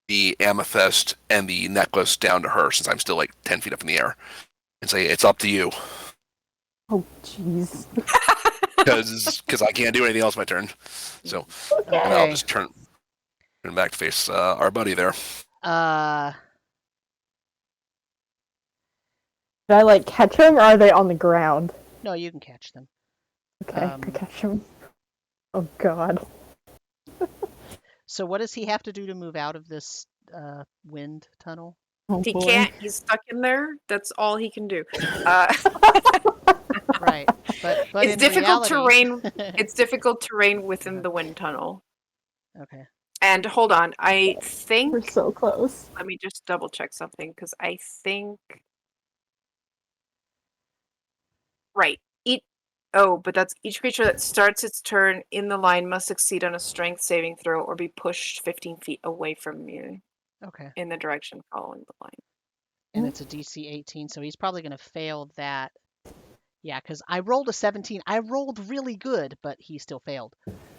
the amethyst and the necklace down to her, since I'm still like 10 feet up in the air, and say it's up to you, Oh, jeez. because I can't do anything else my turn. So and I'll Okay. just turn back to face our buddy there. Did I like catch him, or are they on the ground? No, you can catch them. Okay, I catch him. Oh God. So what does he have to do to move out of this wind tunnel? Oh, He boy. can't. He's stuck in there. That's all he can do. Right, but It's in difficult reality... terrain. It's difficult terrain within the wind tunnel. Okay. And hold on, I We're think. so close. Let me just double check something, because I think. Right. But that's each creature that starts its turn in the line must succeed on a strength saving throw or be pushed 15 feet away from you Okay. in the direction following the line. And it's a DC 18, so he's probably going to fail that. Yeah, because I rolled a 17. I rolled really good, but he still failed.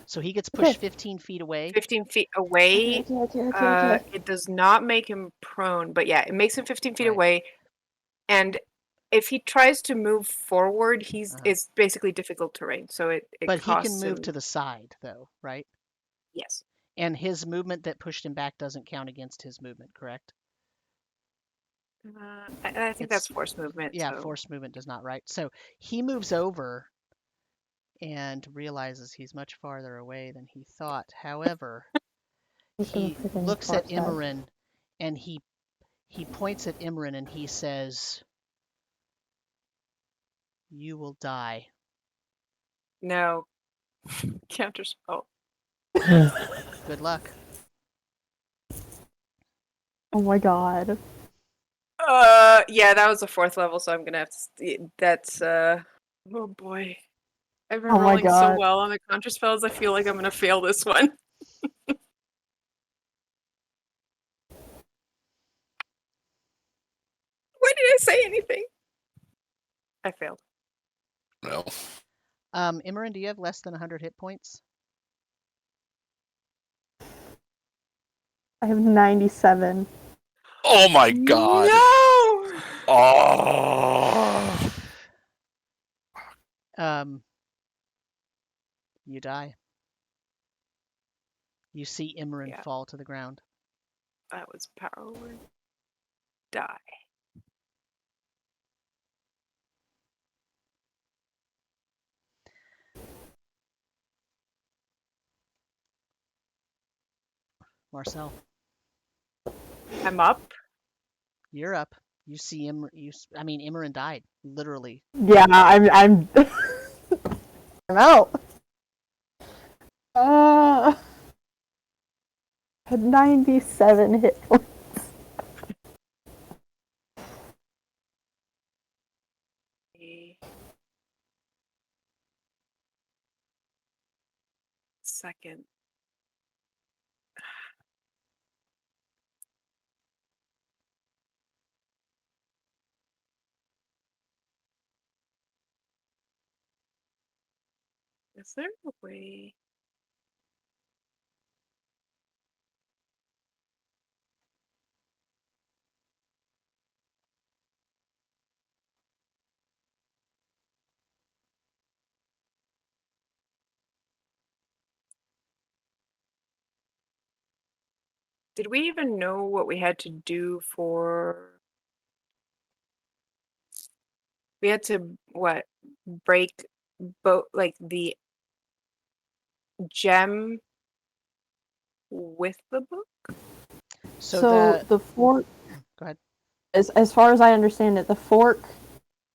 So he gets pushed 15 feet away. 15 feet away. Okay. It does not make him prone, but yeah, it makes him 15 feet Right. away. And if he tries to move forward, it's basically difficult terrain. So it But he costs can move him. to the side, though, right? Yes. And his movement that pushed him back doesn't count against his movement, correct? I think that's force movement. Yeah, so. force movement does not, right? So he moves over and realizes he's much farther away than he thought. However, he looks at Imran and he points at Imran and he says, "You will die." No. Counters. Oh. Good luck. Oh my God. Yeah, that was a 4th level, so I'm gonna have to. That's oh boy. I've been Oh my rolling so God. well on the contra spells. I feel like I'm gonna fail this one. Why did I say anything? I failed. No. Imran, do you have less than 100 hit points? I have 97. Oh my God. No. Oh. You die. You see Imran Yeah. fall to the ground. That was power word. Die. Marcel, I'm up. you're up. You see Imran died, literally. Yeah, I'm I'm out. Had 97 hit points. Second. Is there a way? Did we even know what we had to do for? We had to what? Break like the gem with the book? So the fork, Go ahead. as far as I understand it, the fork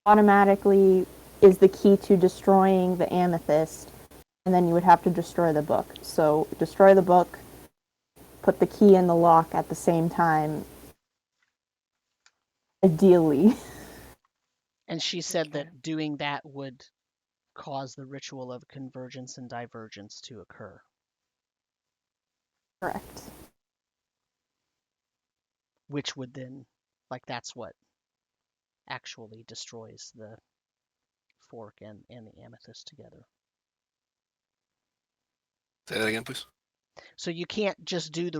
automatically is the key to destroying the amethyst, and then you would have to destroy the book. So destroy the book, put the key in the lock at the same time, ideally. And she said Okay. that doing that would cause the ritual of convergence and divergence to occur. Correct. Which would then, that's what actually destroys the fork and the amethyst together. Say that again, please. So you can't just do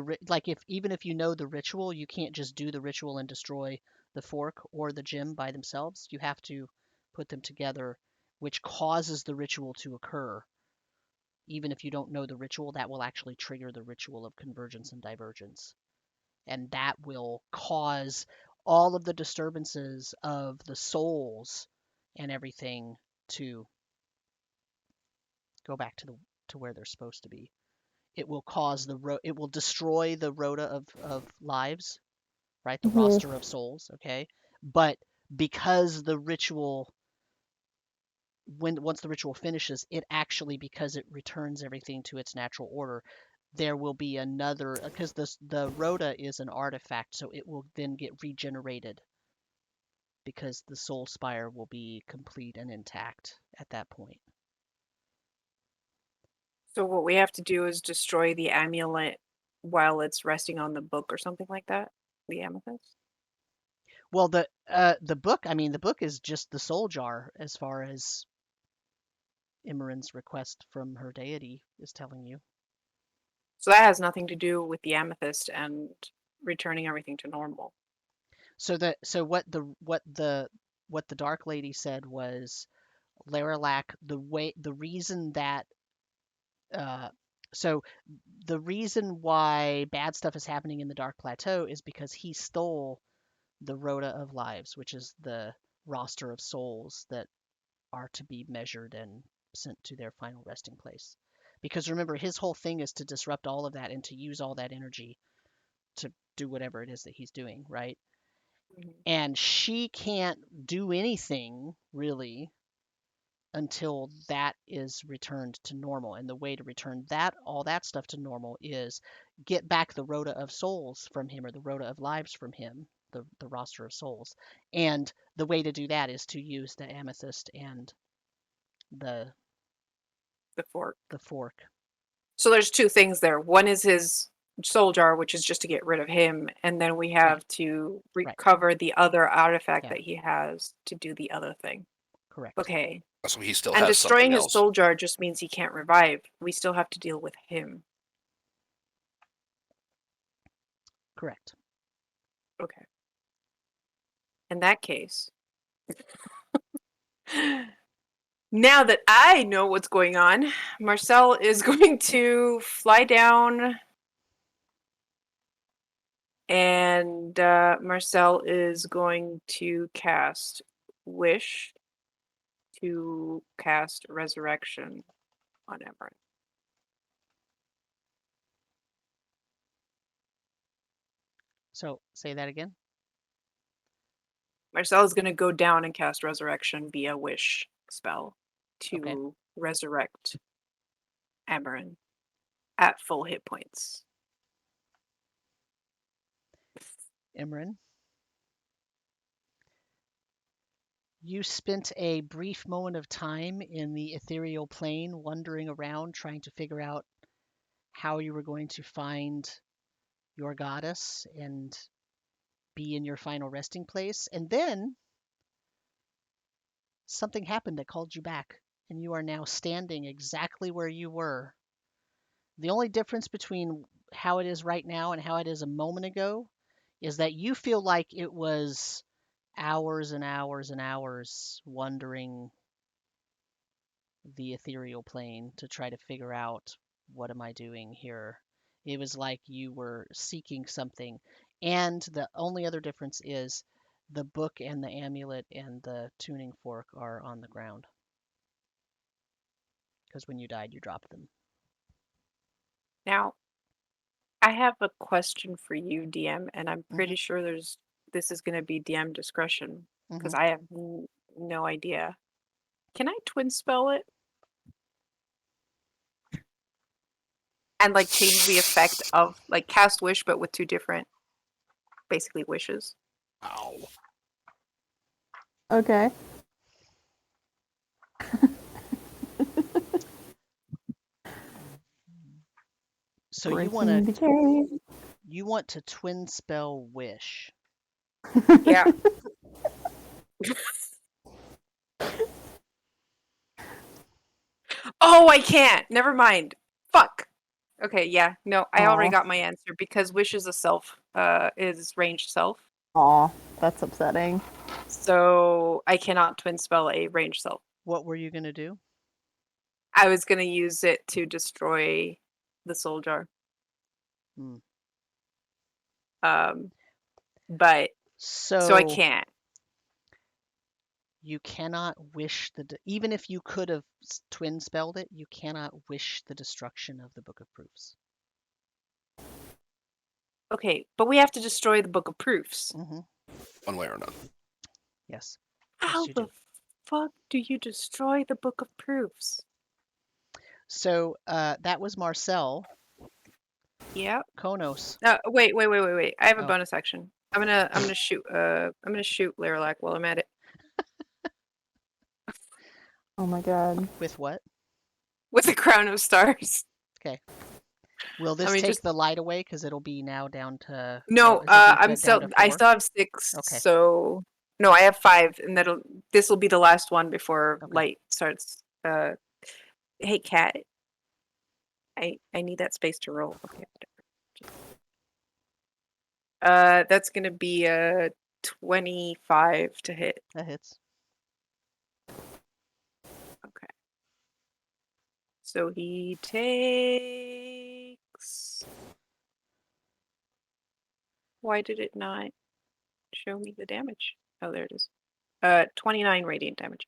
even if you know the ritual, you can't just do the ritual and destroy the fork or the gem by themselves. You have to put them together, which causes the ritual to occur. Even if you don't know the ritual, that will actually trigger the ritual of convergence and divergence. And that will cause all of the disturbances of the souls and everything to go back to where they're supposed to be. It will cause it will destroy the rota of lives, right? The roster of souls, okay? But because the ritual once the ritual finishes, it actually, because it returns everything to its natural order, there will be another, because the rota is an artifact, so it will then get regenerated because the soul spire will be complete and intact at that point. So what we have to do is destroy the amulet while it's resting on the book or something like that? The amethyst? Well, the book, the book is just the soul jar as far as Imran's request from her deity is telling you. So that has nothing to do with the amethyst and returning everything to normal. So what the Dark Lady said was, Laralac, the reason that so the reason why bad stuff is happening in the Dark Plateau is because he stole the Rota of Lives, which is the roster of souls that are to be measured and sent to their final resting place. Because remember, his whole thing is to disrupt all of that and to use all that energy to do whatever it is that he's doing, right? Mm-hmm. And she can't do anything really until that is returned to normal. And the way to return all that stuff to normal is get back the Rota of Souls from him, or the Rota of Lives from him, the roster of souls. And the way to do that is to use the amethyst and the fork. The fork. So there's two things there. One is his soul jar, which is just to get rid of him, and then we have to recover the other artifact that he has to do the other thing. Correct. Okay. So he still and has destroying something his else. soul jar just means he can't revive. We still have to deal with him. Correct. Okay. In that case, now that I know what's going on, Marcel is going to fly down And Marcel is going to cast Wish to cast Resurrection on Emran. So say that again. Marcel is going to go down and cast Resurrection via Wish spell to Okay. resurrect Emran at full hit points. Imran, you spent a brief moment of time in the ethereal plane wandering around trying to figure out how you were going to find your goddess and be in your final resting place. And then something happened that called you back, and you are now standing exactly where you were. The only difference between how it is right now and how it is a moment ago is that you feel like it was hours and hours and hours wandering the ethereal plane to try to figure out what am I doing here. It was like you were seeking something. And the only other difference is the book and the amulet and the tuning fork are on the ground. Because when you died, you dropped them. Now, I have a question for you, DM, and I'm Mm-hmm. pretty sure this is going to be DM discretion because Mm-hmm. I have no idea. Can I twin spell it? And like change the effect of like cast wish, but with two different, basically wishes. Ow. Okay. So you Breaking the chain. want to twin spell wish. Yeah. Oh, I can't. Never mind. Fuck. Okay, yeah. No, I already Aw. got my answer because wish is a self, is ranged self. Aw, that's upsetting. So I cannot twin spell a ranged self. What were you going to do? I was gonna use it to destroy the soul jar. Hmm. But so I can't. You cannot wish even if you could have twin spelled it, you cannot wish the destruction of the Book of Proofs. Okay, but we have to destroy the book of proofs. Mm-hmm. One way or another. Yes. How you the do. fuck do you destroy the book of proofs? So that was Marcel. Yep. Konos. Wait. I have a Oh. bonus action. I'm gonna shoot Laralac while I'm at it. Oh my god. With what? With a crown of stars. Okay. Will this take the light away? Because it'll be now down to. No, down to I 4? still have 6. Okay. So no, I have 5, and this will be the last one before Okay. light starts. Hey cat, I need that space to roll. Okay. That's gonna be a 25 to hit. That hits. Okay. So he takes. Why did it not show me the damage? Oh, there it is. 29 radiant damage.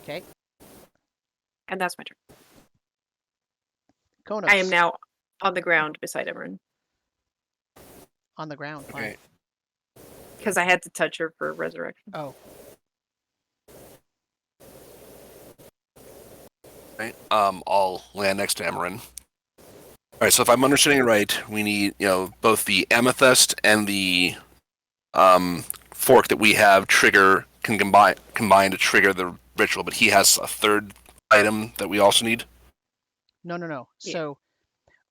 Okay. And that's my turn. Konos. I am now on the ground beside Emran. On the ground. Fine. Okay. Because I had to touch her for resurrection. Oh. Right. I'll land next to Amarin. All right. So if I'm understanding it right, we need both the amethyst and the fork that we have can combine to trigger the ritual. But he has a third item that we also need. No. Yeah. So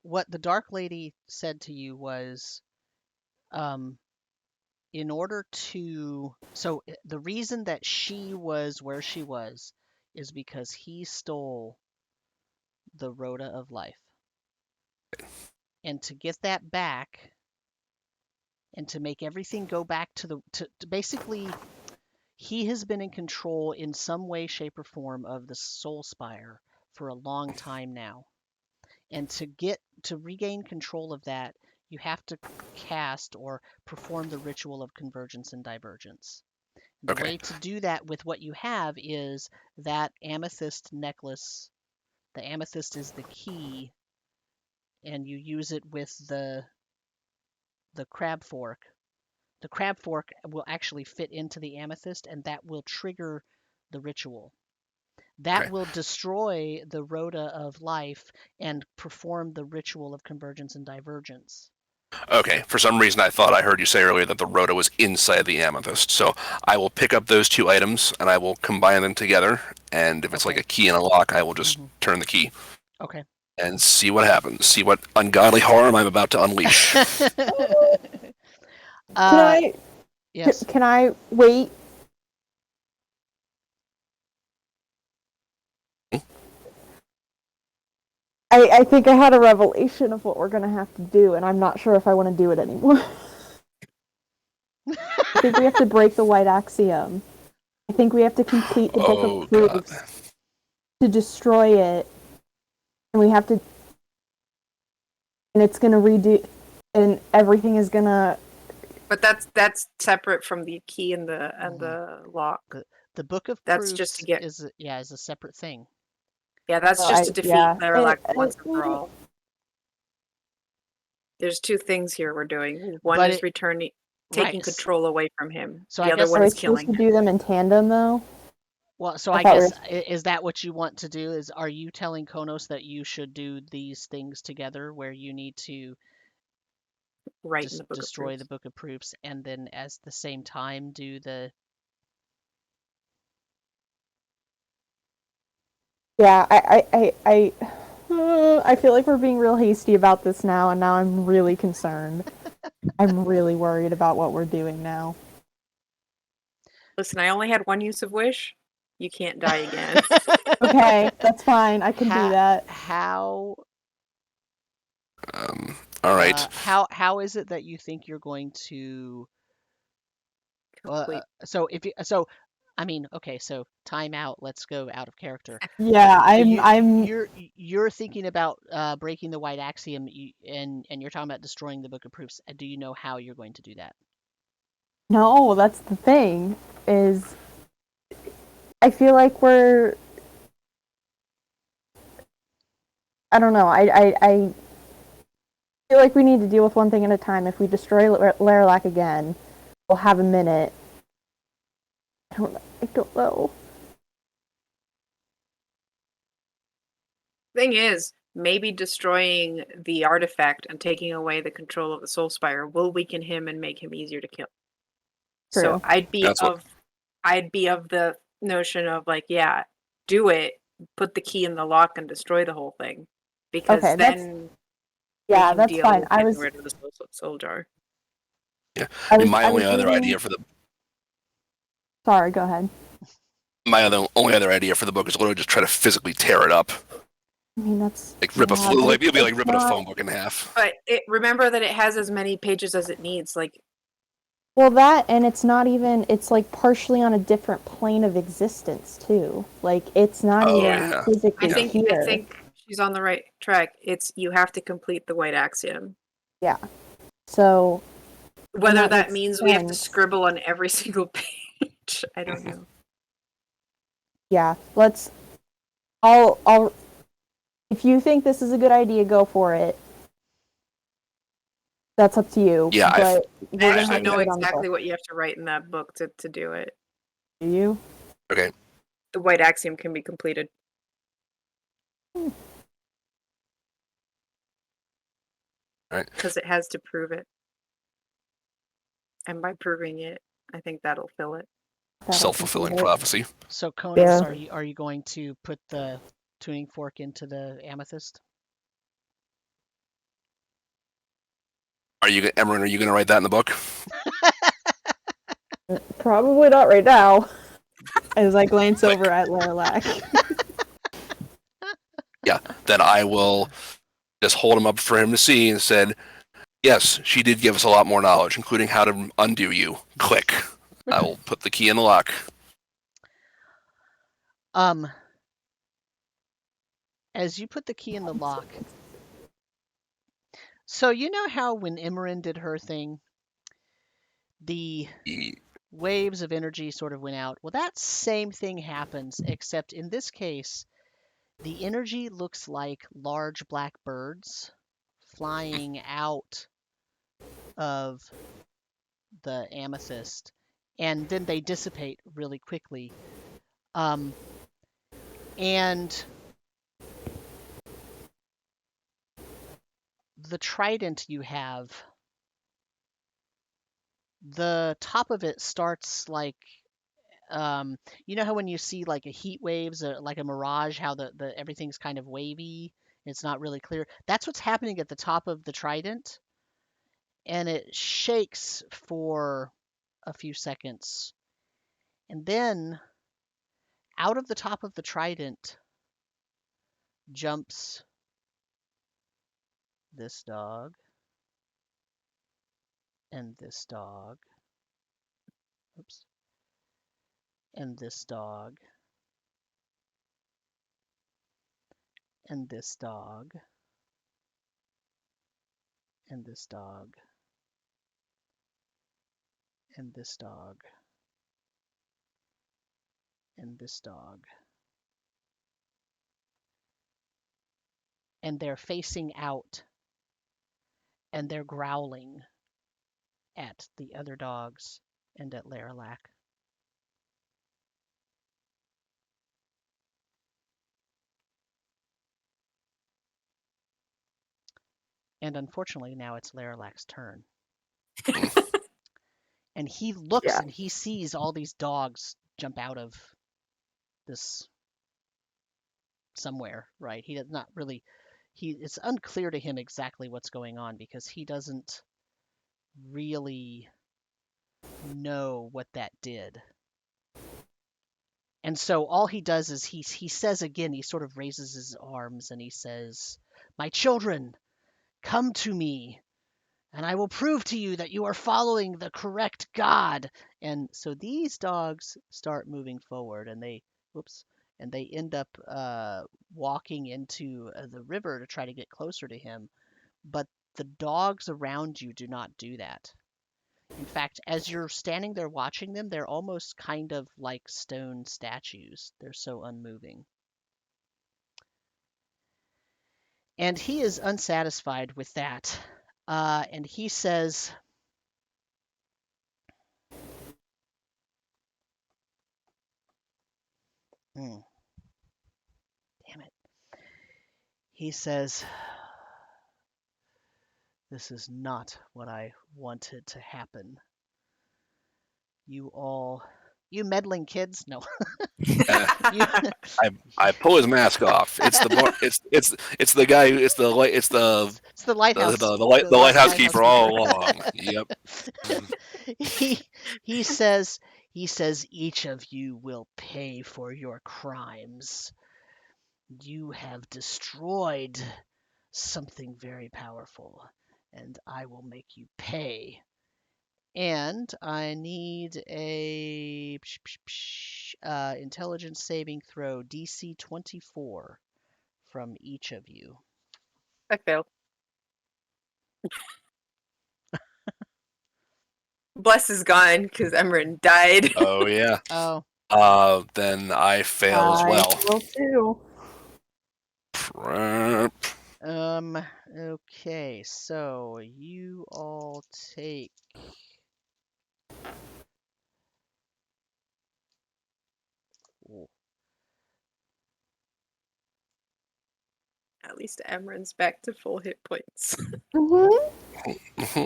what the Dark Lady said to you was, in order to, so the reason that she was where she was is because he stole the Rhoda of Life. And to get that back and to make everything go back to basically, he has been in control in some way, shape, or form of the Soul Spire for a long time now. And to get to regain control of that, you have to cast or perform the ritual of convergence and divergence. The Okay. way to do that with what you have is that amethyst necklace. The amethyst is the key, and you use it with the crab fork. The crab fork will actually fit into the amethyst, and that will trigger the ritual. That Okay. will destroy the rhoda of life and perform the ritual of convergence and divergence. Okay. For some reason, I thought I heard you say earlier that the rhoda was inside the amethyst. So I will pick up those two items and I will combine them together. And if it's like Okay. a key and a lock, I will just hmm turn the key Okay. and see what happens. See what ungodly harm I'm about to unleash. Can uh, I yes. can I wait? I think I had a revelation of what we're gonna have to do, and I'm not sure if I want to do it anymore. I think we have to break the white axiom. I think we have to complete the book of Oh God. proofs to destroy it, and we have to, and it's gonna redo, and everything is gonna. But that's separate from the key and Mhm. the lock. The Book of That's just to Proofs get is a separate thing. yeah, that's just to defeat Yeah. Laralac once and for all. There's two things here we're doing. One But is returning taking right. control away from him. So The I other guess Are one we is supposed killing to him. do them in tandem though? well, so I I thought we guess were. is that what you want to do? Are you telling Konos that you should do these things together, where you need to Right in the book of destroy the proofs. Book of Proofs, and then at the same time do the Yeah, I feel like we're being real hasty about this now, and now I'm really concerned. I'm really worried about what we're doing now. Listen, I only had one use of wish. You can't die again. Okay, that's fine. I can do that. how All right. how is it that you think you're going to Complete. so if you so I mean, okay, so time out. Let's go out of character. Yeah, You I'm. you're thinking about breaking the white axiom, and you're talking about destroying the Book of Proofs. Do you know how you're going to do that? No, that's the thing. Is I feel like we're. I don't know. I feel like we need to deal with one thing at a time. If we destroy Laralac again, we'll have a minute. I don't know. Thing is, maybe destroying the artifact and taking away the control of the Soul Spire will weaken him and make him easier to kill. So True. That's what. I'd be of the notion of like, yeah, do it, put the key in the lock and destroy the whole thing. Because Okay, then we yeah, can that's deal fine. with I getting was rid of the soul jar. Yeah. I I mean, was my I only was other reading. idea for the Sorry, go ahead. only other idea for the book is literally just try to physically tear it up, I mean that's like rip a yeah, but like it'd be like it's ripping a not. phone book in half. But remember that it has as many pages as it needs. Like Well, that and it's not even. It's like partially on a different plane of existence too. Like it's not Oh even yeah, yeah, physically yeah. I here. think she's on the right track. It's you have to complete the white axiom. Yeah. So and Whether that that makes means we have to sense. scribble on every single page, I don't know. Yeah. Let's. I'll. If you think this is a good idea, go for it. That's up to you. Yeah, But I we're gonna actually have to know do it on the book. exactly what you have to write in that book to do it. Do you? okay. The white axiom can be completed All right. because it has to prove it. And by proving it, I think that'll fill it. That'll Self-fulfilling complete it. prophecy. So Konos, Yeah. are you going to put the tuning fork into the amethyst? Are you, Emran? Are you going to write that in the book? Probably not right now. As I glance Quick. over at Laralac. Yeah. Then I will just hold him up for him to see and said, yes, she did give us a lot more knowledge, including how to undo you. Click. I will put the key in the lock. Um, as you put the key in the lock, So you know how when Imran did her thing, the waves of energy sort of went out? Well, that same thing happens, except in this case, the energy looks like large black birds flying out of the amethyst, and then they dissipate really quickly. Um, and the trident you have, the top of it starts like you know how when you see like a heat waves, like a mirage, how the everything's kind of wavy, it's not really clear. That's what's happening at the top of the trident, and it shakes for a few seconds, and then out of the top of the trident jumps this dog and this dog. Oops. And this dog and this dog and this dog and this dog and this dog. And they're facing out and they're growling at the other dogs and at Laralac. And unfortunately, now it's Laralac's turn. And he looks and he sees all these dogs jump out of this somewhere, right? He does not really, it's unclear to him exactly what's going on because he doesn't really know what that did. And so all he does is he says again, he sort of raises his arms and he says, "My children, come to me, and I will prove to you that you are following the correct God." And so these dogs start moving forward, and they end up walking into the river to try to get closer to him. But the dogs around you do not do that. In fact, as you're standing there watching them, they're almost kind of like stone statues. They're so unmoving. And he is unsatisfied with that. And he says, damn it. He says, "This is not what I wanted to happen. You meddling kids." No. You, I pull his mask off. It's the guy. It's the light. It's it's the lighthouse. the lighthouse keeper all along. Yep. he he says each of you will pay for your crimes. You have destroyed something very powerful, and I will make you pay. And I need a intelligence saving throw DC 24 from each of you. I failed. Bless is gone because Emran died. Oh yeah. Oh, Then I fail as well. I will too. okay, so you all take Ooh, At least Emran's back to full hit points. Mm-hmm.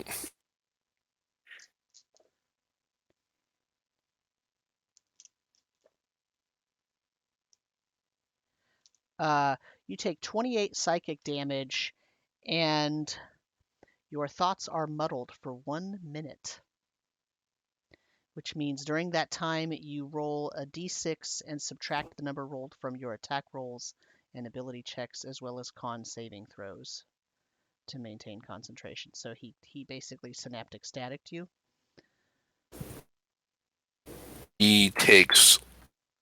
you take 28 psychic damage, and your thoughts are muddled for 1 minute, which means during that time you roll a d6 and subtract the number rolled from your attack rolls and ability checks as well as con saving throws to maintain concentration. So he basically synaptic staticked you. He takes.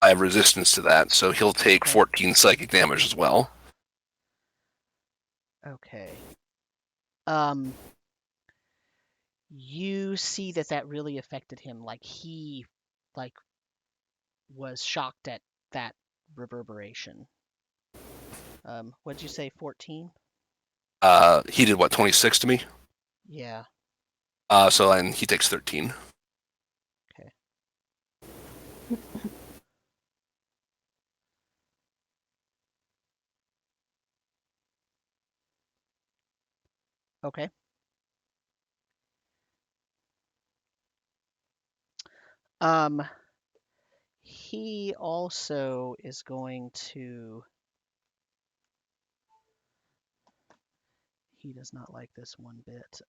I have resistance to that, so he'll take Okay. 14 psychic damage as well. Okay. you see that really affected him. Like he like was shocked at that reverberation. What'd you say, 14? He did what, 26 to me? Yeah. So and he takes 13. Okay. Okay. He also is going to. He does not like this one bit.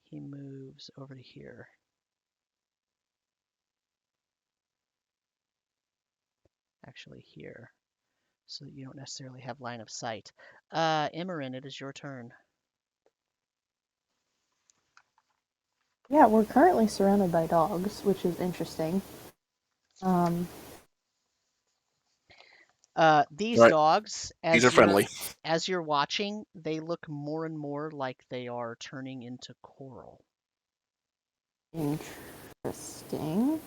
He moves over to here. Actually, here. So that you don't necessarily have line of sight. Imran, it is your turn. Yeah, we're currently surrounded by dogs, which is interesting. These All right. dogs, These are friendly. as you're watching, they look more and more like they are turning into coral. Interesting.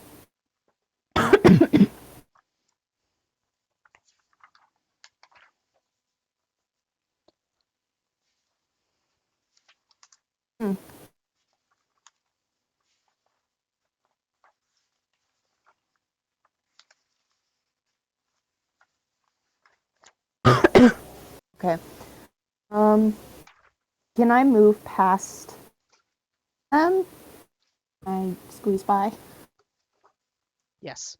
Okay. Can I move past them? I squeeze by. Yes.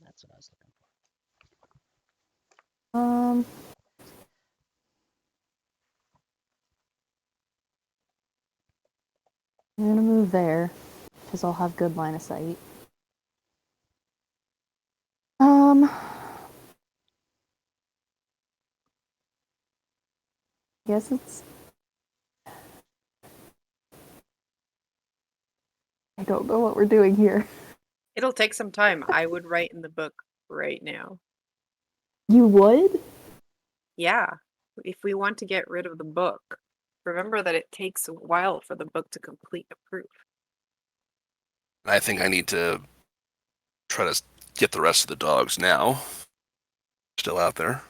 That's what I was looking for. I'm gonna move there because I'll have good line of sight. Guess it's. I don't know what we're doing here. It'll take some time. I would write in the book right now. You would? Yeah, if we want to get rid of the book, remember that it takes a while for the book to complete a proof. I think I need to try to get the rest of the dogs now. Still out there.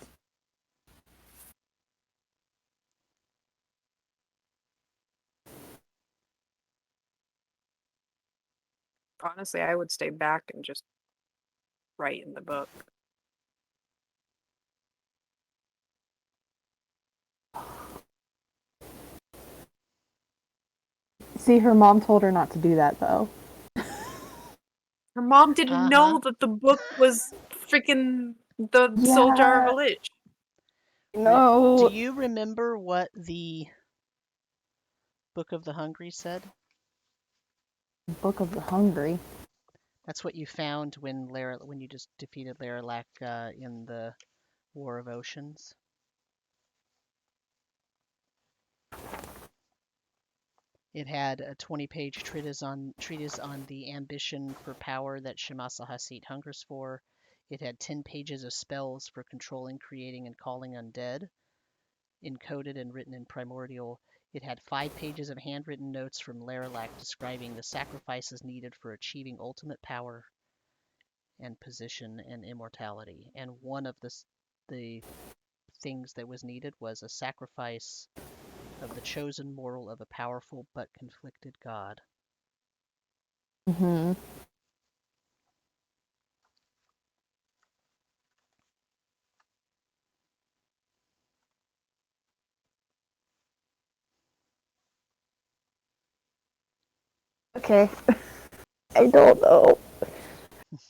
Honestly, I would stay back and just write in the book. See, her mom told her not to do that, though. Her mom didn't Uh-huh. know that the book was freaking the Soul Jar of a Lich. No. Do you remember what the Book of the Hungry said? Book of the Hungry. That's what you found when you just defeated Laralac in the War of Oceans. It had a 20-page treatise on the ambition for power that Shemasa Hasit hungers for. It had 10 pages of spells for controlling, creating, and calling undead, encoded and written in primordial. It had 5 pages of handwritten notes from Laralac describing the sacrifices needed for achieving ultimate power and position and immortality. And one of the things that was needed was a sacrifice of the chosen mortal of a powerful but conflicted god. Mm-hmm. Okay. I don't know.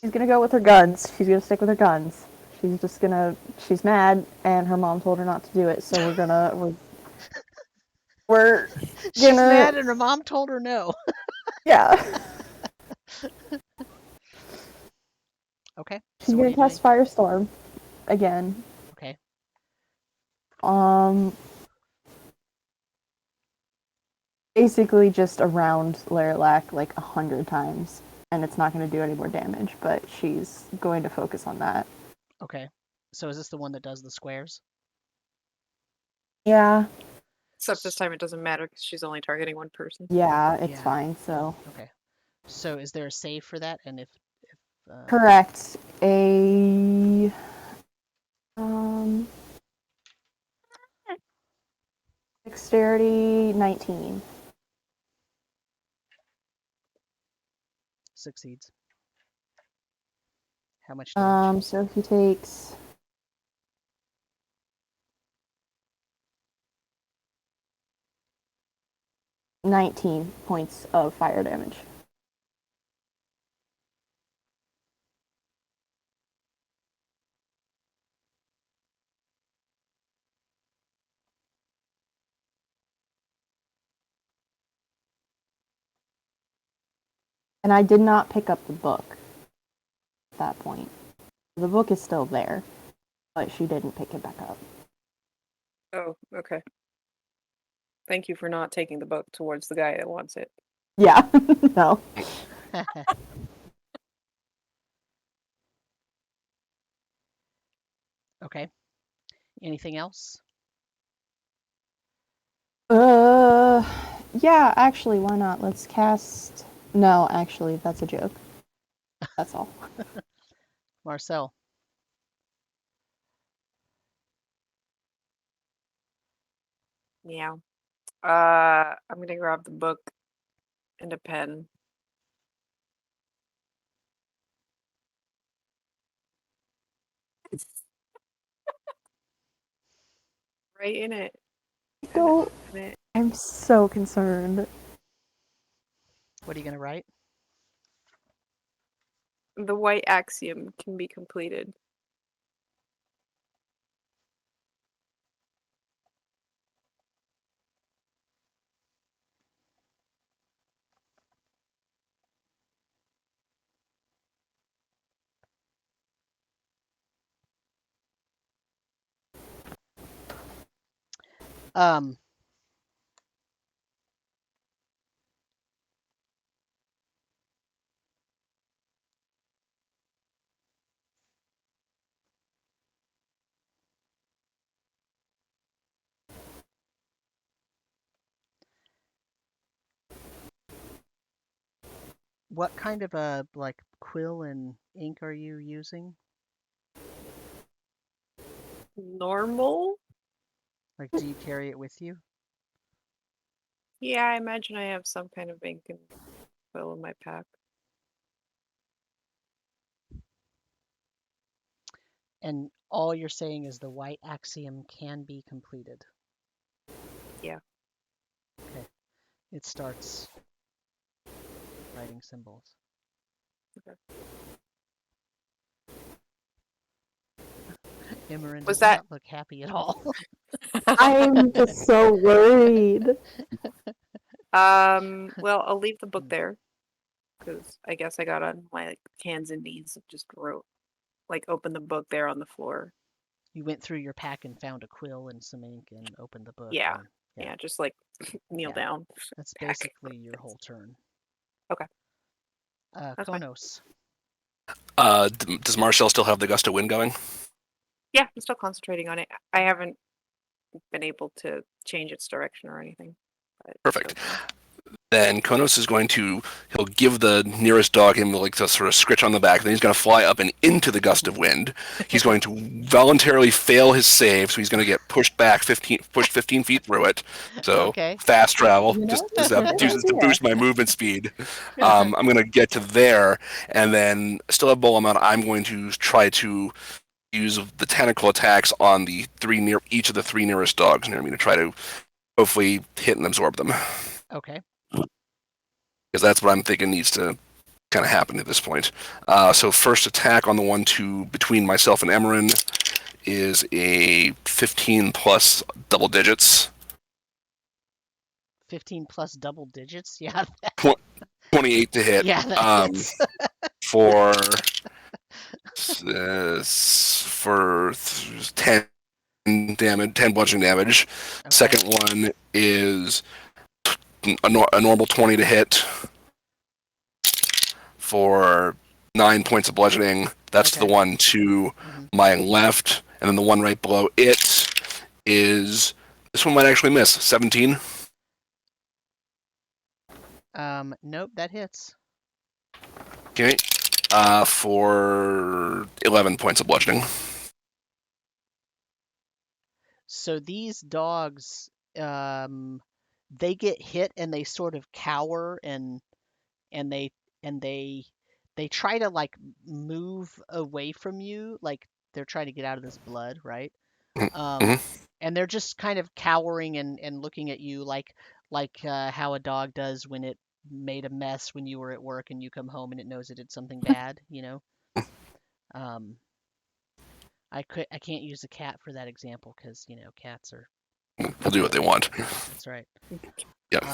She's gonna go with her guns. She's gonna stick with her guns. She's mad, and her mom told her not to do it, so we're She's gonna. mad and her mom told her no. Yeah. Okay, She's so what are gonna you doing? cast Firestorm again. Okay. Um. basically just around Laralac like 100 times, and it's not going to do any more damage, but she's going to focus on that. Okay. So is this the one that does the squares? Yeah, Except this time it doesn't matter because she's only targeting one person. yeah, it's Yeah. fine, so. Okay. So is there a save for that? And if Correct. A um dexterity 19. succeeds, how much damage? So he takes 19 points of fire damage. And I did not pick up the book at that point. The book is still there, but she didn't pick it back up. Oh, okay. Thank you for not taking the book towards the guy that wants it. Yeah, no. Okay. Anything else? Yeah, actually, why not? Let's cast. No, actually, that's a joke. That's all. Marcel. Yeah. I'm gonna grab the book and a pen. Right in it. Don't. In it. I'm so concerned. What are you going to write? The white axiom can be completed. Um, what kind of a like quill and ink are you using? Normal? Like, do you carry it with you? Yeah, I imagine I have some kind of ink and quill in my pack. And all you're saying is the white axiom can be completed. Yeah. Okay. It starts writing symbols. Okay. Imran Was does that- not look happy at all. I'm just so worried. Well, I'll leave the book there because I guess I got on my hands and knees and just wrote, opened the book there on the floor. You went through your pack and found a quill and some ink and opened the book. Yeah. And, Yeah, just kneel Yeah. down. That's Pack. basically your whole turn. Okay. That's fine. Konos. Does Marcel still have the gust of wind going? Yeah, I'm still concentrating on it. I haven't been able to change its direction or anything. But Perfect. still. Then Konos is going to, he'll give the nearest dog him like to sort of scritch on the back, then he's going to fly up and into the gust of wind. He's going to voluntarily fail his save, so he's going to get pushed 15 feet through it. So Okay. fast travel, You know, just good uses to idea. boost my movement speed. I'm going to get to there, and then still have Bola Mount. I'm going to try to use the tentacle attacks on each of the three nearest dogs near me to try to hopefully hit and absorb them. Okay. Because that's what I'm thinking needs to kind of happen at this point. So first attack on the one between myself and Emerin is a 15 plus double digits. 15 plus double digits? Yeah. 28 to hit. Yeah, that hits. For 10 damage, 10 bludgeoning damage. Okay. Second one is a normal 20 to hit for 9 points of bludgeoning. That's Okay. the one to hmm my left, and then the one right below it is, this one might actually miss, 17. Nope, that hits. Okay, for 11 points of bludgeoning. So these dogs, they get hit and they sort of cower and they try to like move away from you, like they're trying to get out of this blood, right? Um, Mm-hmm. and they're just kind of cowering and looking at you like how a dog does when it made a mess when you were at work and you come home and it knows it did something bad, you know? Um, I can't use a cat for that example because, you know, cats are They'll do what they want. that's right. Yep.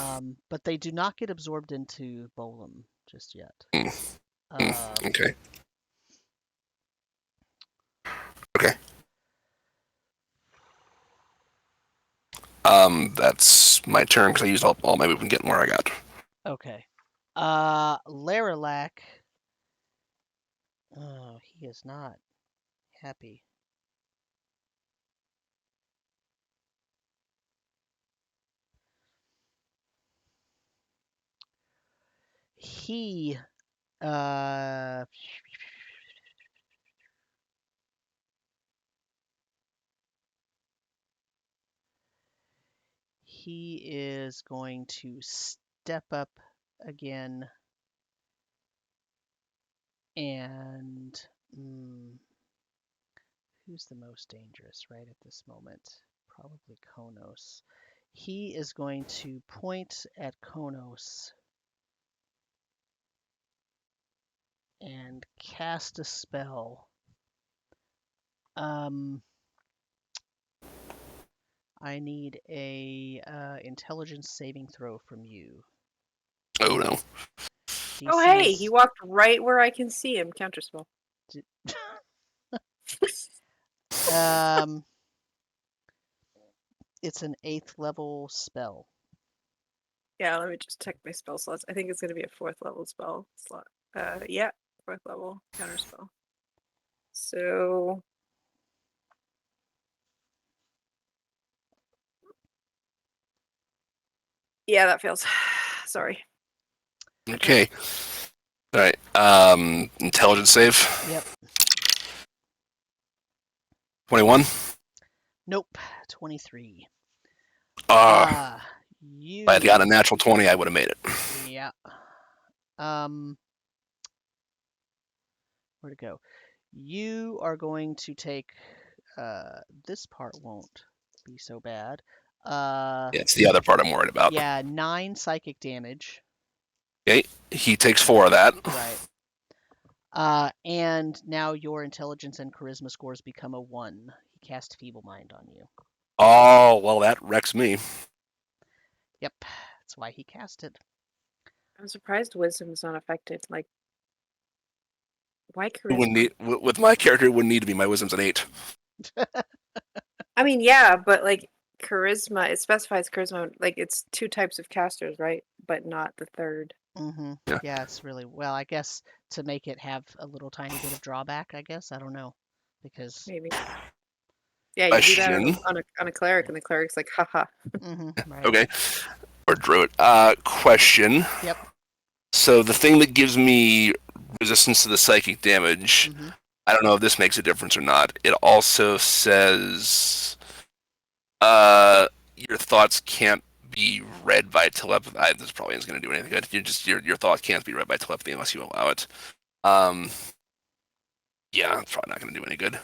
But they do not get absorbed into Bolum just yet. Okay. Okay. That's my turn because I used all my movement getting where I got. Okay. Laralac. Oh, he is not happy. He uh he is going to step up again and who's the most dangerous right at this moment? Probably Konos. He is going to point at Konos and cast a spell. Um, I need a intelligence saving throw from you. Oh no. Oh, DC hey, he is walked right where I can see him. Counterspell. um, it's an 8th level spell. Yeah, let me just check my spell slots. I think it's going to be a 4th level spell slot. Yeah, 4th level counterspell. So yeah, that fails. Sorry. Okay. All right. Intelligence save. Yep. 21. Nope. 23. If I had got a You. natural 20, I would have made it. Yeah. Um, where to go? You are going to take. This part won't be so bad. Yeah, it's the other part I'm worried about. Yeah, 9 psychic damage. Okay. He takes 4 of that. Right. And now your intelligence and charisma scores become a 1. He cast Feeble Mind on you. Oh, well, that wrecks me. Yep, that's why he cast it. I'm surprised wisdom is not affected. Like, why It wouldn't charisma? need, with my character, it wouldn't need to be. My wisdom's an 8. I mean, yeah, but like charisma, it specifies charisma. Like, it's 2 types of casters, right? But not the third. Mm-hmm. Yeah. Yeah, it's really well. I guess to make it have a little tiny bit of drawback. I guess I don't know, because Maybe. Yeah, you do that Question. on a cleric, and the cleric's like, haha. right. Okay. Or druid. Question. Yep. So the thing that gives me resistance to the psychic damage, Mm-hmm. I don't know if this makes a difference or not. It also says your thoughts can't be read by telepathy. This probably isn't going to do anything good. Your thoughts can't be read by telepathy unless you allow it. Um, yeah, it's probably not going to do any good.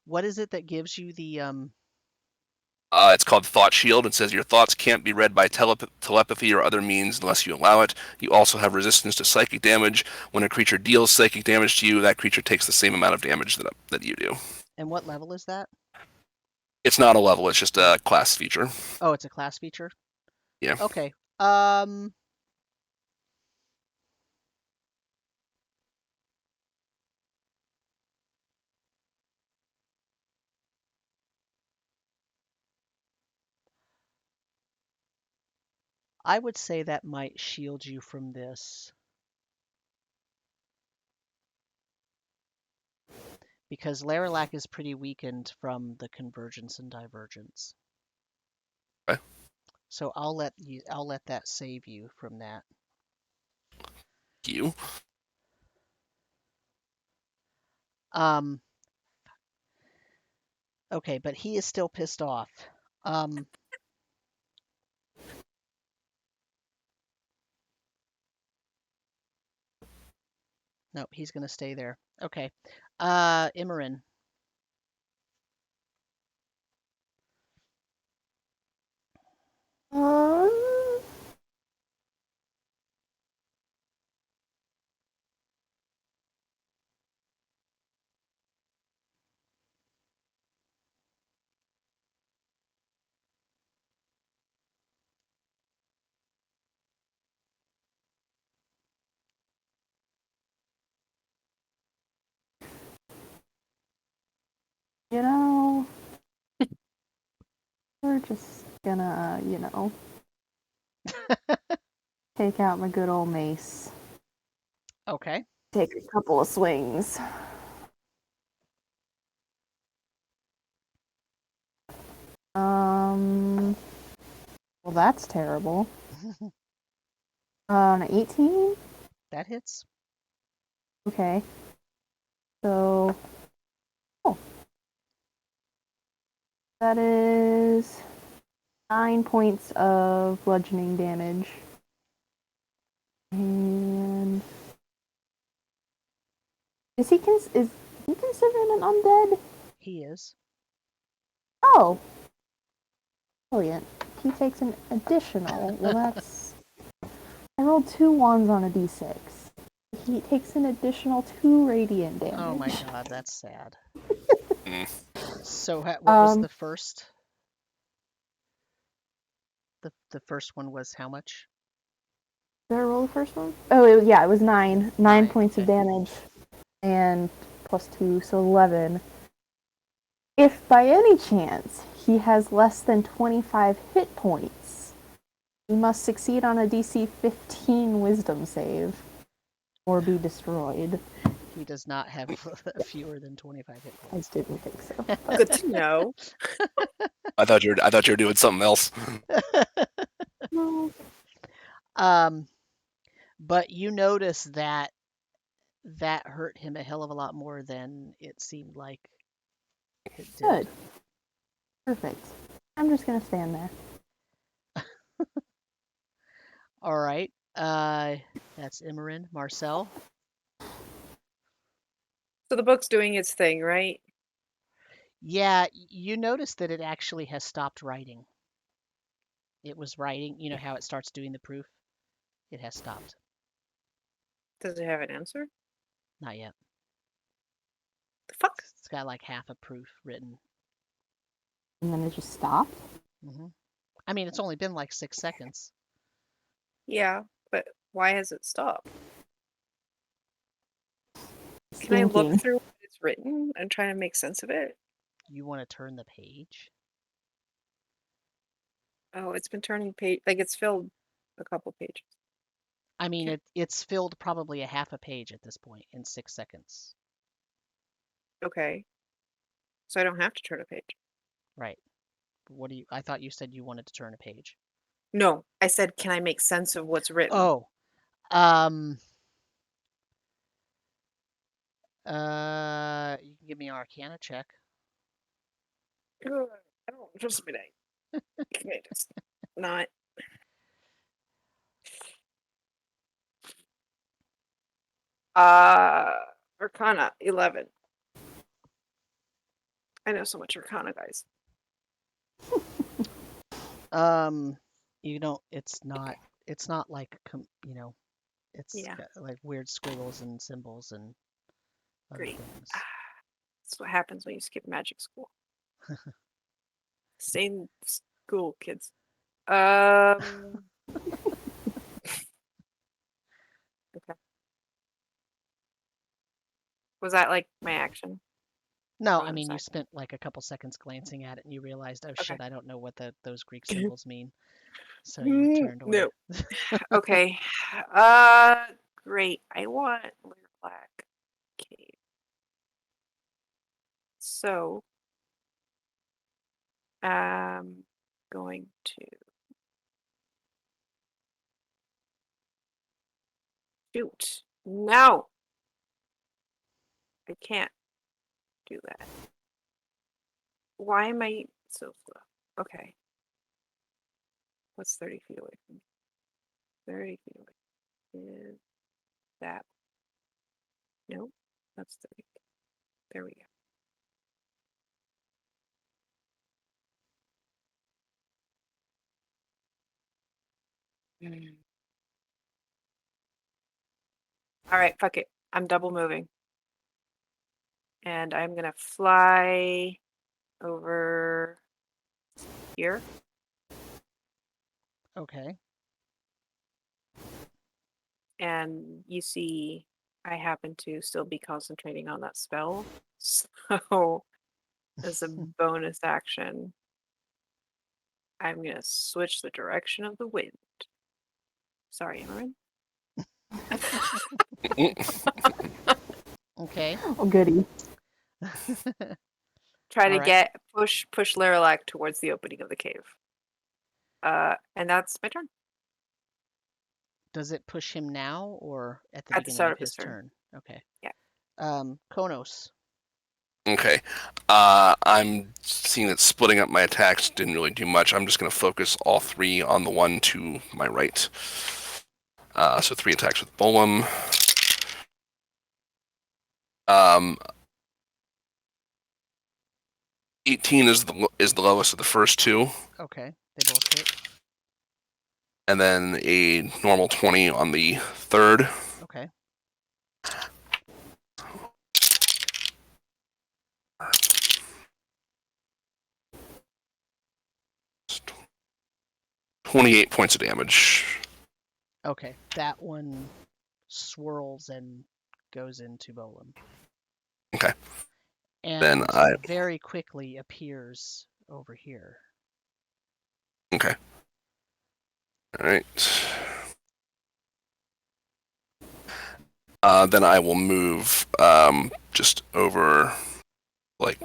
What is it that gives you the It's called Thought Shield. It says your thoughts can't be read by telepathy or other means unless you allow it. You also have resistance to psychic damage. When a creature deals psychic damage to you, that creature takes the same amount of damage that you do. and what level is that? It's not a level, it's just a class feature. Oh, it's a class feature. Yeah. Okay. I would say that might shield you from this. Because Laralac is pretty weakened from the convergence and divergence. Okay. So I'll let that save you from that. You. Okay, but he is still pissed off. Um, nope, he's gonna stay there. Okay. Imran. Um, you know, we're just gonna, take out my good old mace. Okay. Take a couple of swings. Well, that's terrible. An 18? That hits. Okay. So, oh, that is 9 points of bludgeoning damage. And is he considered an undead? He is. Oh, brilliant. He takes an additional. Well, that's. I rolled 2 ones on a d6. He takes an additional 2 radiant damage. Oh my god, that's sad. Mm. So what was the Um, first? The first one was how much? Did I roll the first one? Oh, it was 9. 9 points of Okay. damage. And plus 2, so 11. If by any chance he has less than 25 hit points, he must succeed on a DC 15 wisdom save or be destroyed. He does not have fewer than 25 hit I points. didn't think so. Good to know. I thought you were doing something else. No. But you notice that hurt him a hell of a lot more than it seemed like it did. Good. Perfect. I'm just gonna stand there. All right. That's Imran. Marcel. So the book's doing its thing, right? Yeah, you notice that it actually has stopped writing. It was writing, you know how it starts doing the proof? It has stopped. Does it have an answer? Not yet. The fuck? It's got like half a proof written. And then it just stopped. Hmm I mean, it's only been like 6 seconds. Yeah, but why has it stopped? It's Can I look thinking. through what it's written and try to make sense of it? You want to turn the page? Oh, it's been turning page, like it's filled a couple pages. I mean, Okay. it's filled probably a half a page at this point in 6 seconds. Okay. So I don't have to turn a page. Right. I thought you said you wanted to turn a page. No, I said, can I make sense of what's written? Oh, you can give me an Arcana check. Ugh, I don't trust me. Can I just not? Arcana 11. I know so much Arcana, guys. You don't. It's not like it's Yeah, got like weird squiggles and symbols and other great. things. That's what happens when you skip magic school. Stay in school, kids. Okay. Was that like my action? No, Or I was mean you that- spent like a couple seconds glancing at it and you realized, oh Okay. shit, I don't know what those Greek symbols mean. So you turned away. No. Okay. Great. I want Black Cave. So, going to shoot. No, I can't do that. Why am I so slow? Okay. What's 30 feet away from me? 30 feet away. Is that? Nope. That's 30. There we go. Mm. All right, fuck it. I'm double moving. And I'm gonna fly over here. Okay. And you see I happen to still be concentrating on that spell. So as a bonus action, I'm gonna switch the direction of the wind. Sorry, Aaron. Okay. Oh, goody. Try All to right. push Laralac towards the opening of the cave. And that's my turn. Does it push him now or at the At the beginning start of of his his turn. turn? Okay. Yeah. Konos. Okay. I'm seeing that splitting up my attacks didn't really do much. I'm just going to focus all three on the one to my right. So 3 attacks with Bolum. 18 is the lowest of the first two, Okay. They both hit. and then a normal 20 on the third. Okay. Just 28 points of damage. Okay. That one swirls and goes into Bolum. Okay. And Then I very quickly appears over here. Okay. All right. Then I will move just over, like,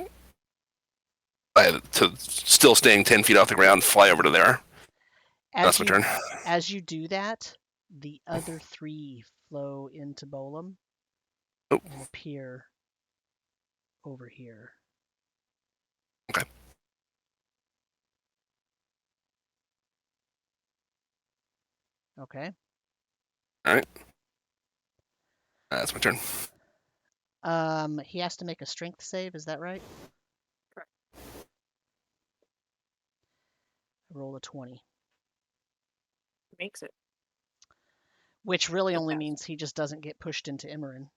to still staying 10 feet off the ground, fly over to there. That's my turn. As you do that, the other 3 flow into Bolum Oh. and appear over here. Okay. Okay. All right. That's my turn. He has to make a strength save, is that right? Correct. Roll a 20. Makes it. Which really The only best. means he just doesn't get pushed into Imran.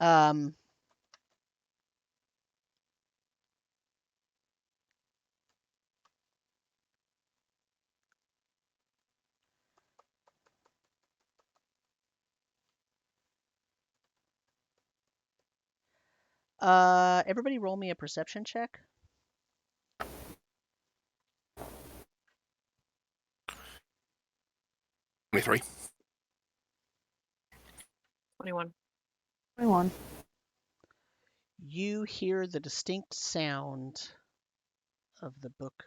um, everybody roll me a perception check. 23. 21. 21. You hear the distinct sound of the book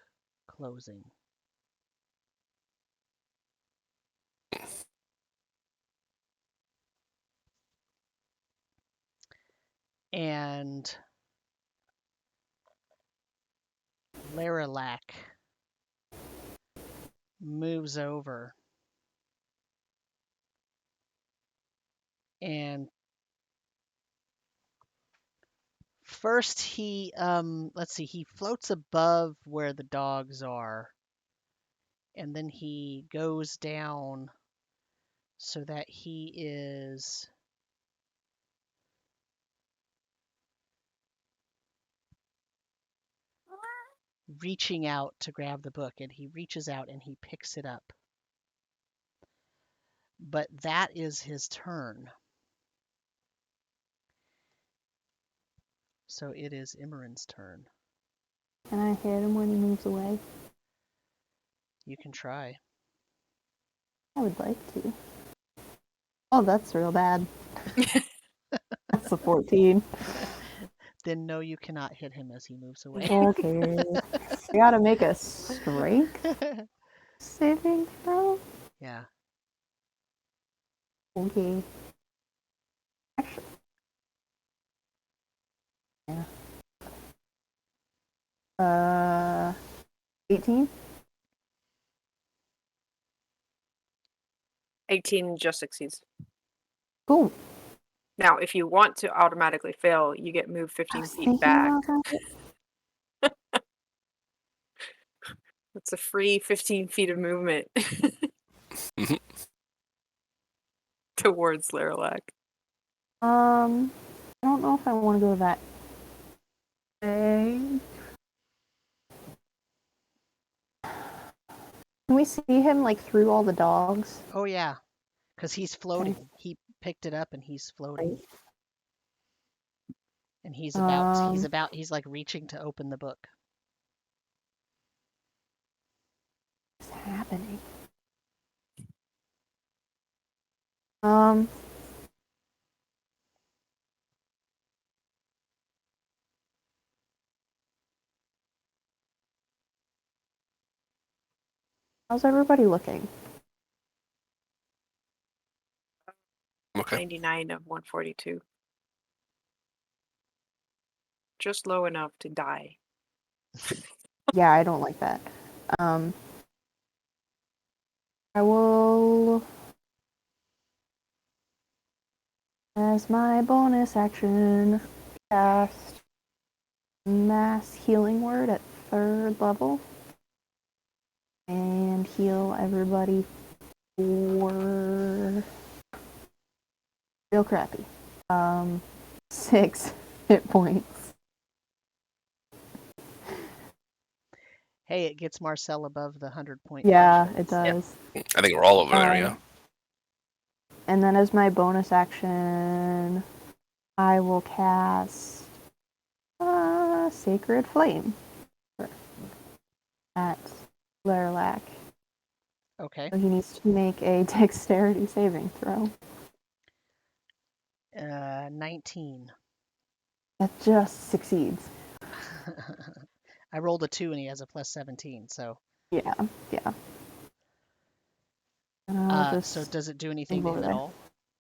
closing. And Laralac moves over and first he let's see, he floats above where the dogs are, and then he goes down so that he is reaching out to grab the book, and he reaches out and he picks it up. But that is his turn. So it is Imran's turn. Can I hit him when he moves away? You can try. I would like to. Oh, that's real bad. That's a 14. Then no, you cannot hit him as he moves away. Okay. I gotta make a strength saving throw? Yeah. Okay. Actually, yeah. 18? 18 just succeeds. Cool. Now, if you want to automatically fail, you get moved I 15 was feet thinking back. about that. It's a free 15 feet of movement Mhm. towards Laralac. I don't know if I want to go that way. Can we see him like through all the dogs? Oh yeah, because he's floating. He picked it up and he's floating. And he's like reaching to open the book. What's happening? Um, how's everybody looking? Okay. 99 of 142. Just low enough to die. Yeah, I don't like that. Um, I will, as my bonus action, cast Mass Healing Word at 3rd level and heal everybody for real crappy. 6 hit points. Hey, it gets Marcel above the 100-point Yeah, threshold. it does. I think we're all over there, yeah. And then as my bonus action, I will cast Sacred Flame at Laralac. Okay. So he needs to make a dexterity saving throw. 19. That just succeeds. I rolled a 2 and he has a plus 17, so. Yeah, yeah. And I'll just So does it do anything move to over him at there. all?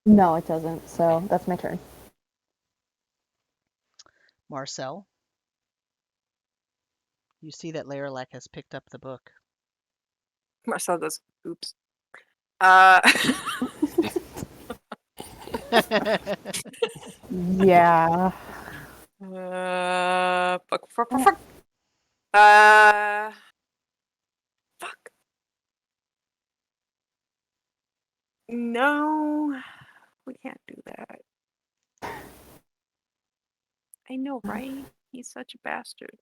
No, it doesn't. So that's my turn. Marcel, you see that Laralac has picked up the book. Marcel goes, oops. Uh, Yeah. fuck. Fuck. No, we can't do that. I know, right? He's such a bastard.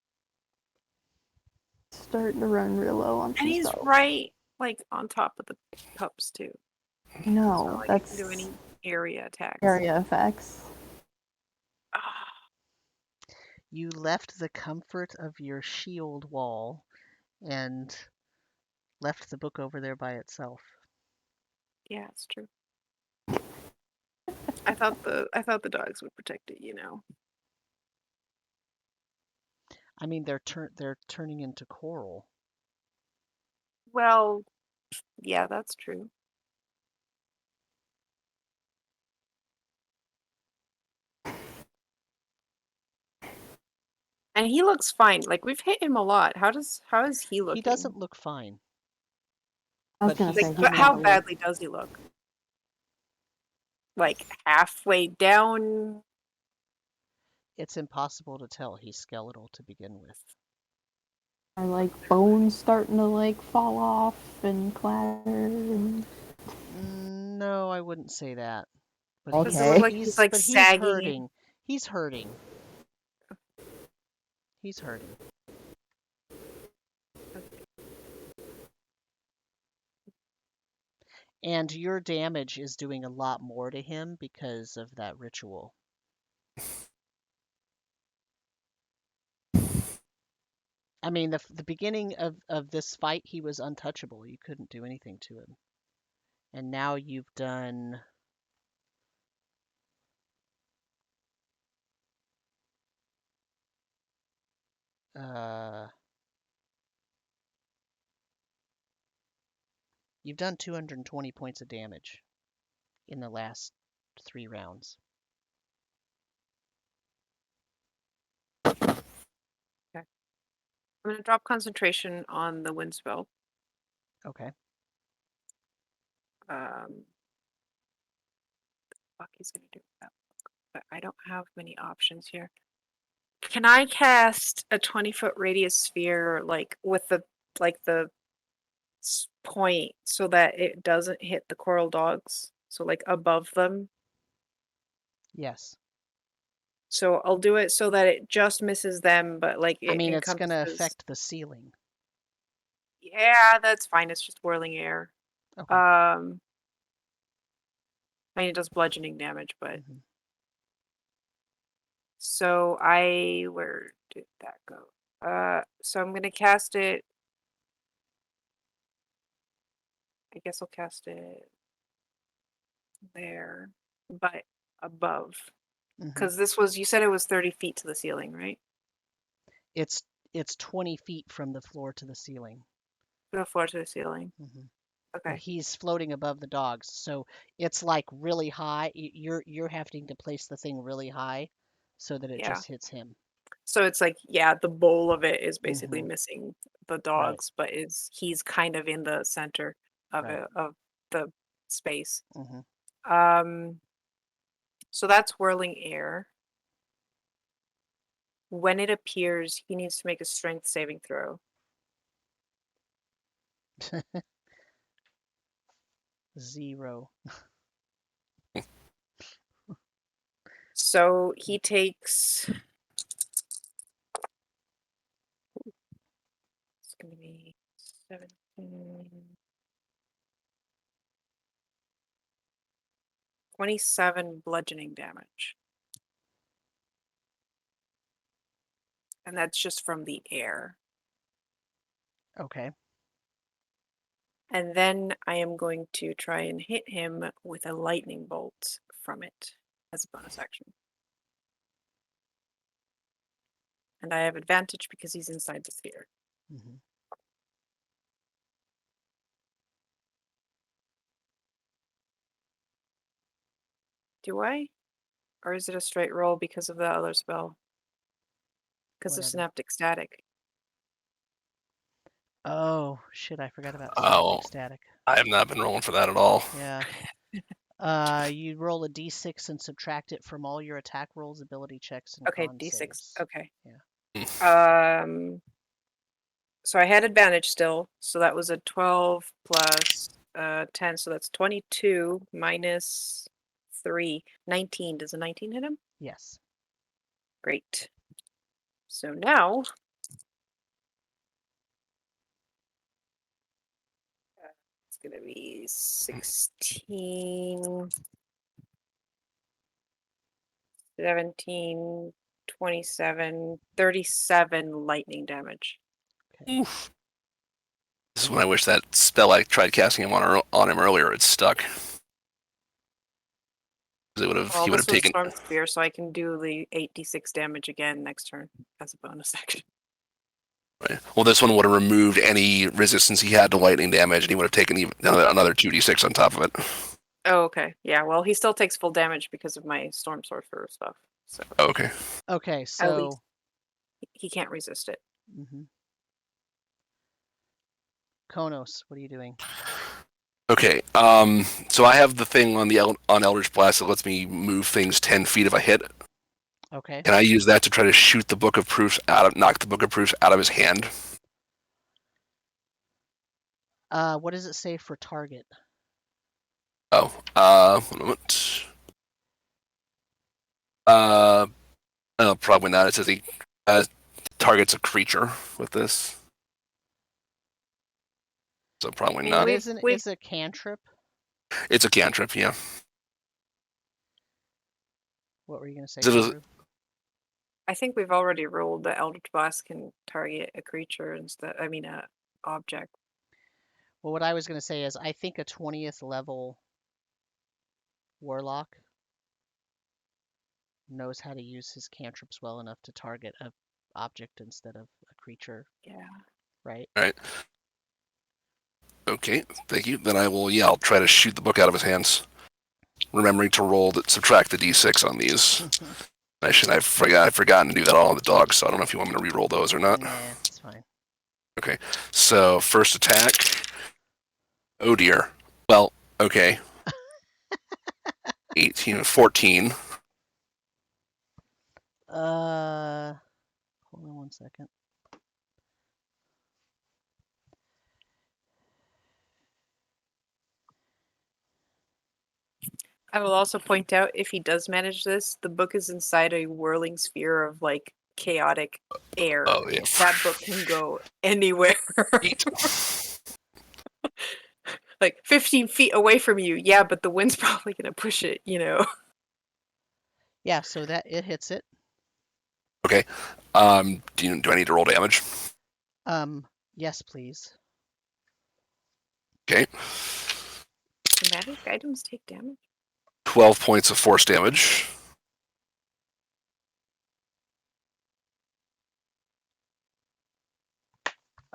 Starting to run real low on And some he's spells. right, like, on top of the pups, too. It's No, not like that's he can do any area attacks. area effects. Ah, You left the comfort of your shield wall and left the book over there by itself. yeah, it's true. I thought the dogs would protect it, you know. I mean, they're turning into coral. Well, yeah, that's true. And he looks fine. Like, we've hit him a lot. How is he looking? He doesn't look fine. I was But gonna he's- say, Like, he but how probably- badly does he look? Like halfway down? It's impossible to tell. He's skeletal to begin with. Are like bones starting to like fall off and clatter and No, I wouldn't say that. But Okay. Does it look like he's like but sagging? hurting. He's hurting. He's hurting. And your damage is doing a lot more to him because of that ritual. I mean, the beginning of this fight, he was untouchable. You couldn't do anything to him. And now you've done... you've done 220 points of damage in the last 3 rounds. I'm gonna drop concentration on the wind spell. Okay. Fuck, he's gonna do that. But I don't have many options here. Can I cast a 20-foot radius sphere, like with the point, so that it doesn't hit the coral dogs? So like above them. Yes. So I'll do it so that it just misses them, but like I it mean, it's going to encompasses. affect the ceiling. Yeah, that's fine. It's just whirling air. Okay. I mean, it does bludgeoning damage, but Mhm. so where did that go? So I'm gonna cast it. I guess I'll cast it there, but above, Mhm. because this was, you said it was 30 feet to the ceiling, right? It's 20 feet from the floor to the ceiling. From the floor to the ceiling. Mhm. Okay. He's floating above the dogs, so it's like really high. You're having to place the thing really high so that it Yeah. just hits him. So it's like, yeah, the bowl of it is basically Mhm. missing the dogs, but he's kind of in the center of Right. it, of the space. Mhm. So that's whirling air. When it appears, he needs to make a strength saving throw. 0. So he takes. It's going to be 17. 27 bludgeoning damage. And that's just from the air. Okay. And then I am going to try and hit him with a lightning bolt from it as a bonus action. And I have advantage because he's inside the sphere. Mhm. Do I? Or is it a straight roll because of the other spell? Because of Whatever. synaptic static. Oh, shit, I forgot about Oh, synaptic static. I have not been rolling for that at all. Yeah. You roll a d6 and subtract it from all your attack rolls, ability checks, and Okay, con d6. saves. Okay. Yeah. So I had advantage still. So that was a 12 plus 10. So that's 22 minus 3. 19. Does a 19 hit him? Yes. Great. So now it's going to be 16, 17, 27, 37 lightning damage. Okay. Oof. This is when I wish that spell I tried casting him on him earlier had stuck. He would Well, have this was taken. Storm Spear, so I can do the 8d6 damage again next turn as a bonus action. Right. Well, this one would have removed any resistance he had to lightning damage, and he would have taken even another 2d6 on top of it. Oh, okay. Yeah, well, he still takes full damage because of my Storm Sorcerer stuff. So Okay. Okay, at so least he can't resist it. mhm. Konos, what are you doing? Okay. So I have the thing on the on Eldritch Blast that lets me move things 10 feet if I hit. Okay. Can I use that to try to shoot the Book of Proofs knock the Book of Proofs out of his hand? What does it say for target? Oh, 1 moment. No, probably not. It says he targets a creature with this. So probably not. But isn't it's a cantrip? It's a cantrip, yeah. What were you gonna say, It was, Subaru? I think we've already ruled that Eldritch Blast can target a creature instead. I mean, a object. Well, what I was going to say is I think a 20th level warlock knows how to use his cantrips well enough to target a object instead of a creature, Yeah. right? All right. Okay, thank you. Then I'll try to shoot the book out of his hands. Remembering to subtract the d6 on these. I've forgotten to do that on the dogs, so I don't know if you want me to re-roll those or not. Nah, it's fine. Okay, so first attack. Oh dear. Well, okay. 18 and 14. Hold on one second. I will also point out if he does manage this, the book is inside a whirling sphere of like chaotic air. Oh yeah. That book can go anywhere. 8. Like 15 feet away from you. Yeah, but the wind's probably gonna push it, you know. Yeah, so that it hits it. Okay. Do I need to roll damage? Yes, please. Okay. Do magic items take damage? 12 points of force damage.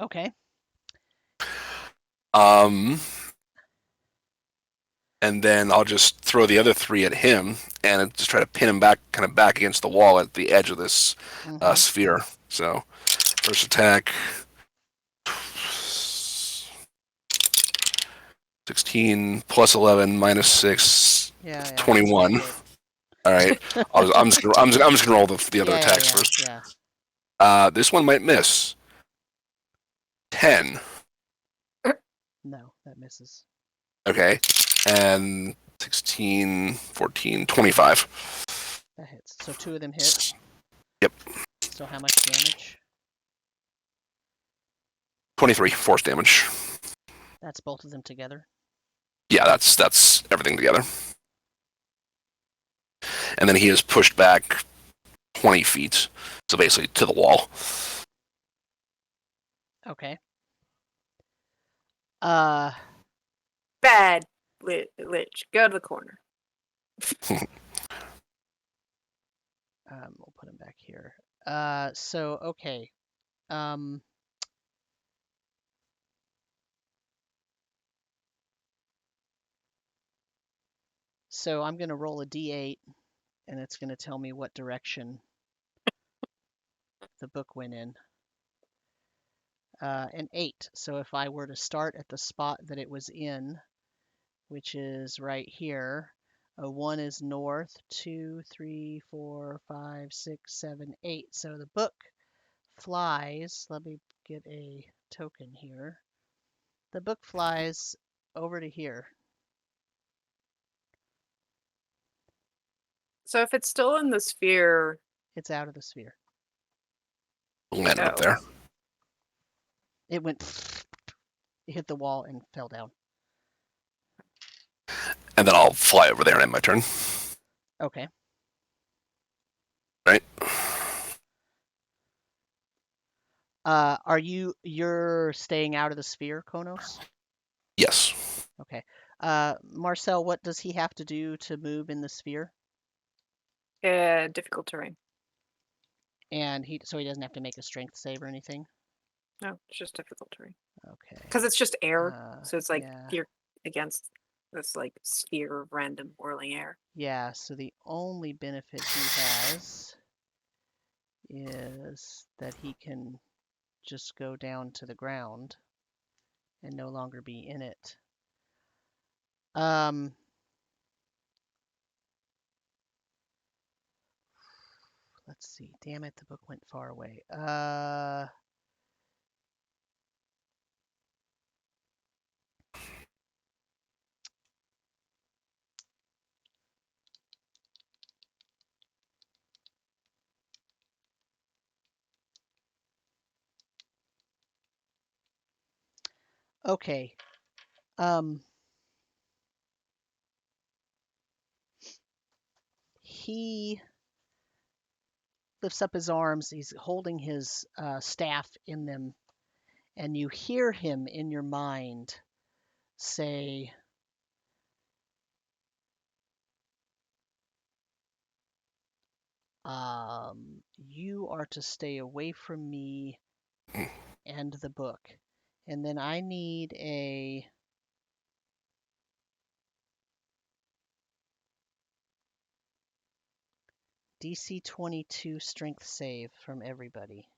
Okay. And then I'll just throw the other 3 at him and just try to pin him back against the wall at the edge of this sphere. So, first attack. 16 plus 11 minus 6, Yeah, 21. All right. I'm just gonna roll the other attacks first. Yeah. This one might miss. 10. No, that misses. Okay. And 16, 14, 25. That hits. So 2 of them hit. Yep. So how much damage? 23 force damage. That's both of them together. Yeah, that's everything together. And then he is pushed back 20 feet, so basically to the wall. Okay. Bad Lich. Go to the corner. We'll put him back here. So okay. So I'm gonna roll a d8, and it's gonna tell me what direction the book went in. An 8. So if I were to start at the spot that it was in, which is right here, a 1 is north, 2, 3, 4, 5, 6, 7, 8. So the book flies. Let me get a token here. The book flies over to here. So if it's still in the sphere, It's out of the sphere. Landed up Oh. there. It went. It hit the wall and fell down. And then I'll fly over there and end my turn. Okay. Right. You're staying out of the sphere, Konos? Yes. Okay. Marcel, what does he have to do to move in the sphere? difficult terrain. And he doesn't have to make a strength save or anything? No, it's just difficult terrain. Okay. Because it's just air, so it's like Yeah. you're against this like sphere of random whirling air. Yeah, so the only benefit he has is that he can just go down to the ground and no longer be in it. Let's see. Damn it, the book went far away. Okay. lifts up his arms. He's holding his staff in them, and you hear him in your mind say, you are to stay away from me and the book. And then I need a DC 22 strength save from everybody.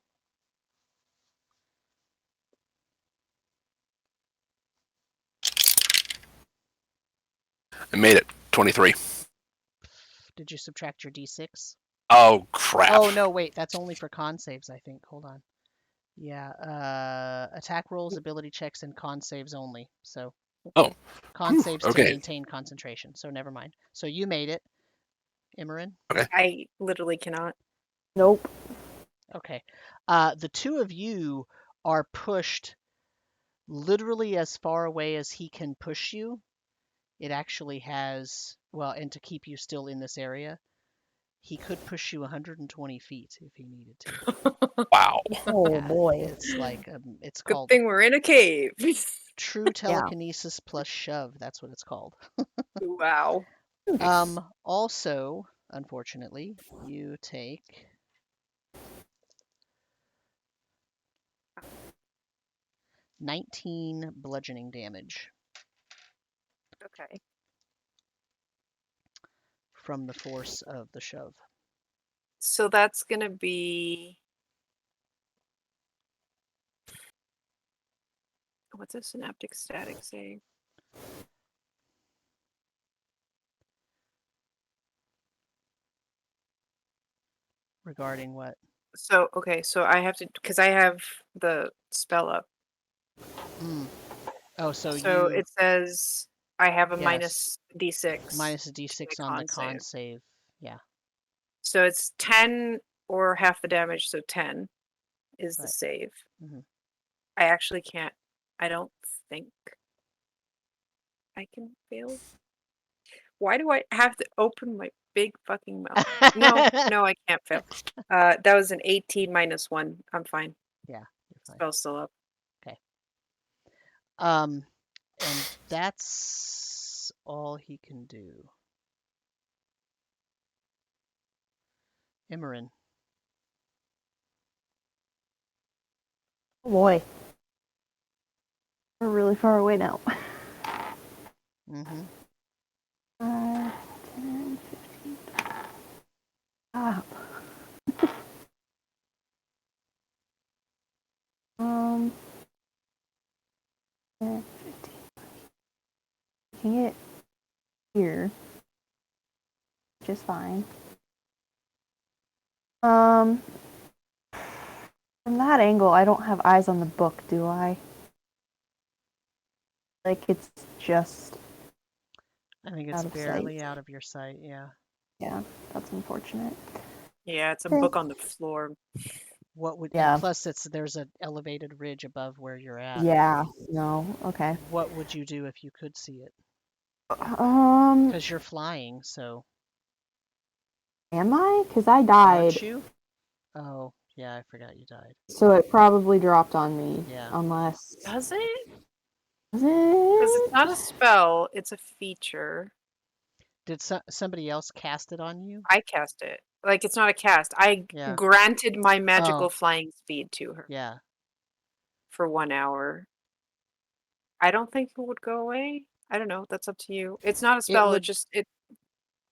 I made it. 23. Did you subtract your D6? Oh, crap. Oh, no, wait. That's only for con saves, I think. Hold on. Yeah, attack rolls, ability checks, and con saves only. So Oh, con saves to okay. maintain concentration. So never mind. So you made it, Imran. I literally cannot. Nope. Okay. The two of you are pushed literally as far away as he can push you. It actually has, well, and to keep you still in this area, he could push you 120 feet if he needed to. Wow. Oh Yeah, boy. it's like it's Good called thing we're in a cave. true telekinesis plus shove. That's what it's called. Wow. Also, unfortunately, you take 19 bludgeoning damage Okay. from the force of the shove. So that's gonna be what's a synaptic static save? Regarding what? So okay, so I have to because I have the spell up. Oh, so So you it says I have a yes, minus D6 minus a to my d6 on the con save. save. Yeah, So it's 10 or half the damage, so 10 is the right. save. Mhm. I actually can't. I don't think I can fail. Why do I have to open my big fucking mouth? No, no, I can't fail. That was an 18 minus 1. I'm fine. Yeah, you're fine. Spell's still up. And that's all he can do. Imran. Oh boy. We're really far away now. Mm-hmm. 5, 10, 15. Stop. Um, 10, 15. Can get here, which is fine. From that angle, I don't have eyes on the book, do I? Like, it's just I think it's out of barely sight. out of your sight, yeah. Yeah, that's unfortunate. Yeah, it's a Okay. book on the floor. What would Yeah. and plus there's an elevated ridge above where you're at. Yeah, no, okay. What would you do if you could see it? Am Because you're flying, so I? Because I died, aren't you? Oh, yeah, I forgot you died. so it probably dropped on me. Yeah. Unless. Does it? Does Because it? it's not a spell, it's a feature. Did somebody else cast it on you? I cast it. Like, it's not a cast. I Yeah. granted my magical Oh. flying speed to her Yeah. for 1 hour. I don't think it would go away. I don't know. That's up to you. It's not a It spell. would It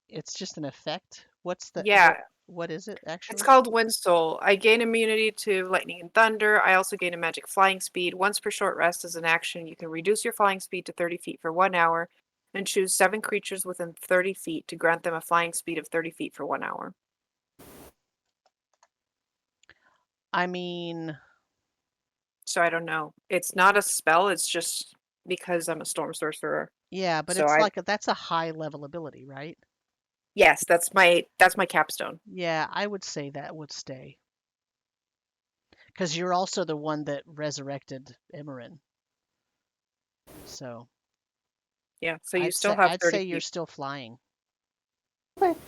it's just an effect. What's the yeah. what is it It's actually? called Wind Soul. I gain immunity to lightning and thunder. I also gain a magic flying speed. Once per short rest as an action, you can reduce your flying speed to 30 feet for 1 hour and choose 7 creatures within 30 feet to grant them a flying speed of 30 feet for 1 hour. I mean, So I don't know. It's not a spell. It's just because I'm a storm sorcerer. yeah, but So it's like that's a high level ability, right? yes, that's my capstone. Yeah, I would say that would stay. Because you're also the one that resurrected Imran. So Yeah. So you still have I'd 30 say you're feet. still flying. Okay.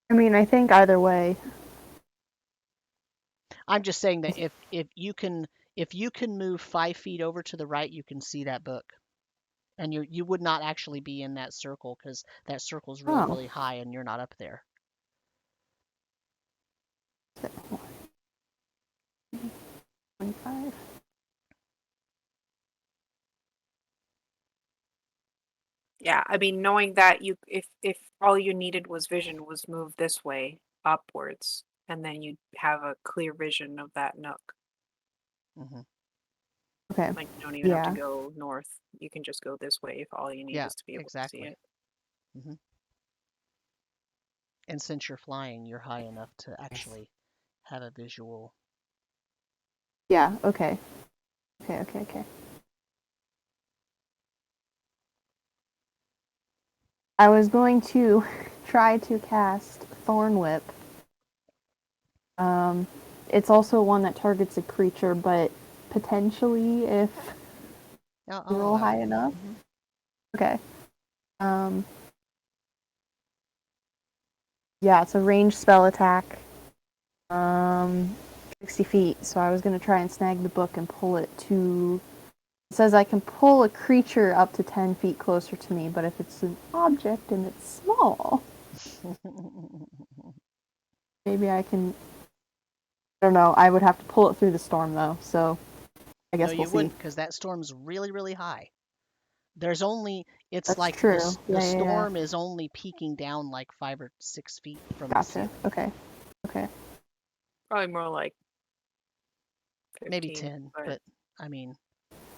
I mean, I think either way. I'm just saying that if you can move 5 feet over to the right, you can see that book, and you would not actually be in that circle because that circle's really Oh, really high and you're not up there. 25. Yeah, I mean, knowing that if all you needed was vision was move this way upwards, and then you'd have a clear vision of that nook. Hmm. Okay. Like you don't even have to Yeah. go north. You can just go this way if all you need Yeah, is to be able to see exactly. it. Hmm. And since you're flying, you're high enough to actually have a visual. Yeah. Okay. Okay. I was going to try to cast Thorn Whip. It's also one that targets a creature, but potentially if you I'll roll allow high it. enough. Hmm. Okay. Yeah, it's a ranged spell attack. 60 feet. So I was gonna try and snag the book and pull it to. It says I can pull a creature up to 10 feet closer to me, but if it's an object and it's small, maybe I can. I don't know. I would have to pull it through the storm though, so I No, guess we'll you see. wouldn't, because that storm's really really high. There's only it's That's like true. the Yeah. storm is only peaking down like 5 or 6 feet from the Gotcha. ceiling. Okay. Probably more like Maybe 15, 10, but but I mean,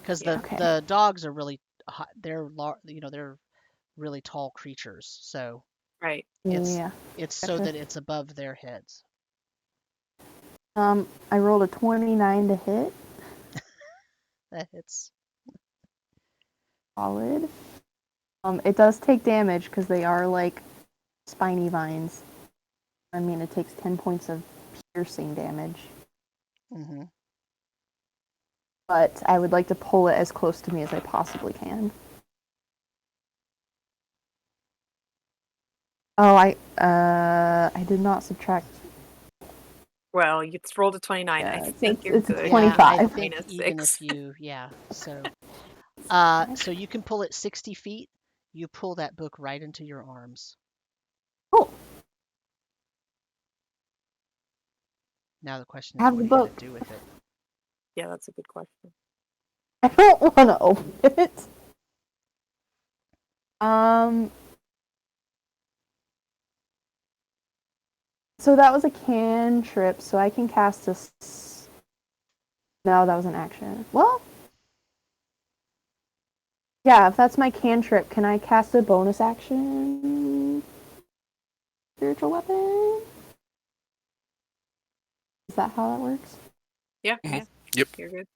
because yeah, Okay. the dogs are really they're really tall creatures, so right. it's Yeah. it's so Gotcha. that it's above their heads. I rolled a 29 to hit. It's Solid. It does take damage because they are like spiny vines. I mean, it takes 10 points of piercing damage. hmm. But I would like to pull it as close to me as I possibly can. Oh, I did not subtract. Well, you rolled a 29. I Yeah, think you're it's a good. Yeah, Even I with 25. think minus even if 6. you Fine. so you can pull it 60 feet. You pull that book right into your arms. Oh, Now the question I is, have what the are you gonna book. do with it? Yeah, that's a good question. I don't want to open it. Um, so that was a cantrip, so I can cast a. No, that was an action. Well, yeah, if that's my cantrip, can I cast a bonus action? Spiritual weapon? Is that how that works? Yeah, Mhm. yeah, Yep. you're good.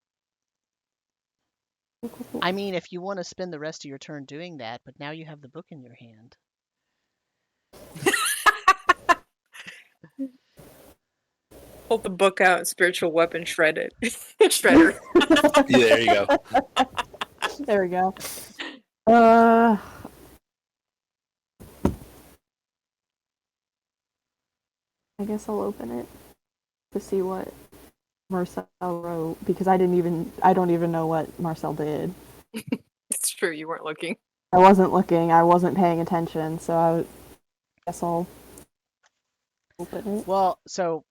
I mean, if you want to spend the rest of your turn doing that, but now you have the book in your hand. Pull the book out, spiritual weapon, shred it. Shredder. Yeah, there you go. There we go. Uh, I guess I'll open it to see what Marcel wrote because I don't even know what Marcel did. It's true, you weren't looking. I wasn't looking, I wasn't paying attention, so I guess I'll open it. Well, so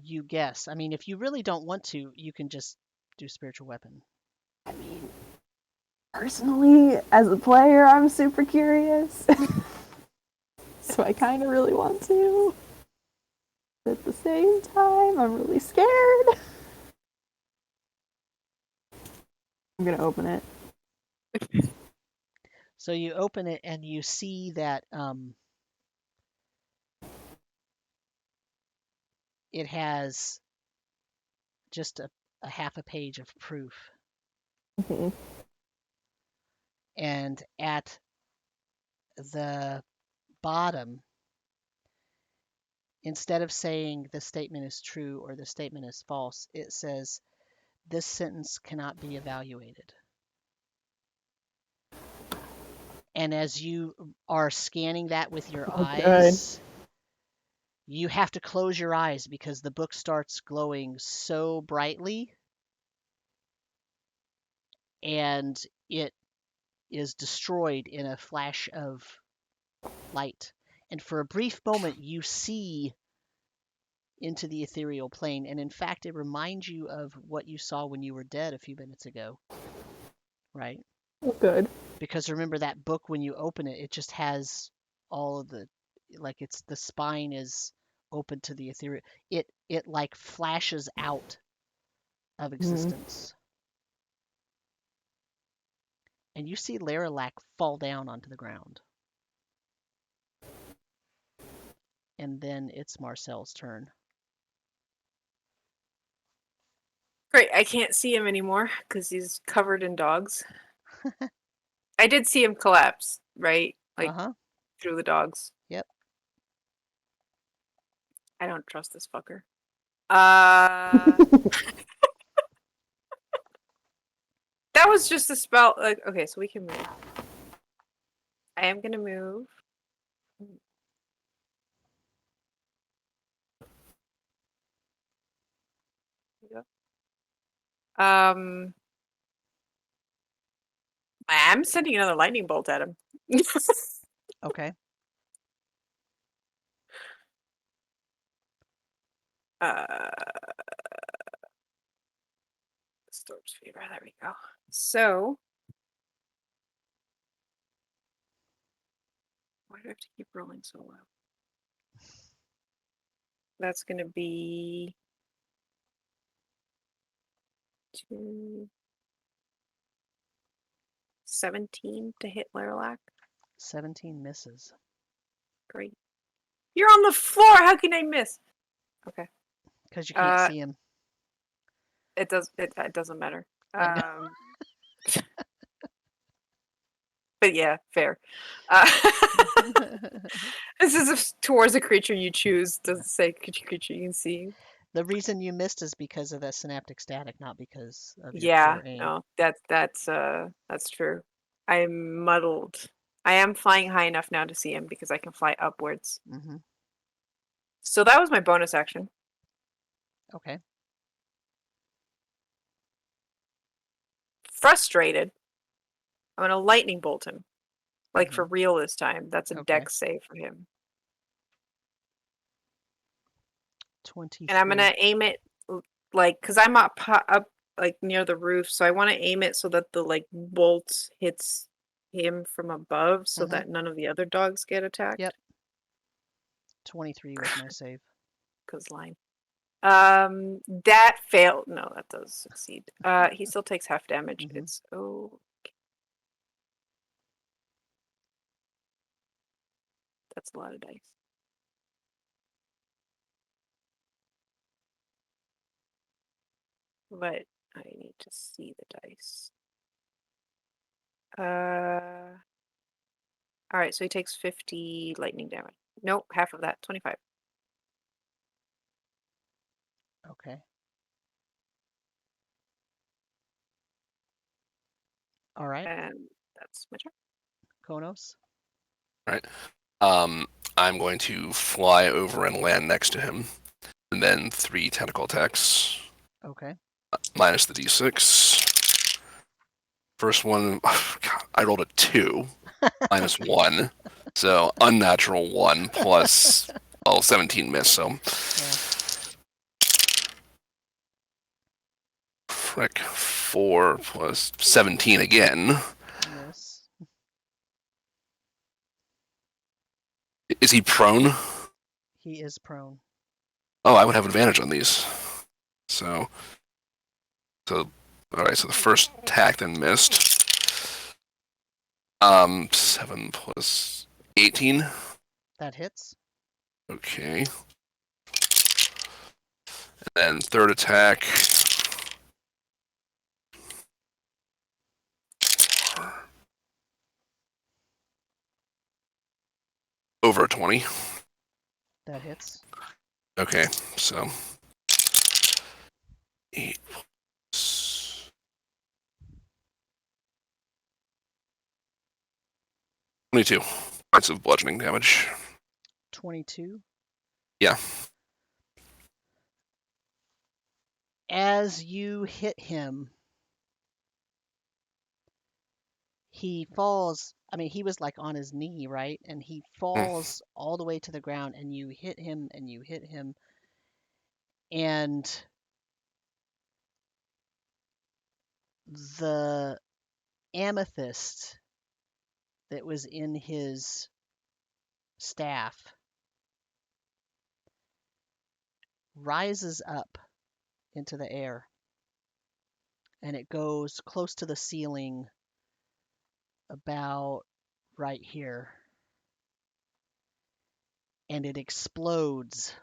you guess. I mean, if you really don't want to, you can just do spiritual weapon. I mean, personally, as a player, I'm super curious. So I kind of really want to. But at the same time, I'm really scared. I'm gonna open it. So you open it and you see that it has just a half a page of proof. Okay. And at the bottom, instead of saying the statement is true or the statement is false, it says this sentence cannot be evaluated. And as you are scanning that with your Oh, good. eyes, You have to close your eyes because the book starts glowing so brightly and it is destroyed in a flash of light. And for a brief moment, you see into the ethereal plane. And in fact, it reminds you of what you saw when you were dead a few minutes ago, right? Oh, good. Because remember that book, when you open it, it just has all of like it's the spine is open to the ethereal. It like flashes out of existence. And you see Laralac fall down onto the ground. And then it's Marcel's turn. Great, I can't see him anymore because he's covered in dogs. I did see him collapse, right? Like Uh-huh. through the dogs. Yep. I don't trust this fucker. That was just a spell. Like, okay, so we can move. I am gonna move. Um, I'm sending another lightning bolt at him. Okay. Storm's Fever. There we go. So, why do I have to keep rolling so low? That's gonna be 17 to hit Laralac. 17 misses. Great. You're on the floor. How can I miss? Okay. Because you can't see him. It doesn't matter. I know. But yeah, fair. This is towards a creature you choose. Doesn't say creature you can see. The reason you missed is because of the synaptic static, not because of your Yeah, poor aim. no, that's true. I'm muddled. I am flying high enough now to see him because I can fly upwards. Mm-hmm. So that was my bonus action. Okay. Frustrated. I'm gonna lightning bolt him. Like for Mhm. real this time. That's a Okay. dex save for him. 23. And I'm gonna aim it like because I'm up like near the roof, so I want to aim it so that the like bolt hits him from above, so Mhm. that none of the other dogs get attacked. Yep. 23 was my save. Cause line. That failed. No, that does succeed. He still takes half damage. Mhm. It's that's a lot of dice. But I need to see the dice. All right, so he takes 50 lightning damage. Nope, half of that, 25. Okay. All right. And that's my turn. Konos. Right. I'm going to fly over and land next to him, and then 3 tentacle attacks, Okay. minus the d6. First one, God, I rolled a 2, minus 1, so unnatural 1 plus 17 miss. So, frick, 4 plus 17 again. Miss. Is he prone? He is prone. Oh, I would have advantage on these. So, all right. So the first attack then missed. 7 plus 18. That hits. Okay. And then third attack. Over 20. That hits. Okay, so 8 plus 22 points of bludgeoning damage. 22. Yeah. As you hit him, he falls. I mean, he was like on his knee, right? And he Mm. falls all the way to the ground, and you hit him, and you hit him, and the amethyst that was in his staff rises up into the air, and it goes close to the ceiling, about right here, and it explodes.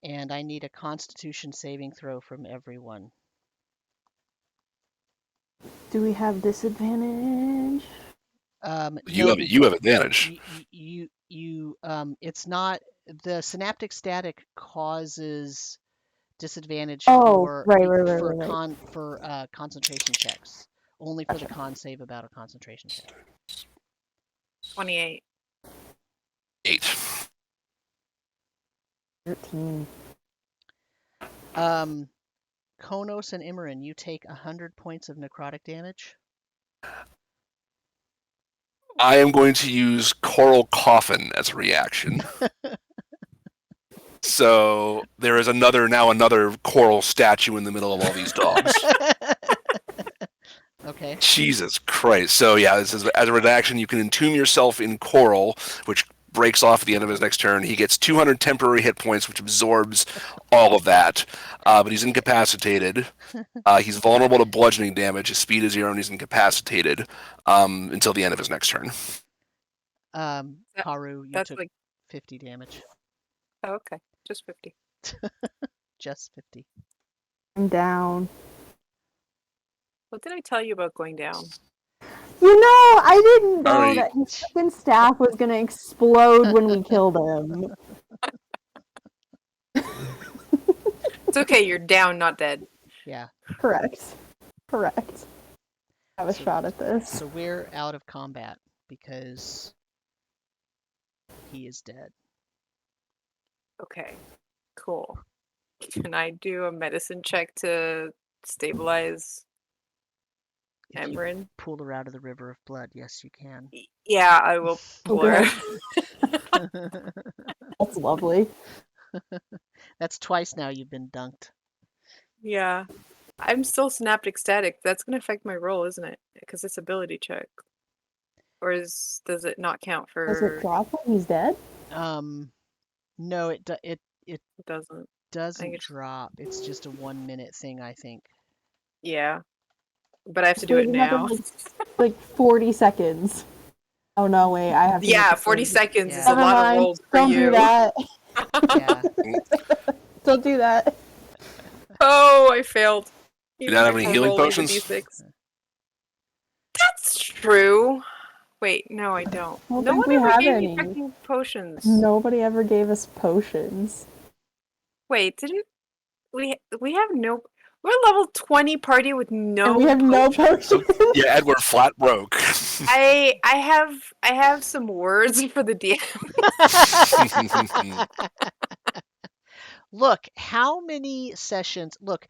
And I need a Constitution saving throw from everyone. Do we have disadvantage? You No, have advantage. it's not, the synaptic static causes disadvantage Oh, for right. concentration checks. Only for the Gotcha. con save about a concentration check. 28. 8. 13. Konos and Imran, you take 100 points of necrotic damage. I am going to use Coral Coffin as a reaction. So there is another coral statue in the middle of all these dogs. Okay. Jesus Christ. So yeah, this is, as a reaction, you can entomb yourself in coral, which breaks off at the end of his next turn. He gets 200 temporary hit points, which absorbs all of that. But he's incapacitated. He's vulnerable to bludgeoning damage. His speed is 0, and he's incapacitated until the end of his next turn. Karu, you That's took like 50 damage. oh, okay, just 50. Just 50. I'm down. What did I tell you about going down? You know, I didn't know Alright. that his fucking staff was gonna explode when we killed him. It's okay, you're down, not dead. Yeah. Correct. Have a So- shot at this. So we're out of combat because he is dead. Okay, cool. Can I do a medicine check to stabilize If you Emran? pull her out of the river of blood, yes, you can. Yeah, I will pull her. That's lovely. That's twice now you've been dunked. Yeah. I'm still synaptic static. That's going to affect my roll, isn't it? Because it's ability check. Or does it not count Does for... it drop when he's dead? No, it It doesn't. doesn't it's- drop. It's just a 1 minute thing, I think. Yeah. But I have to do So it we have now. Like 40 seconds. Oh no, wait, I have to Yeah, make it 40 30. seconds is Yeah. a Never lot mind. of rolls for Don't you. do that. Yeah. Don't do that. Oh, I failed. You don't have any healing rolling the potions? D6. That's true. Wait, no, I don't. I don't No think one we ever have gave any. me fucking potions. Nobody ever gave us potions. Wait, didn't we have no? We're a level 20 party with no. And we have no potions? potions. Yeah, Edward flat broke. I have some words for the DM. Look, how many sessions? Look,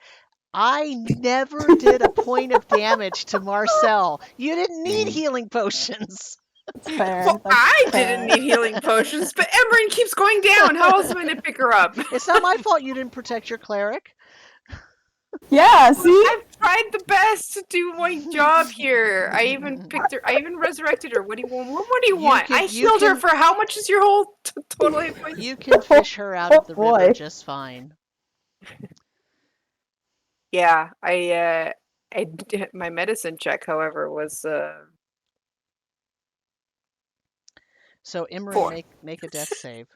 I never did a point of damage to Marcel. You didn't need healing potions. That's fair. Well, That's I fair. didn't need healing potions, but Emberin keeps going down. How else am I gonna pick her up? It's not my fault you didn't protect your cleric. Yeah, see? I've tried the best to do my job here. I even picked her. I even resurrected her. What do you want? What do you want? I you healed her can- for how much is your whole total hit points? You can fish her out of the Oh, river boy. just fine. Yeah, I did, my medicine check, however, was So Imran, 4. make a death save.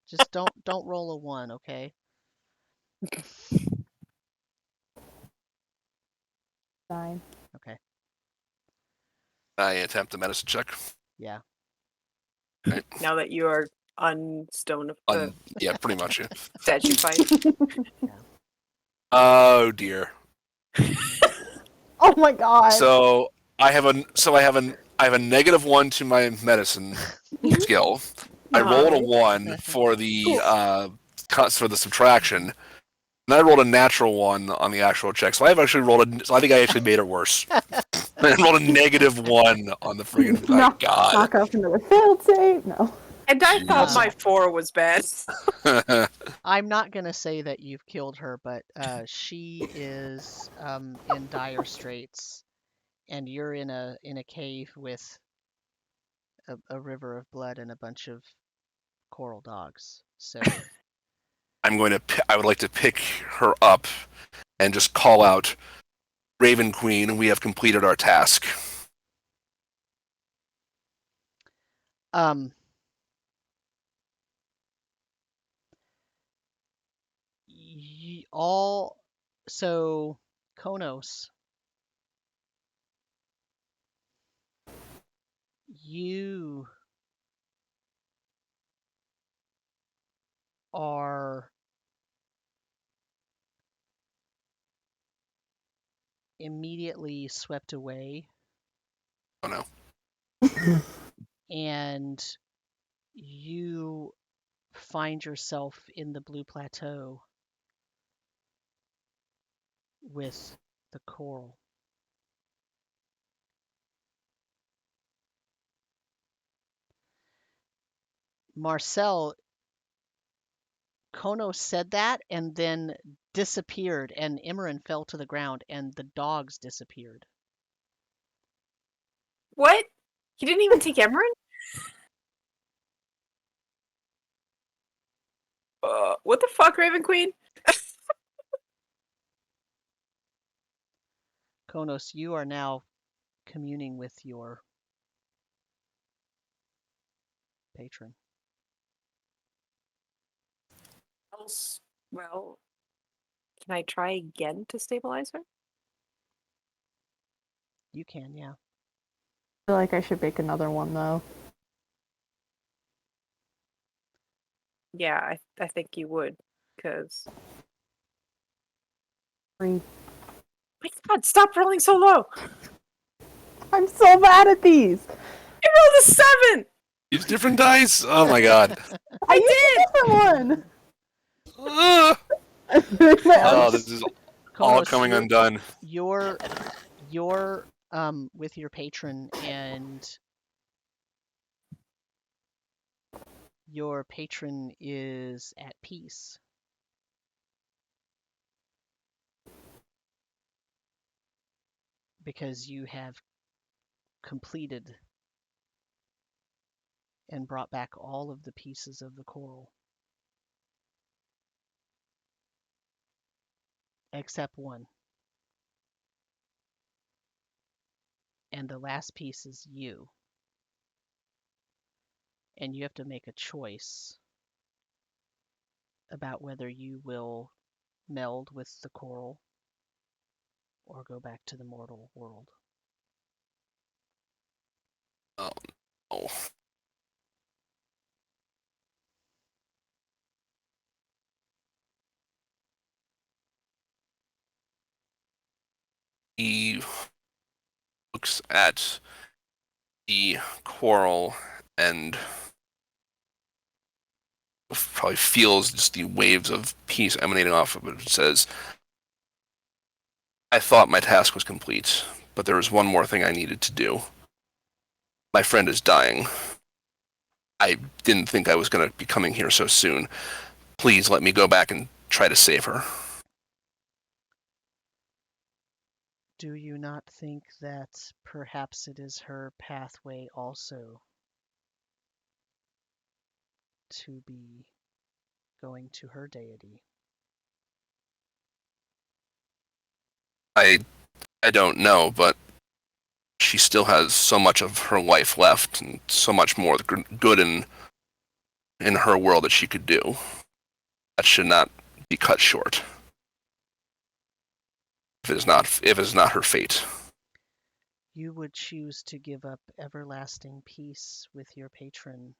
Just don't roll a 1, okay? 9. Okay. I attempt a medicine check. Yeah. Now that you are unstone Yeah, pretty much. Yeah. statuified. Oh dear. Oh my god. So I have an I have a -1 to my medicine skill. I rolled a Nice. 1 for the Cool. for the subtraction, and I rolled a natural 1 on the actual check. So I've actually rolled a. So I think I actually made it worse. I rolled a -1 on the friggin' my god. Knock off another failed save. No. And I thought Jeez. my 4 was bad. I'm not gonna say that you've killed her, but she is in dire straits, and you're in a cave with a river of blood and a bunch of coral dogs. So I'm going to. I would like to pick her up and just call out, Raven Queen. We have completed our task. um, all so Konos, you are immediately swept away, Oh no. and you find yourself in the Blue Plateau with the coral. Marcel, Kono said that and then disappeared, and Imran fell to the ground, and the dogs disappeared. What? He didn't even take Emerin? What the fuck, Raven Queen? Konos, you are now communing with your patron. Well, can I try again to stabilize her? You can, yeah. I feel like I should make another one though. Yeah, I think you would, because... Three. My god, stop rolling so low! I'm so bad at these. I rolled a 7! Use different dice. Oh my god. I used a different Ugh. one. Oh, this is all Konos, coming undone. you're with your patron, and your patron is at peace. Because you have completed and brought back all of the pieces of the coral. Except one. And the last piece is you. And you have to make a choice about whether you will meld with the coral or go back to the mortal world. Oh no. He looks at the coral and probably feels just the waves of peace emanating off of it. It says, I thought my task was complete, but there was one more thing I needed to do. My friend is dying. I didn't think I was going to be coming here so soon. Please let me go back and try to save her. Do you not think that perhaps it is her pathway also to be going to her deity? I don't know, but she still has so much of her life left and so much more good in her world that she could do. That should not be cut short. If it is not her fate. You would choose to give up everlasting peace with your patron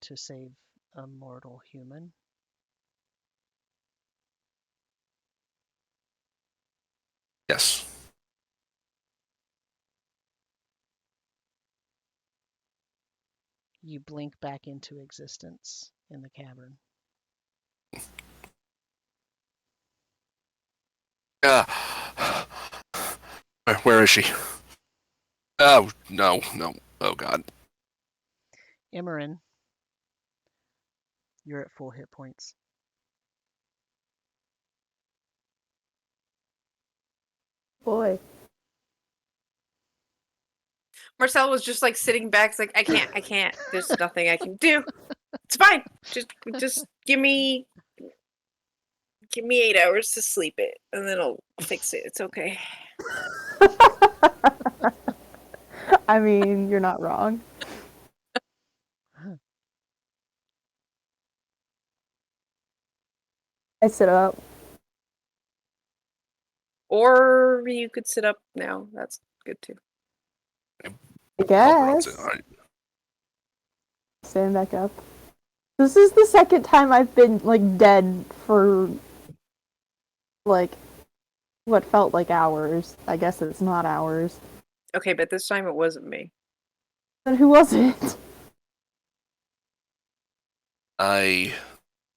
to save a mortal human? Yes. You blink back into existence in the cavern. Uh, where is she? Oh, no, no. Oh, God. Imran, you're at full hit points. Boy. Marcel was just like sitting back. It's like, I can't. There's nothing I can do. It's fine. Just give me 8 hours to sleep it, and then I'll fix it. It's okay. I mean, you're not wrong. I sit up. Or you could sit up now. That's good too. I guess. Alright. Stand back up. This is the second time I've been, like, dead for, like, what felt like hours. I guess it's not hours. Okay, but this time it wasn't me. But who was it? I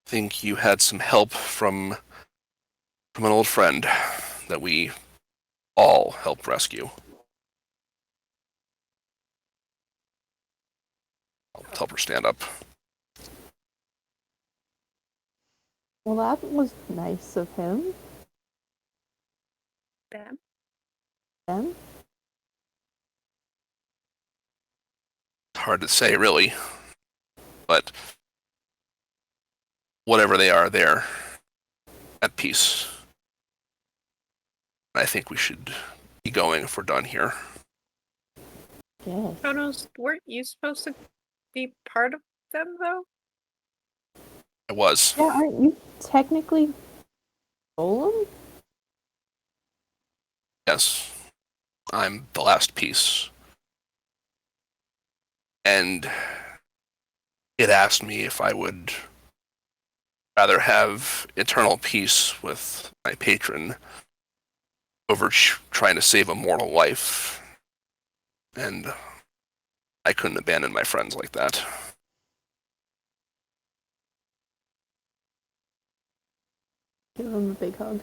think you had some help from an old friend that we all helped rescue. I'll help her stand up. Well, that was nice of him. Bam. Them? Hard to say, really. But whatever they are, they're at peace. I think we should be going if we're done here. Yes. Kronos, weren't you supposed to be part of them though? I was. Yeah, aren't you technically Golem? Yes. I'm the last piece. And it asked me if I would rather have eternal peace with my patron over trying to save a mortal life. And I couldn't abandon my friends like that. Give him a big hug.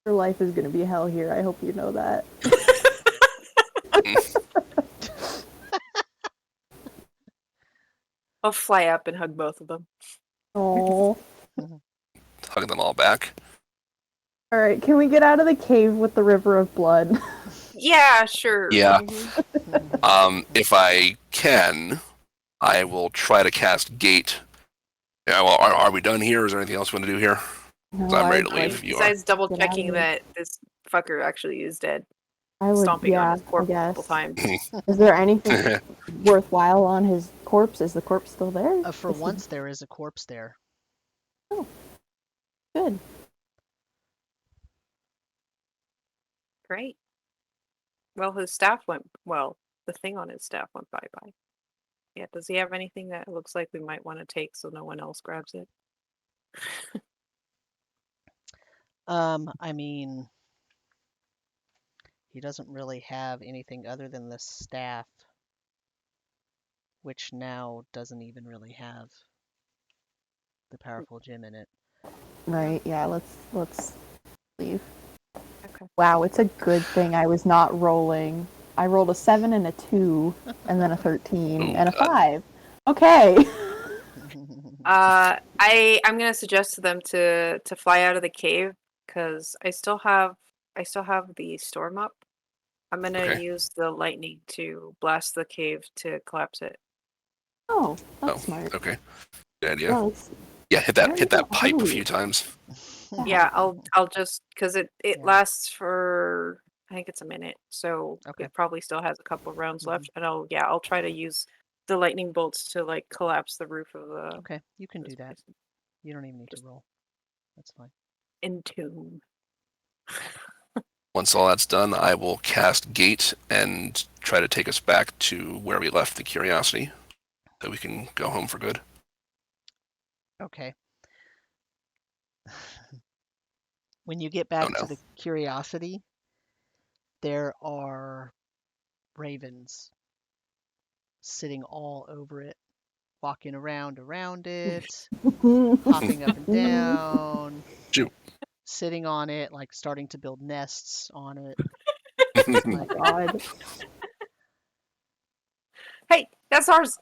Your life is gonna be hell here. I hope you know that. I'll fly up and hug both of them. Oh. Hug them all back. All right, can we get out of the cave with the river of blood? Yeah, sure. Yeah. Mhm. If I can, I will try to cast Gate. Yeah, well, are we done here? Is there anything else we want to do here? No, I'm ready to I'd leave like- if you are. Besides double Get out of checking here. that this fucker actually is dead. I would, Stomping on yeah, his corpse I a couple guess. times. Is there anything worthwhile on his corpse? Is the corpse still there? For Is he- once, there is a corpse there. Good. Great. Well, his staff went. Well, the thing on his staff went bye-bye. Yeah, does he have anything that looks like we might want to take so no one else grabs it? I mean, he doesn't really have anything other than the staff, which now doesn't even really have the powerful gem in it. Right. Yeah. Let's leave. Okay. Wow, it's a good thing I was not rolling. I rolled a 7 and a 2, and then a 13 Oh, and a God. 5. Okay. I'm gonna suggest to them to fly out of the cave because I still have the storm up. I'm gonna Okay. use the lightning to blast the cave to collapse it. Oh, that's Oh, smart. okay. Good idea. Yeah, let's- Yeah, hit that pipe a few times. Yeah, I'll just because it Yeah. lasts for I think it's a minute, so Okay. it probably still has a couple of rounds Mhm. left, and I'll try to use the lightning bolts to like collapse the roof of the Okay, you can this do that. place. You don't even need to Just- roll. That's fine. Entomb. Once all that's done, I will cast Gate and try to take us back to where we left the Curiosity, so we can go home for good. Okay. When you get back no. to the Curiosity, there are ravens sitting all over it, walking around it, hopping up and down, Shoot. sitting on it, like starting to build nests on it. Oh my Like, god. Hey, that's ours.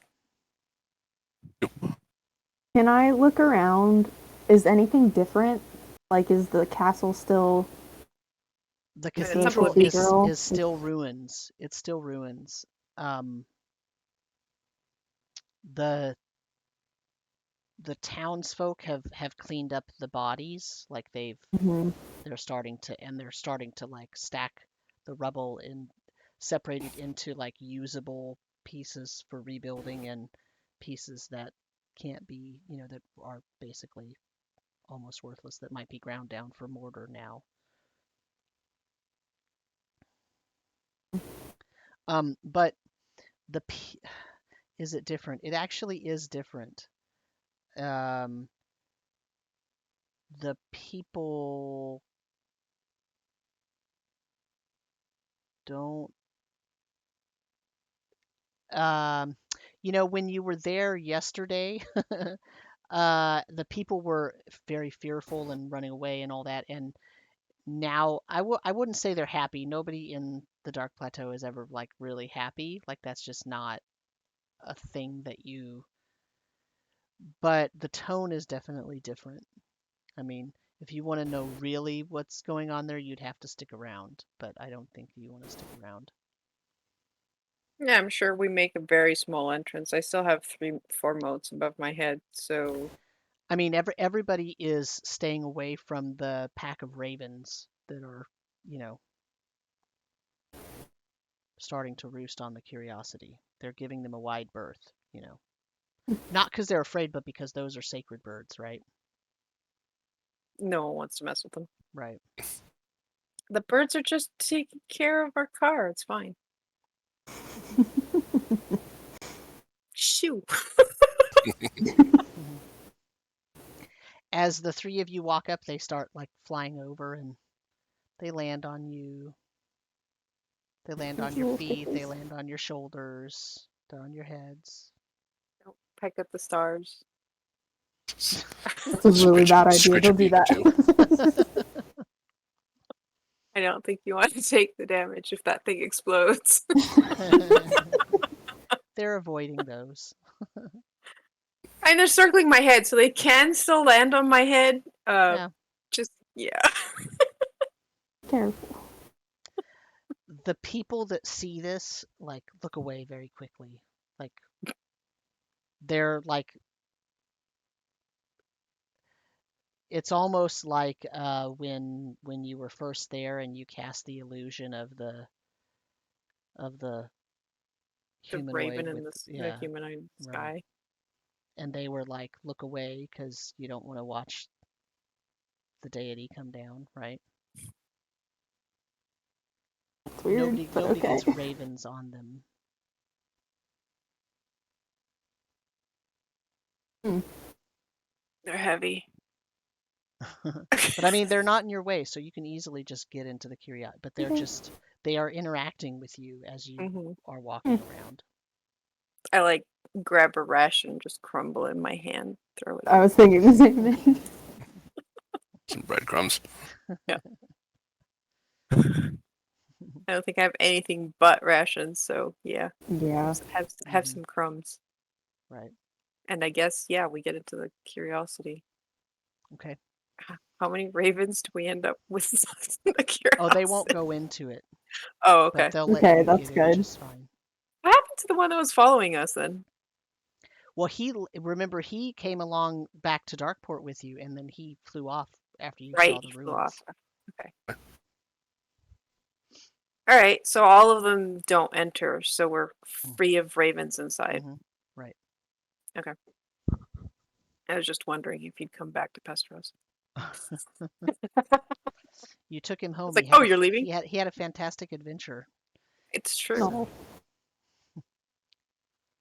Can I look around? Is anything different? Like, is the castle still the is The the Temple of cathedral Beak. cathedral? is still ruins. It's still ruins. Um, the the townsfolk have cleaned up the bodies. Like Mhm. they're starting to like stack the rubble and separate it into like usable pieces for rebuilding and pieces that can't be, that are basically almost worthless that might be ground down for mortar now. But the is it different? It actually is different. Um, the people don't um, when you were there yesterday, the people were very fearful and running away and all that, and now I wouldn't say they're happy. Nobody in the Dark Plateau is ever like really happy. Like that's just not a thing that you but the tone is definitely different. I mean, if you want to know really what's going on there, you'd have to stick around, but I don't think you want to stick around. Yeah, I'm sure we make a very small entrance. I still have 4 motes above my head, so I mean, everybody is staying away from the pack of ravens that are, you know, starting to roost on the curiosity. They're giving them a wide berth. Not because they're afraid, but because those are sacred birds, right? no one wants to mess with them. Right. The birds are just taking care of our car. It's fine. Shoo. Mhm. As the three of you walk up, they start like flying over and they land on you. They land on Those your little feet, they fishes. land on your shoulders, they're on your heads. Don't peck at the stars. That's a really bad idea. Scritch a Don't do beak or two. that. I don't think you want to take the damage if that thing explodes. They're avoiding those. And they're circling my head, so they can still land on my head. Yeah. Just, yeah. Careful. The people that see this like look away very quickly. Like they're like it's almost like when you were first there and you cast the illusion of the The humanoid raven in with the yeah, humanoid right. sky. And they were like look away because you don't want to watch the deity come down, right? It's weird, Nobody but nobody okay. gets ravens on them. Hmm. They're heavy. But I mean, they're not in your way, so you can easily just get into the curiosity. But Okay. they are interacting with you as you Hmm. are Hmm. walking around. I like grab a ration, just crumble in my hand, throw it I out. was thinking the same thing. Some breadcrumbs. Yeah. I don't think I have anything but rations, so yeah. Yeah. Have some crumbs. Right. And I guess, yeah, we get into the curiosity. Okay. How many ravens do we end up with in the Oh, they won't curiosity? go into it, Oh, but okay. they'll let Okay, you that's get in good. just fine. What happened to the one that was following us then? Well, remember he came along back to Darkport with you, and then he flew off after you Right, saw the he flew off. ruins. Okay. All right, so all of them don't enter, so we're free of ravens inside. Mm-hmm. Right. Okay. I was just wondering if he'd come back to pester us. You took him It's home. like, oh, you're leaving? He had a fantastic adventure. It's true. No. So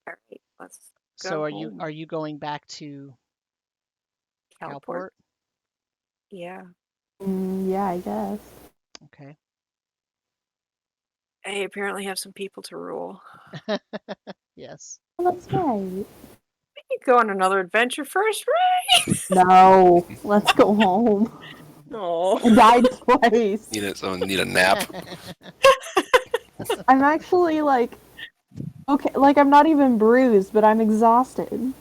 All right, let's so go home. are you going back to Calport? Calport? Yeah. Yeah, I guess. Okay. I apparently have some people to rule. Yes. Well, that's right. We can go on another adventure first, right? No, let's go home. I Oh. died twice. Need a nap. I'm actually like, okay, like I'm not even bruised, but I'm exhausted.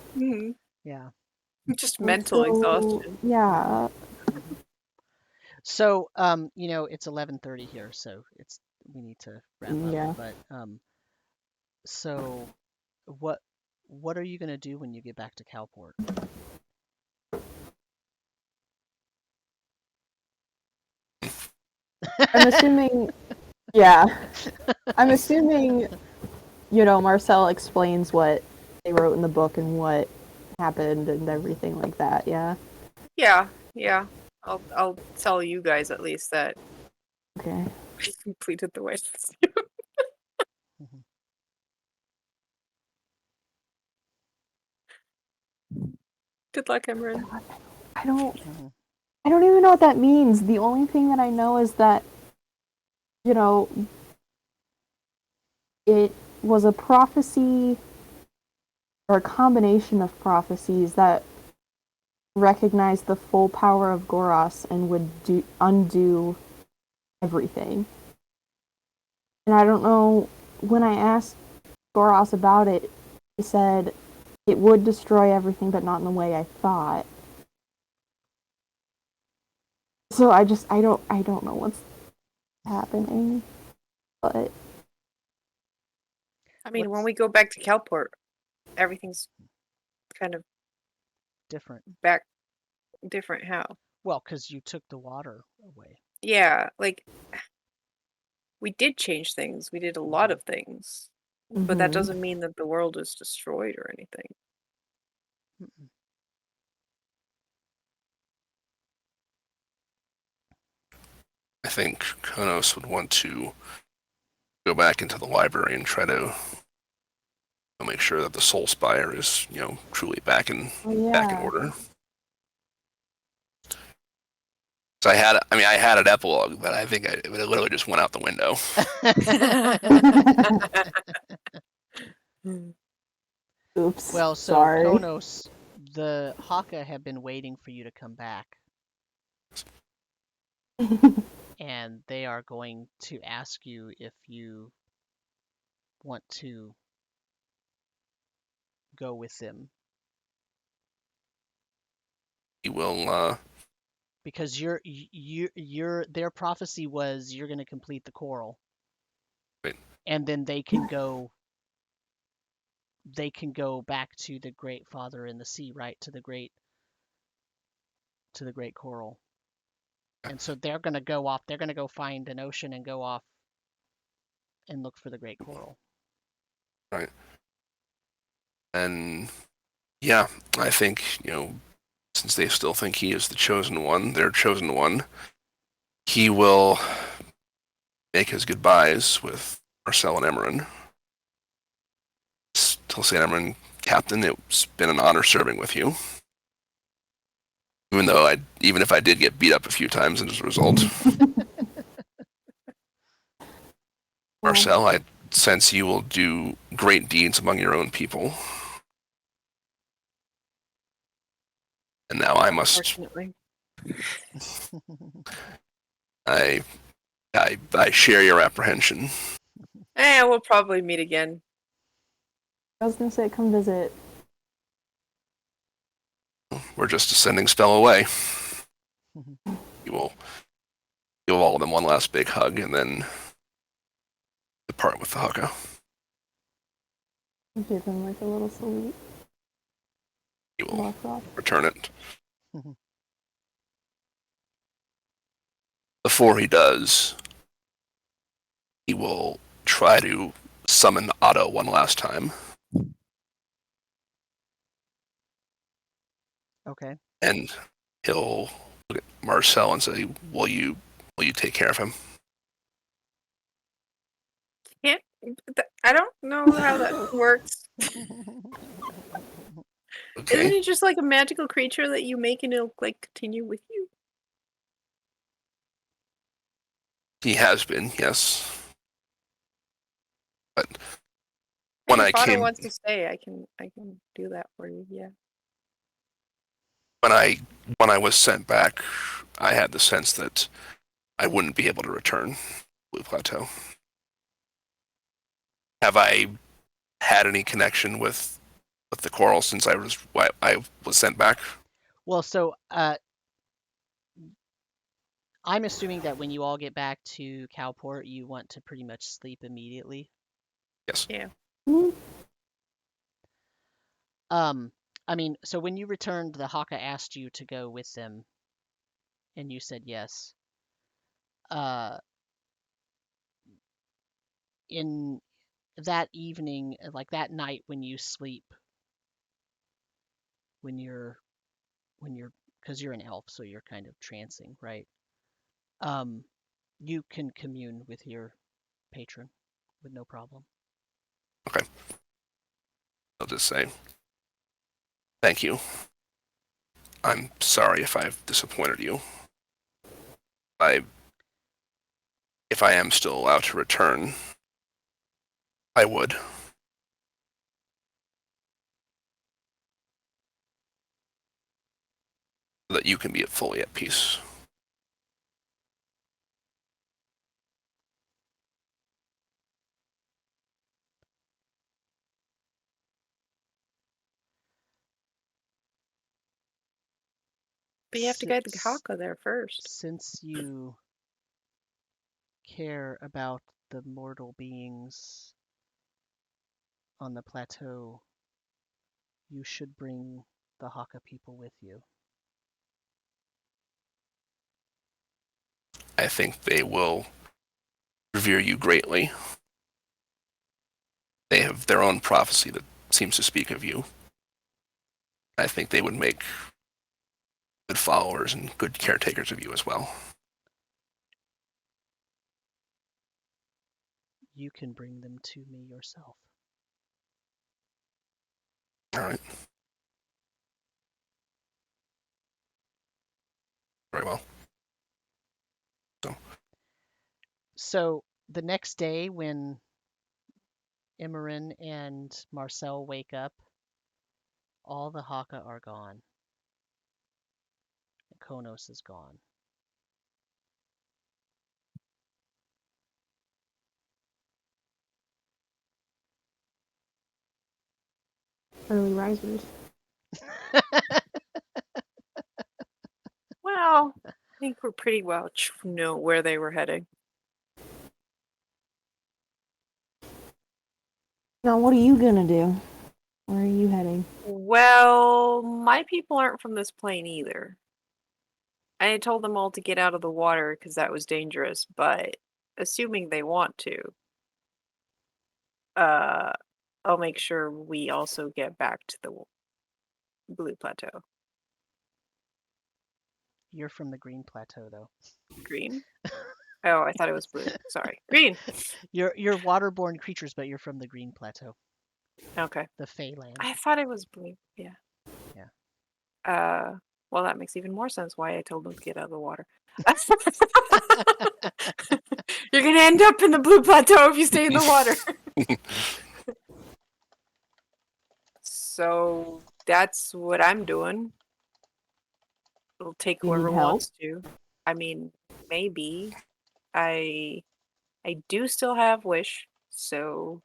Yeah. Just I'm mental so- exhaustion. Yeah. So, it's 11:30 here, so we need to wrap up. Yeah. But so what what are you gonna do when you get back to Calport? I'm assuming, yeah. I'm assuming, Marcel explains what they wrote in the book and what happened and everything like that, yeah? Yeah. I'll tell you guys at least that Okay. I completed the way. Mhm. Good luck, Emran. I don't Mhm. I don't even know what that means. The only thing that I know is that, it was a prophecy or a combination of prophecies that recognized the full power of Goros and would undo everything. And I don't know, when I asked Goros about it, he said it would destroy everything, but not in the way I thought. So I don't know what's happening, but I mean, when What's we go back to Calport, everything's kind of different? back different. How? Well, because you took the water away. Yeah, like we did change things. We did a lot of things, but that mhm. doesn't mean that the world is destroyed or anything. Mm-mm. I think Konos would want to go back into the library and try to make sure that the Soul Spire is, truly back in Yeah. order. So I had an epilogue, but I think it literally just went out the window. Oops. Well, so Sorry. Konos, the Haka have been waiting for you to come back, and they are going to ask you if you want to go with them He will. because their prophecy was you're going to complete the coral, Wait, and then they can go back to the Great Father in the sea, right? To the great coral. And so they're going to go off. They're going to go find an ocean and go off and look for the great coral. right. And yeah, I think, since they still think he is the chosen one, their chosen one, he will make his goodbyes with Marcel and Emran. He'll say, Emran, Captain, it's been an honor serving with you. Even if I did get beat up a few times as a result. Marcel, I sense you will do great deeds among your own people. And now I must. Unfortunately. I share your apprehension. We'll probably meet again. I was gonna say, come visit. We're just a sending spell away. You will give all of them one last big hug and then depart with the Haka. Give him like a little salute. You will Walk off. return it. Before he does, he will try to summon Otto one last time. Okay. And he'll look at Marcel and say, will you take care of him? Can't. I don't know how that works. Okay. Isn't he just like a magical creature that you make and it'll like continue with you? He has been, yes. But when If I Otto came, wants to stay, I can do that for you. Yeah. when I was sent back, I had the sense that I wouldn't be able to return Blue Plateau. Have I had any connection with the coral since I was sent back? Well, so I'm assuming that when you all get back to Cowport, you want to pretty much sleep immediately. Yes. Yeah. Mhm. I mean, so when you returned, the Haka asked you to go with them, and you said yes. Uh, in that evening, like that night when you sleep, when you're because you're an elf, so you're kind of trancing, right? Um, you can commune with your patron with no problem. Okay. I'll just say thank you. I'm sorry if I've disappointed you. If I am still allowed to return, I would. So that you can be fully at peace. But you have to guide the Since Haka there first. since you care about the mortal beings on the plateau, you should bring the Haka people with you. I think they will revere you greatly. They have their own prophecy that seems to speak of you. I think they would make good followers and good caretakers of you as well. You can bring them to me yourself. All right. Very well. So the next day, when Imran and Marcel wake up, all the Haka are gone. Konos is gone. Early risers. Well, I think we're pretty well know where they were heading. Now, what are you gonna do? Where are you heading? Well, my people aren't from this plane either. I had told them all to get out of the water because that was dangerous, but assuming they want to, uh, I'll make sure we also get back to the Blue Plateau. You're from the Green Plateau, though. Green? Oh, I thought it was blue. Sorry. Green. You're waterborne creatures, but you're from the Green Plateau, Okay. the Feyland. I thought it was blue. Yeah. Yeah. Well, that makes even more sense why I told them to get out of the water. You're gonna end up in the Blue Plateau if you stay in the water. So that's what I'm doing. It'll take You need whoever help? wants to. I mean, maybe. I do still have wish, so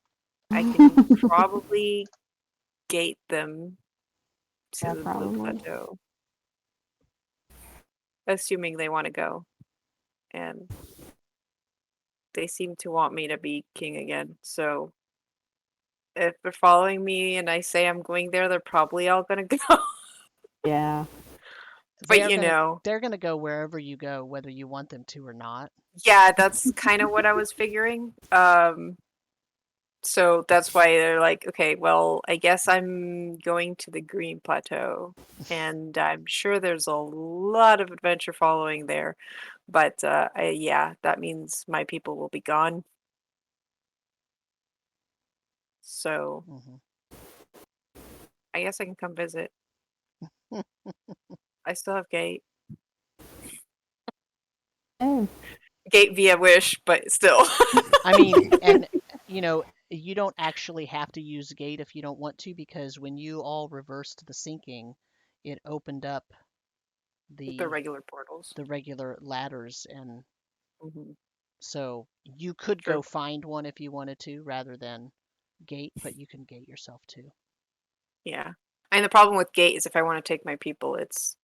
I can probably gate them to Yeah, the Blue probably. Plateau. Assuming they want to go. And they seem to want me to be king again. So if they're following me and I say I'm going there, they're probably all gonna go. Yeah. But you know. They're gonna go wherever you go, whether you want them to or not. Yeah, that's kind of what I was figuring. So that's why they're like, okay, well, I guess I'm going to the Green Plateau, and I'm sure there's a lot of adventure following there. But yeah, that means my people will be gone. So Hmm. I guess I can come visit. I still have gate. Oh. Gate via wish, but still. I mean, and you know, You don't actually have to use gate if you don't want to, because when you all reversed the sinking, it opened up The the regular portals. the regular ladders, and Hmm. so you could True. go find one if you wanted to rather than gate, but you can gate yourself too. Yeah. And the problem with gate is if I want to take my people, it's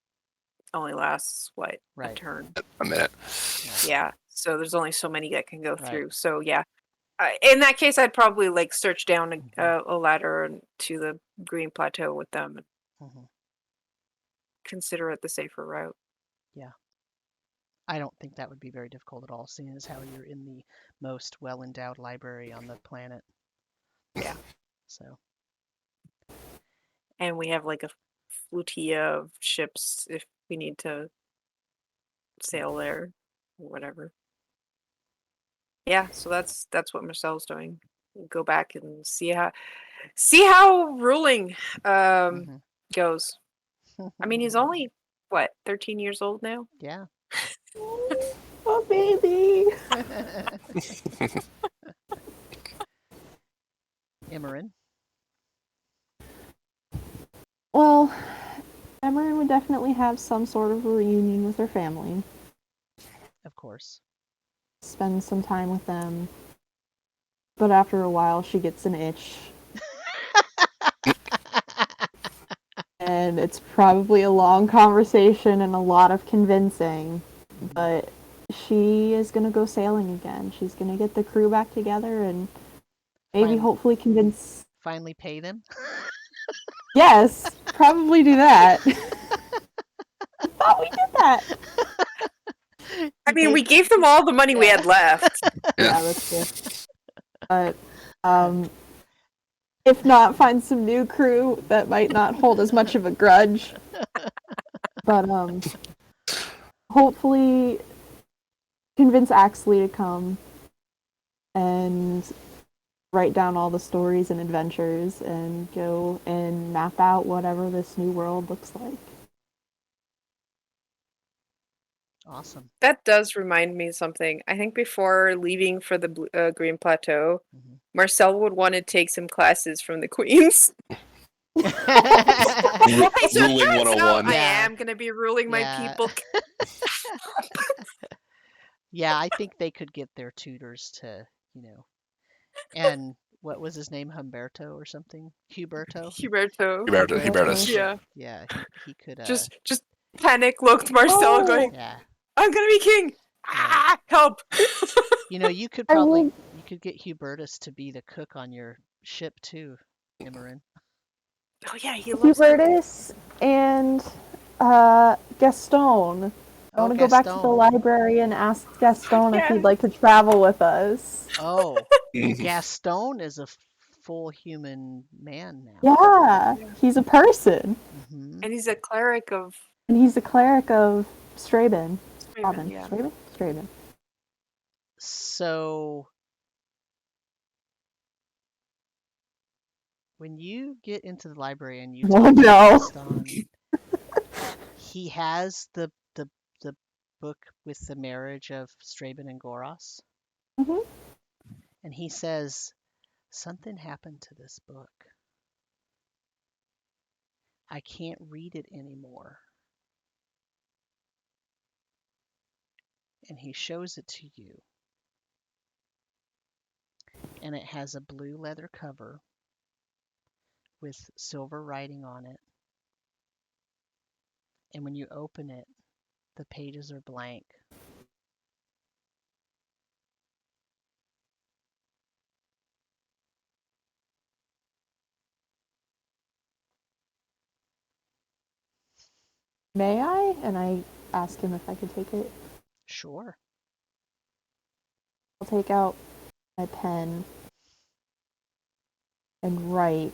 only lasts what, a Right. turn. A minute. Yeah. So there's only so many that can go Right. through. So yeah. In that case, I'd probably like search down Mhm. a ladder to the Green Plateau with them and Mhm. consider it the safer route. Yeah. I don't think that would be very difficult at all, seeing as how you're in the most well-endowed library on the planet. Yeah. So, And we have like a flotilla of ships if we need to sail there or whatever. Yeah, so that's what Marcel's doing. Go back and see how ruling mhm. goes. I mean, he's only what, 13 years old now? Yeah. Oh, baby. Imran. Well, Emerin would definitely have some sort of reunion with her family. Of course. Spend some time with them. But after a while, she gets an itch. And it's probably a long conversation and a lot of convincing. But she is going to go sailing again. She's going to get the crew back together and maybe hopefully convince. Finally pay them. Yes, probably do that. I thought we did that. I mean, we gave them all the money we had left. Yeah, that's true. But if not, find some new crew that might not hold as much of a grudge. But hopefully convince Axley to come and write down all the stories and adventures and go and map out whatever this new world looks like. Awesome. That does remind me of something. I think before leaving for the Green Plateau, Mhm. Marcel would want to take some classes from the queens. So it Ruling turns out 101. I Yeah. am going to be ruling my Yeah. people. Yeah, I think they could get their tutors to, and what was his name? Humberto or something? Huberto? Huberto. Hubertus. Yeah. Yeah, he could, Just panic looked Marcel going, yeah. I'm going to be king. Yeah. Ah, help. You could I will. you could get Hubertus to be the cook on your ship too, Imran. Oh yeah, he loves Hubertus and Gaston. I Oh, want to go back to the Gaston. library and ask Gaston if Yeah. he'd like to travel with us. Oh, Gaston is a full human man now. Yeah, he's a person. Hmm. And he's a cleric of And he's the cleric of Straben. Straben, yeah. Straben? Straben. So when you get into the library and you Oh, talk to no. Gaston, he has the book with the marriage of Straben and Goros, Hmm. and he says something happened to this book. I can't read it anymore. And he shows it to you. And it has a blue leather cover with silver writing on it. And when you open it, the pages are blank. May I? And I ask him if I could take it. Sure. I'll take out my pen and write.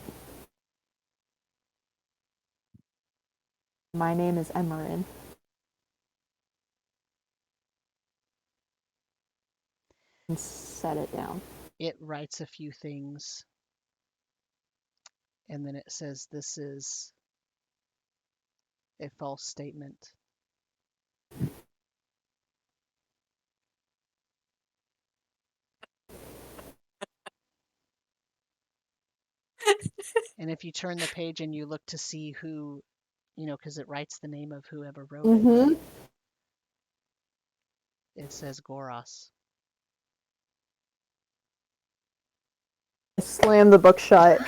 My name is Emerin. And set it down. It writes a few things. And then it says this is a false statement. And if you turn the page and you look to see who, because it writes the name of whoever wrote it, Mm-hmm. it says Goros. I slammed the book shut.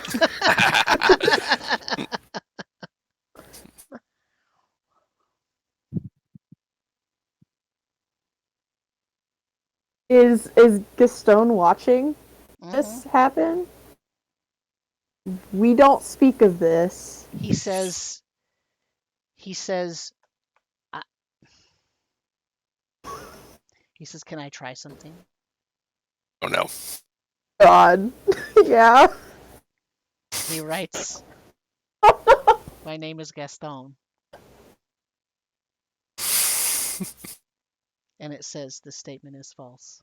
Is Gaston watching Hmm. this happen? We don't speak of this. He says, uh, can I try something? Oh no. God. Yeah. He writes, my name is Gaston. And it says the statement is false.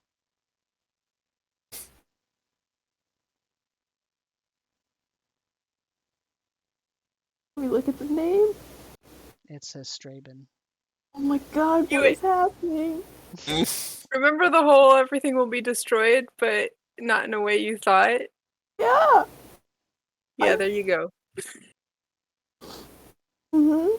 Let me look at the name. It says Straben. Oh my God, what is happening? Remember the whole everything will be destroyed, but not in a way you thought? Yeah. Yeah, there you go. Mm-hmm.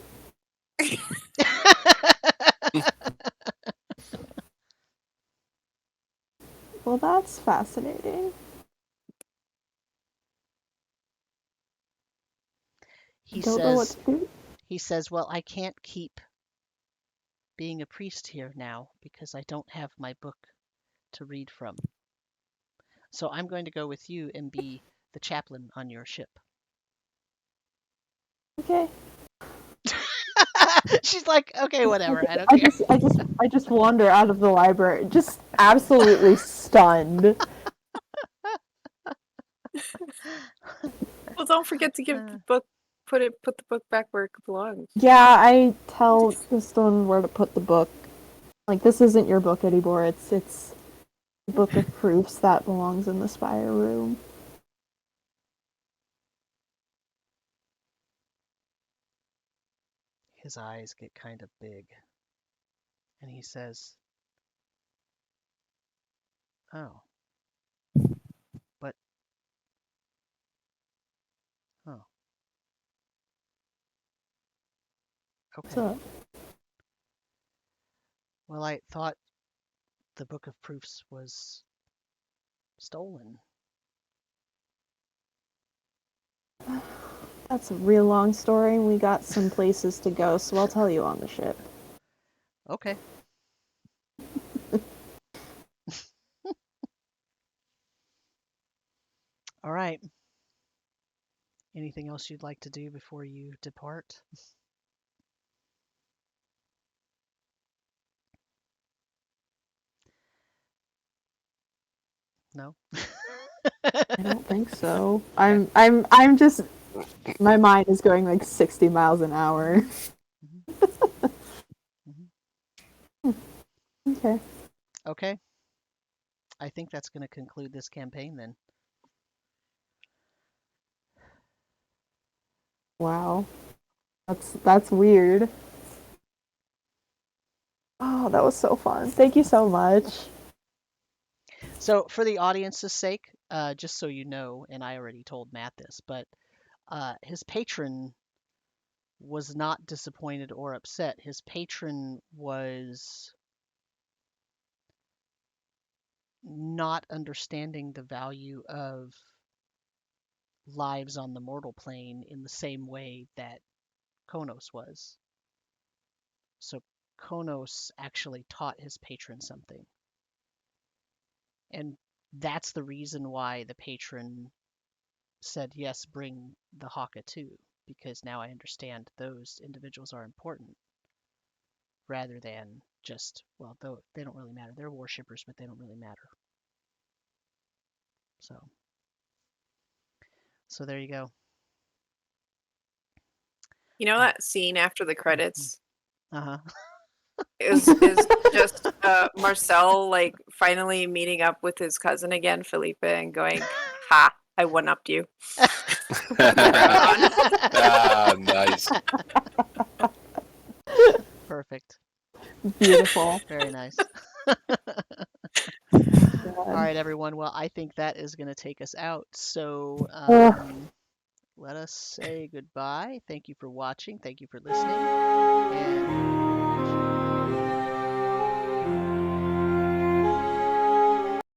Well, that's fascinating. He Don't know what says, to do. well, I can't keep being a priest here now because I don't have my book to read from. So I'm going to go with you and be the chaplain on your ship. Okay. She's like, okay, whatever. I don't I care. just wander out of the library, just absolutely stunned. Well, don't forget to give the book, put the book back where it belongs. Yeah, I tell Gaston where to put the book. Like, this isn't your book anymore. It's the book of proofs that belongs in the spire room. His eyes get kind of big. And he says, oh, but, oh, okay. So, Well, I thought the Book of Proofs was stolen. that's a real long story, and we got some places to go, so I'll tell you on the ship. Okay. All right. Anything else you'd like to do before you depart? No? I don't think so. I'm just, my mind is going like 60 miles an hour. Mm-hmm. Mm-hmm. Okay. Okay. I think that's going to conclude this campaign then. Wow. That's weird. Oh, that was so fun. Thank you so much. So, for the audience's sake, just so you know, and I already told Matt this, but his patron was not disappointed or upset. His patron was not understanding the value of lives on the mortal plane in the same way that Konos was. So Konos actually taught his patron something. And that's the reason why the patron said, yes, bring the Haka too, because now I understand those individuals are important rather than just, well, though they don't really matter. They're worshippers, but they don't really matter. So there you go. You know that scene after the credits Uh-huh. is just Marcel like finally meeting up with his cousin again, Felipe, and going, "Ha! I one-upped you." Nice. Perfect. Beautiful. Very nice. All right, everyone. Well, I think that is going to take us out. So, Ugh. let us say goodbye. Thank you for watching. Thank you for listening. And